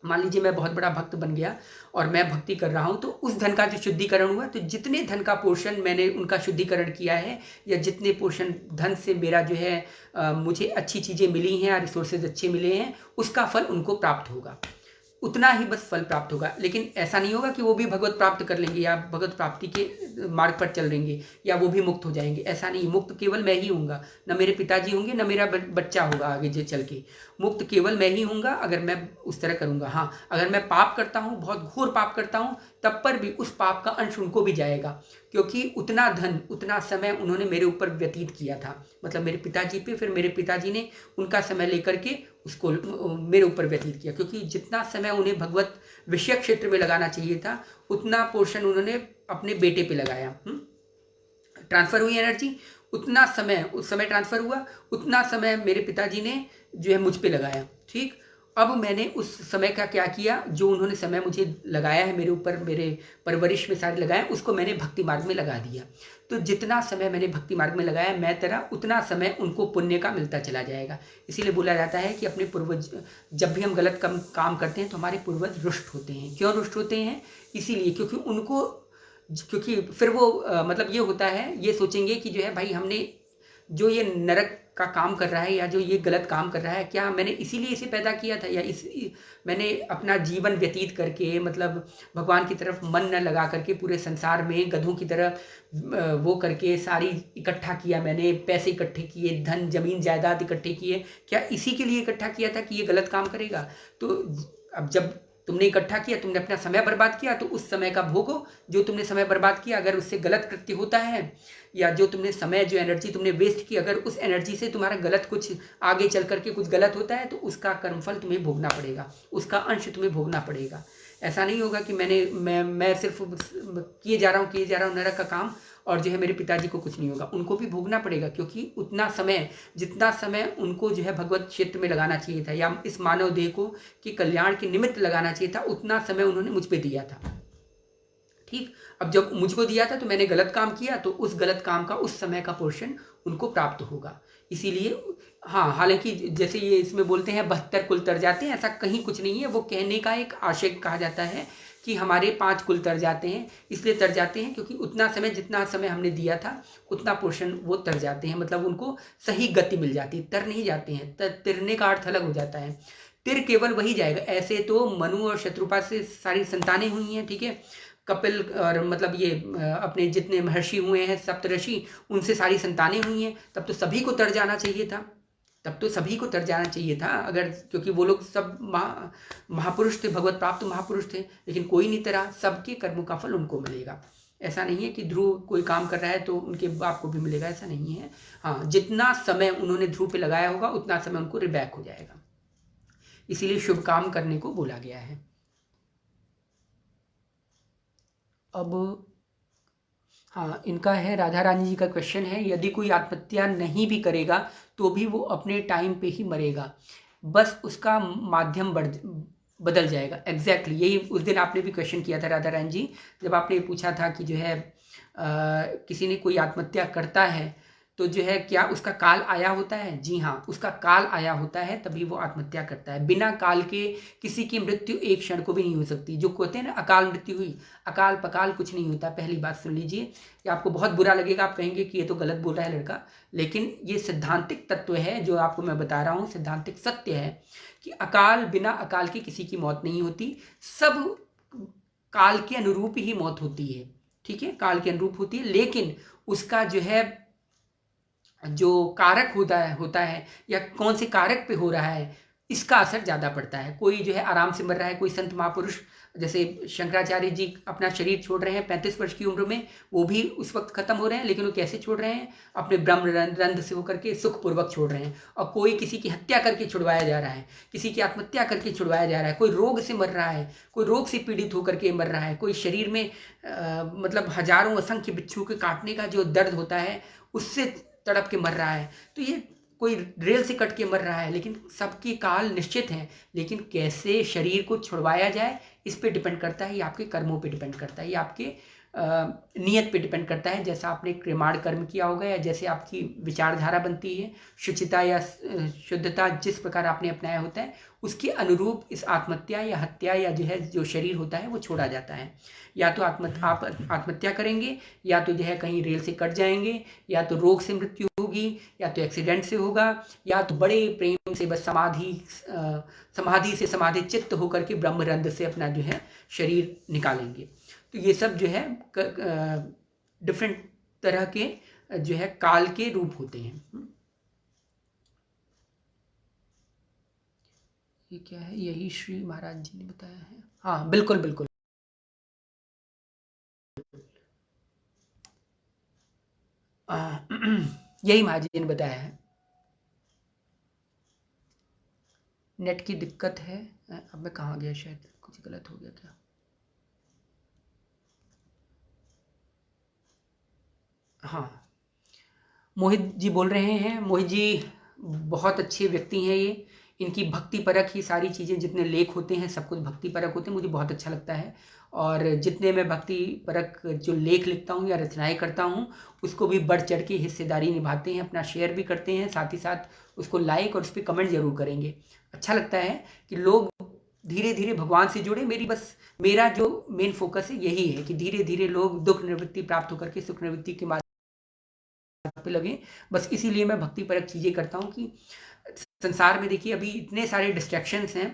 मान लीजिए मैं बहुत बड़ा भक्त बन गया और मैं भक्ति कर रहा हूँ, तो उस धन का जो शुद्धिकरण हुआ, तो जितने धन का पोर्शन मैंने उनका शुद्धिकरण किया है या जितने पोर्शन धन से मेरा जो है मुझे अच्छी चीज़ें मिली हैं या रिसोर्सेज अच्छे मिले हैं, उसका फल उनको प्राप्त होगा। उतना ही बस फल प्राप्त होगा। लेकिन ऐसा नहीं होगा कि वो भी भगवत प्राप्त कर लेंगे या भगवत प्राप्ति के मार्ग पर चल लेंगे या वो भी मुक्त हो जाएंगे, ऐसा नहीं। मुक्त केवल मैं ही हूँगा, न मेरे पिताजी होंगे न मेरा बच्चा होगा आगे जो चल के। मुक्त केवल मैं ही हूँगा अगर मैं उस तरह करूँगा। हाँ, अगर मैं पाप करता हूँ, बहुत घोर पाप करता हूँ, तब पर भी उस पाप का अंश उनको भी जाएगा, क्योंकि उतना धन उतना समय उन्होंने मेरे ऊपर व्यतीत किया था, मतलब मेरे पिताजी पे, फिर मेरे पिताजी ने उनका समय लेकर के उसको मेरे ऊपर व्यतीत किया, क्योंकि जितना समय उन्हें भगवत विषय क्षेत्र में लगाना चाहिए था उतना पोर्शन उन्होंने अपने बेटे पे लगाया। ट्रांसफर हुई एनर्जी, उतना समय उस समय ट्रांसफर हुआ, उतना समय मेरे पिताजी ने जो है मुझ पे लगाया। ठीक, अब मैंने उस समय का क्या किया, जो उन्होंने समय मुझे लगाया है मेरे ऊपर, मेरे परवरिश में सारे लगाए, उसको मैंने भक्ति मार्ग में लगा दिया। तो जितना समय मैंने भक्ति मार्ग में लगाया मैं तरह, उतना समय उनको पुण्य का मिलता चला जाएगा। इसीलिए बोला जाता है कि अपने पूर्वज, जब भी हम गलत काम करते हैं तो हमारे पूर्वज रुष्ट होते हैं। क्यों रुष्ट होते हैं? इसीलिए क्योंकि फिर वो मतलब ये होता है, ये सोचेंगे कि जो है भाई हमने जो ये नरक का काम कर रहा है या जो ये गलत काम कर रहा है, क्या मैंने इसीलिए इसे पैदा किया था, या मैंने अपना जीवन व्यतीत करके, मतलब भगवान की तरफ मन न लगा करके पूरे संसार में गधों की तरह वो करके सारी इकट्ठा किया, मैंने पैसे इकट्ठे किए, धन जमीन जायदाद इकट्ठे किए, क्या इसी के लिए इकट्ठा किया था कि ये गलत काम करेगा? तो अब जब तुमने इकट्ठा किया, तुमने अपना समय बर्बाद किया, तो उस समय का भोगो। जो तुमने समय बर्बाद किया, अगर उससे गलत कृत्य होता है, या जो तुमने समय, जो एनर्जी तुमने वेस्ट की, अगर उस एनर्जी से तुम्हारा गलत कुछ आगे चल करके कुछ गलत होता है, तो उसका कर्मफल तुम्हें भोगना पड़ेगा, उसका अंश तुम्हें भोगना पड़ेगा। ऐसा नहीं होगा कि मैं सिर्फ किए जा रहा हूँ नरक का काम और जो है मेरे पिताजी को कुछ नहीं होगा। उनको भी भोगना पड़ेगा, क्योंकि उतना समय, जितना समय उनको जो है भगवत क्षेत्र में लगाना चाहिए था या इस मानव देह को कि कल्याण के निमित्त लगाना चाहिए था, उतना समय उन्होंने मुझ पे दिया था। ठीक, अब जब मुझको दिया था तो मैंने गलत काम किया, तो उस गलत काम का उस समय का पोर्शन उनको प्राप्त होगा। इसीलिए हाँ, हालांकि जैसे ये इसमें बोलते हैं 72 कुल तर जाते हैं, ऐसा कहीं कुछ नहीं है। वो कहने का एक आशय कहा जाता है कि हमारे 5 कुल तर जाते हैं, इसलिए तर जाते हैं क्योंकि उतना समय, जितना समय हमने दिया था उतना पोर्शन वो तर जाते हैं, मतलब उनको सही गति मिल जाती है, तर नहीं जाते हैं। तिरने का अर्थ अलग हो जाता है, तिर केवल वही जाएगा। ऐसे तो मनु और शत्रुपा से सारी संतानें हुई हैं, ठीक है, कपिल और मतलब ये अपने जितने महर्षि हुए हैं सप्तऋषि, उनसे सारी संतानें हुई हैं, तब तो सभी को तर जाना चाहिए था, तब तो सभी को तर जाना चाहिए था अगर, क्योंकि वो लोग सब महापुरुष थे, भगवत प्राप्त महापुरुष थे, लेकिन कोई नहीं तरा, सबके कर्मों का फल उनको मिलेगा। ऐसा नहीं है कि ध्रुव कोई काम कर रहा है तो उनके बाप को भी मिलेगा, ऐसा नहीं है। हाँ, जितना समय उन्होंने ध्रुव पे लगाया होगा उतना समय उनको रिबैक हो जाएगा, इसीलिए शुभ काम करने को बोला गया है। अब हाँ, इनका है, राधा रानी जी का क्वेश्चन है, यदि कोई आत्महत्या नहीं भी करेगा तो भी वो अपने टाइम पे ही मरेगा, बस उसका माध्यम बदल जाएगा। एग्जैक्टली यही उस दिन आपने भी क्वेश्चन किया था राधा रानी जी, जब आपने पूछा था कि जो है किसी ने कोई आत्महत्या करता है तो जो है क्या उसका काल आया होता है? जी हाँ, उसका काल आया होता है, तभी वो आत्महत्या करता है। बिना काल के किसी की मृत्यु एक क्षण को भी नहीं हो सकती। जो कहते हैं ना अकाल मृत्यु हुई, अकाल पकाल कुछ नहीं होता। पहली बात सुन लीजिए, ये आपको बहुत बुरा लगेगा, आप कहेंगे कि ये तो गलत बोल रहा है लड़का, लेकिन ये सिद्धांतिक तत्व है जो आपको मैं बता रहा हूँ, सिद्धांतिक सत्य है कि अकाल, बिना अकाल के किसी की मौत नहीं होती। सब काल के अनुरूप ही मौत होती है, ठीक है, काल के अनुरूप होती है, लेकिन उसका जो है जो कारक होता है या कौन से कारक पे हो रहा है, इसका असर ज़्यादा पड़ता है। कोई जो है आराम से मर रहा है, कोई संत महापुरुष जैसे शंकराचार्य जी अपना शरीर छोड़ रहे हैं 35 वर्ष की उम्र में, वो भी उस वक्त खत्म हो रहे हैं, लेकिन वो कैसे छोड़ रहे हैं? अपने ब्रह्म रंध्र से होकर के सुखपूर्वक छोड़ रहे हैं। और कोई किसी की हत्या करके छुड़वाया जा रहा है, किसी की आत्महत्या करके छुड़वाया जा रहा है, कोई रोग से मर रहा है, कोई रोग से पीड़ित होकर के मर रहा है, कोई शरीर में मतलब हजारों असंख्य बिच्छू के काटने का जो दर्द होता है उससे तड़प के मर रहा है। तो ये कोई रेल से कट के मर रहा है, लेकिन सबके काल निश्चित हैं, लेकिन कैसे शरीर को छुड़वाया जाए इस पे डिपेंड करता है, ये आपके कर्मों पे डिपेंड करता है, ये आपके नियत पे डिपेंड करता है। जैसा आपने क्रिमाण कर्म किया होगा या जैसे आपकी विचारधारा बनती है, शुचिता या शुद्धता जिस प्रकार आपने अपनाया होता है, उसके अनुरूप इस आत्महत्या या हत्या या जो है जो शरीर होता है वो छोड़ा जाता है। या तो आप आत्महत्या करेंगे, या तो जो है कहीं रेल से कट जाएंगे, या तो रोग से मृत्यु होगी, या तो एक्सीडेंट से होगा, या तो बड़े प्रेम से बस समाधि से समाधि चित्त होकर के ब्रह्मरंध्र से अपना जो है शरीर निकालेंगे। तो ये सब जो है डिफरेंट तरह के जो है काल के रूप होते हैं। ये क्या है? यही श्री महाराज जी ने बताया है। हाँ बिल्कुल बिल्कुल, यही महाराज जी ने बताया है। नेट की दिक्कत है। अब मैं कहाँ गया, शायद कुछ गलत हो गया क्या? हाँ, मोहित जी बोल रहे हैं। मोहित जी बहुत अच्छे व्यक्ति हैं, ये इनकी भक्ति परक ही सारी चीज़ें, जितने लेख होते हैं सब कुछ भक्ति परक होते हैं, मुझे बहुत अच्छा लगता है। और जितने मैं भक्ति परक जो लेख लिखता हूँ या रचनाएं करता हूँ, उसको भी बढ़ चढ़ के हिस्सेदारी निभाते हैं, अपना शेयर भी करते हैं, साथ ही साथ उसको लाइक और उस पर कमेंट जरूर करेंगे। अच्छा लगता है कि लोग धीरे धीरे भगवान से जुड़े। मेरा जो मेन फोकस है यही है कि धीरे धीरे लोग दुख निवृत्ति प्राप्त होकर के सुख निवृत्ति के पे लगे। बस इसीलिए मैं भक्ति परक चीज़ें करता हूँ कि संसार में देखिए अभी इतने सारे डिस्ट्रैक्शंस हैं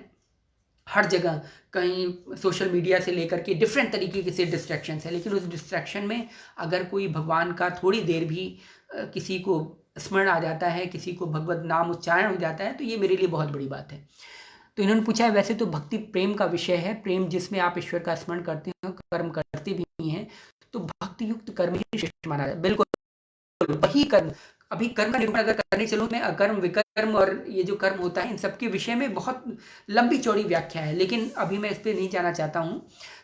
हर जगह, कहीं सोशल मीडिया से लेकर के डिफरेंट तरीके से डिस्ट्रैक्शंस है, लेकिन उस डिस्ट्रैक्शन में अगर कोई भगवान का थोड़ी देर भी किसी को स्मरण आ जाता है, किसी को भगवत नाम उच्चारण हो जाता है, तो ये मेरे लिए बहुत बड़ी बात है। तो इन्होंने पूछा है, वैसे तो भक्ति प्रेम का विषय है, प्रेम जिसमें आप ईश्वर का स्मरण करते हो, कर्म करते भी हैं, तो भक्ति युक्त कर्म ही श्रेष्ठ माना जाए। बिल्कुल वही कर्म, अभी कर्म का निरूपण अगर करने चलूँ मैं, अकर्म विकर्म और ये जो कर्म होता है इन सबके विषय में बहुत लंबी चौड़ी व्याख्या है, लेकिन अभी मैं इस पर नहीं जाना चाहता हूँ।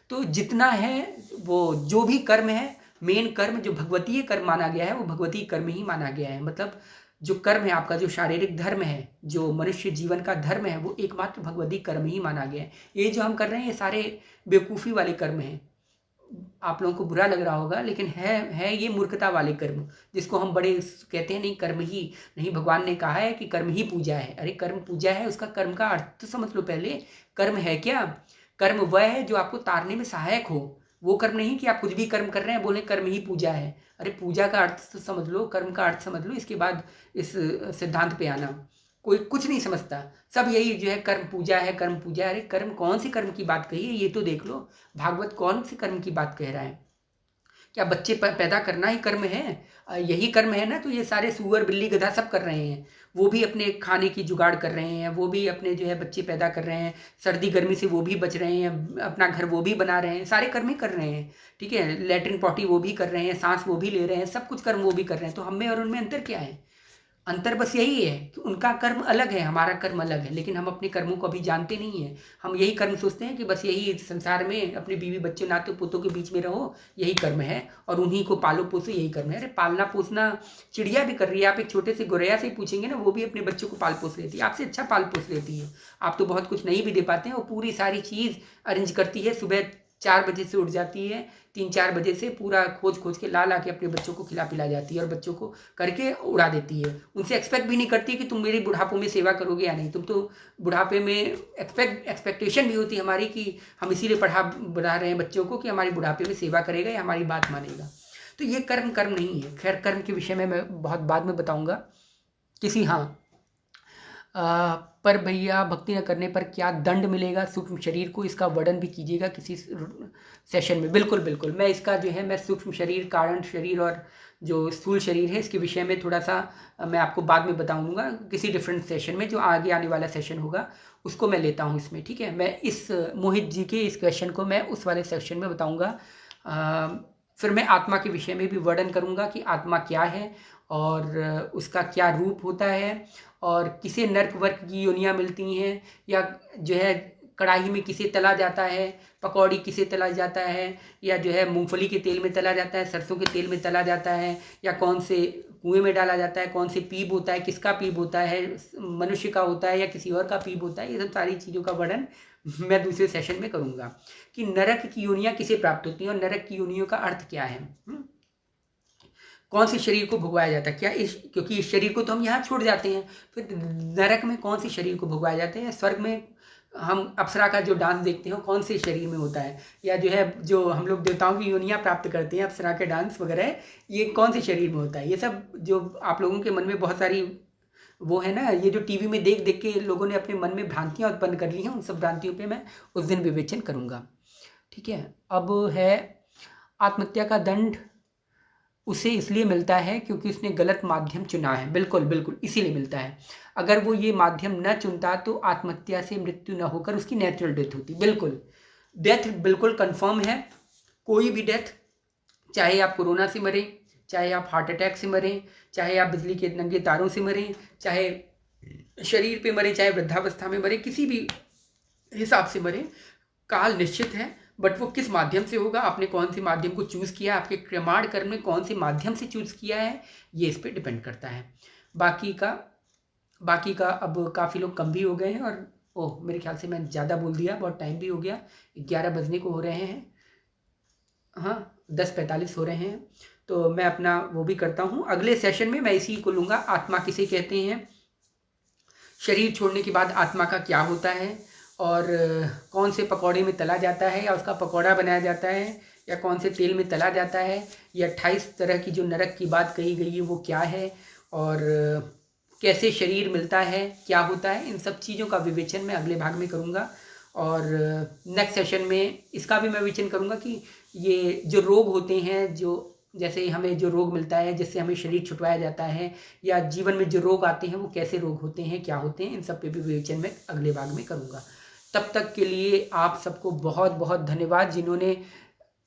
तो जितना है वो जो भी कर्म है मेन कर्म जो भगवतीय कर्म माना गया है वो भगवतीय कर्म ही माना गया है। मतलब जो कर्म है आपका, जो शारीरिक धर्म है, जो मनुष्य जीवन का धर्म है, वो एकमात्र भगवतीय कर्म ही माना गया है। ये जो हम कर रहे हैं ये सारे बेवकूफ़ी वाले कर्म हैं। आप लोगों को बुरा लग रहा होगा, लेकिन है ये मूर्खता वाले कर्म, जिसको हम बड़े कहते हैं नहीं कर्म ही नहीं। भगवान ने कहा है कि कर्म ही पूजा है। अरे कर्म पूजा है, उसका कर्म का अर्थ तो समझ लो पहले। कर्म है क्या? कर्म वह है जो आपको तारने में सहायक हो। वो कर्म नहीं कि आप कुछ भी कर्म कर रहे हैं बोले कर्म ही पूजा है। अरे पूजा का अर्थ तो समझ लो, कर्म का अर्थ समझ लो, इसके बाद इस सिद्धांत पे आना। कोई कुछ नहीं समझता, सब यही जो है कर्म पूजा है, कर्म पूजा है। अरे कर्म, कौन सी कर्म की बात कही है ये तो देख लो। भागवत कौन सी कर्म की बात कह रहा है? क्या बच्चे पैदा करना ही कर्म है? यही कर्म है ना। तो ये सारे सूअर बिल्ली गधा सब कर रहे हैं। वो भी अपने खाने की जुगाड़ कर रहे हैं, वो भी अपने जो है बच्चे पैदा कर रहे हैं, सर्दी गर्मी से वो भी बच रहे हैं, अपना घर वो भी बना रहे हैं, सारे कर्म ही कर रहे हैं। ठीक है, लैट्रिन पॉटी वो भी कर रहे हैं, सांस वो भी ले रहे हैं, सब कुछ कर्म वो भी कर रहे हैं। तो हम में और उनमें अंतर क्या है? अंतर बस यही है कि उनका कर्म अलग है, हमारा कर्म अलग है। लेकिन हम अपने कर्मों को अभी जानते नहीं हैं। हम यही कर्म सोचते हैं कि बस यही संसार में अपने बीवी बच्चों नाते पोतों के बीच में रहो, यही कर्म है, और उन्हीं को पालो पोसो, यही कर्म है। अरे पालना पोसना चिड़िया भी कर रही है। आप एक छोटे से गोरैया से ही पूछेंगे ना, वो भी अपने बच्चों को पाल पोस लेती है, आपसे अच्छा पाल पोस लेती है। आप तो बहुत कुछ नहीं भी दे पाते हैं, वो पूरी सारी चीज़ अरेंज करती है। सुबह 4 बजे से उठ जाती है, 3-4 बजे से पूरा खोज के ला के अपने बच्चों को खिला पिला जाती है, और बच्चों को करके उड़ा देती है। उनसे एक्सपेक्ट भी नहीं करती कि तुम मेरे बुढ़ापों में सेवा करोगे या नहीं। तुम तो बुढ़ापे में एक्सपेक्टेशन भी होती है हमारी कि हम इसीलिए बढ़ा रहे हैं बच्चों को कि हमारी बुढ़ापे में सेवा करेगा या हमारी बात मानेगा। तो ये कर्म नहीं है। खैर, कर्म के विषय में मैं बहुत बाद में बताऊँगा किसी। हाँ, पर भैया भक्ति न करने पर क्या दंड मिलेगा सूक्ष्म शरीर को, इसका वर्णन भी कीजिएगा किसी सेशन में। बिल्कुल बिल्कुल, मैं इसका जो है मैं सूक्ष्म शरीर, कारण शरीर और जो स्थूल शरीर है इसके विषय में थोड़ा सा मैं आपको बाद में बताऊंगा किसी डिफरेंट सेशन में। जो आगे आने वाला सेशन होगा उसको मैं लेता हूँ इसमें। ठीक है, मैं इस मोहित जी के इस क्वेश्चन को मैं उस वाले सेक्शन में बताऊँगा। फिर मैं आत्मा के विषय में भी वर्णन करूँगा कि आत्मा क्या है और उसका क्या रूप होता है, और किसे नर्क वर्क की योनियाँ मिलती हैं, या जो है कढ़ाई में किसे तला जाता है, पकौड़ी किसे तला जाता है, या जो है मूंगफली के तेल में तला जाता है, सरसों के तेल में तला जाता है, या कौन से कुएं में डाला जाता है, कौन से पीप होता है, किसका पीप होता है, मनुष्य का होता है या किसी और का पीप होता है। ये सब सारी चीज़ों का वर्णन मैं दूसरे सेशन में करूँगा कि नरक की योनियाँ किसे प्राप्त होती हैं और नरक की योनियों का अर्थ क्या है। कौन सी शरीर को भुगवाया जाता है, क्या क्योंकि इस शरीर को तो हम यहाँ छोड़ जाते हैं, फिर नरक में कौन सी शरीर को भुगवाया जाता है, स्वर्ग में हम अप्सरा का जो डांस देखते हैं कौन से शरीर में होता है, या जो है जो हम लोग देवताओं की योनियाँ प्राप्त करते हैं अप्सरा के डांस वगैरह, ये कौन से शरीर में होता है। ये सब जो आप लोगों के मन में बहुत सारी वो है ना, ये जो टीवी में देख देख के लोगों ने अपने मन में भ्रांतियाँ उत्पन्न कर ली हैं, उन सब भ्रांतियों पर मैं उस दिन विवेचन करूँगा। ठीक है, अब है आत्महत्या का दंड उसे इसलिए मिलता है क्योंकि उसने गलत माध्यम चुना है। बिल्कुल बिल्कुल, इसीलिए मिलता है। अगर वो ये माध्यम न चुनता तो आत्महत्या से मृत्यु न होकर उसकी नेचुरल डेथ होती। बिल्कुल, डेथ बिल्कुल कंफर्म है। कोई भी डेथ, चाहे आप कोरोना से मरें, चाहे आप हार्ट अटैक से मरें, चाहे आप बिजली के नंगे तारों से मरें, चाहे शरीर पे मरें, चाहे वृद्धावस्था में मरें, किसी भी हिसाब से मरें, काल निश्चित है। बट वो किस माध्यम से होगा, आपने कौन से माध्यम को चूज़ किया, आपके क्रमाण कर्म ने कौन से माध्यम से चूज़ किया है, ये इस पर डिपेंड करता है। बाकी का अब काफ़ी लोग कम भी हो गए हैं, और ओह मेरे ख्याल से मैं ज़्यादा बोल दिया, बहुत टाइम भी हो गया, 11 बजने को हो रहे हैं। हाँ, 10:45 हो रहे हैं। तो मैं अपना वो भी करता हूँ। अगले सेशन में मैं इसी को लूँगा, आत्मा किसे कहते हैं, शरीर छोड़ने के बाद आत्मा का क्या होता है, और कौन से पकौड़े में तला जाता है, या उसका पकौड़ा बनाया जाता है, या कौन से तेल में तला जाता है, या 28 तरह की जो नरक की बात कही गई है वो क्या है, और कैसे शरीर मिलता है, क्या होता है। इन सब चीज़ों का विवेचन मैं अगले भाग में करूँगा। और नेक्स्ट सेशन में इसका भी मैं विवेचन करूँगा कि ये जो रोग होते हैं, जो जैसे हमें जो रोग मिलता है जिससे हमें शरीर छुटवाया जाता है, या जीवन में जो रोग आते हैं वो कैसे रोग होते हैं, क्या होते हैं, इन सब पे भी विवेचन मैं अगले भाग में करूँगा। तब तक के लिए आप सबको बहुत बहुत धन्यवाद, जिन्होंने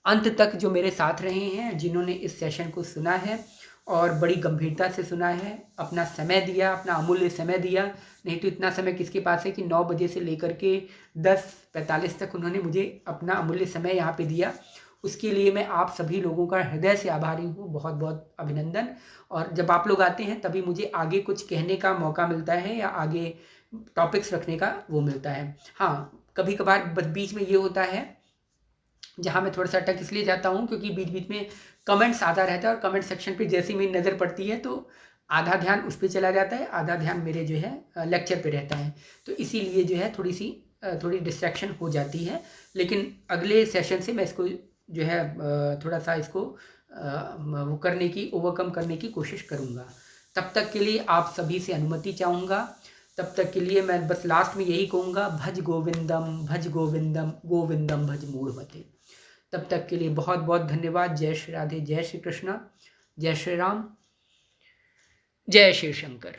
अंत तक जो मेरे साथ रहे हैं, जिन्होंने इस सेशन को सुना है और बड़ी गंभीरता से सुना है, अपना समय दिया, अपना अमूल्य समय दिया। नहीं तो इतना समय किसके पास है कि 9 बजे से लेकर के 10:45 तक उन्होंने मुझे अपना अमूल्य समय यहाँ पे दिया। उसके लिए मैं आप सभी लोगों का हृदय से आभारी हूँ, बहुत बहुत अभिनंदन। और जब आप लोग आते हैं तभी मुझे आगे कुछ कहने का मौका मिलता है या आगे टॉपिक्स रखने का वो मिलता है। हाँ, कभी कभार बीच में ये होता है जहाँ मैं थोड़ा सा अटक इसलिए जाता हूँ क्योंकि बीच बीच में कमेंट्स आता रहता है, और कमेंट सेक्शन पे जैसे ही मेरी नज़र पड़ती है तो आधा ध्यान उस पर चला जाता है, आधा ध्यान मेरे जो है लेक्चर पे रहता है। तो इसीलिए जो है थोड़ी डिस्ट्रैक्शन हो जाती है। लेकिन अगले सेशन से मैं इसको जो है थोड़ा सा इसको वो करने की, ओवरकम करने की कोशिश करूँगा। तब तक के लिए आप सभी से अनुमति चाहूँगा। तब तक के लिए मैं बस लास्ट में यही कहूँगा, भज गोविंदम भज गोविंदम गोविंदम भज मूढ़मते। तब तक के लिए बहुत बहुत धन्यवाद। जय श्री राधे, जय श्री कृष्णा, जय श्री राम, जय शिव शंकर।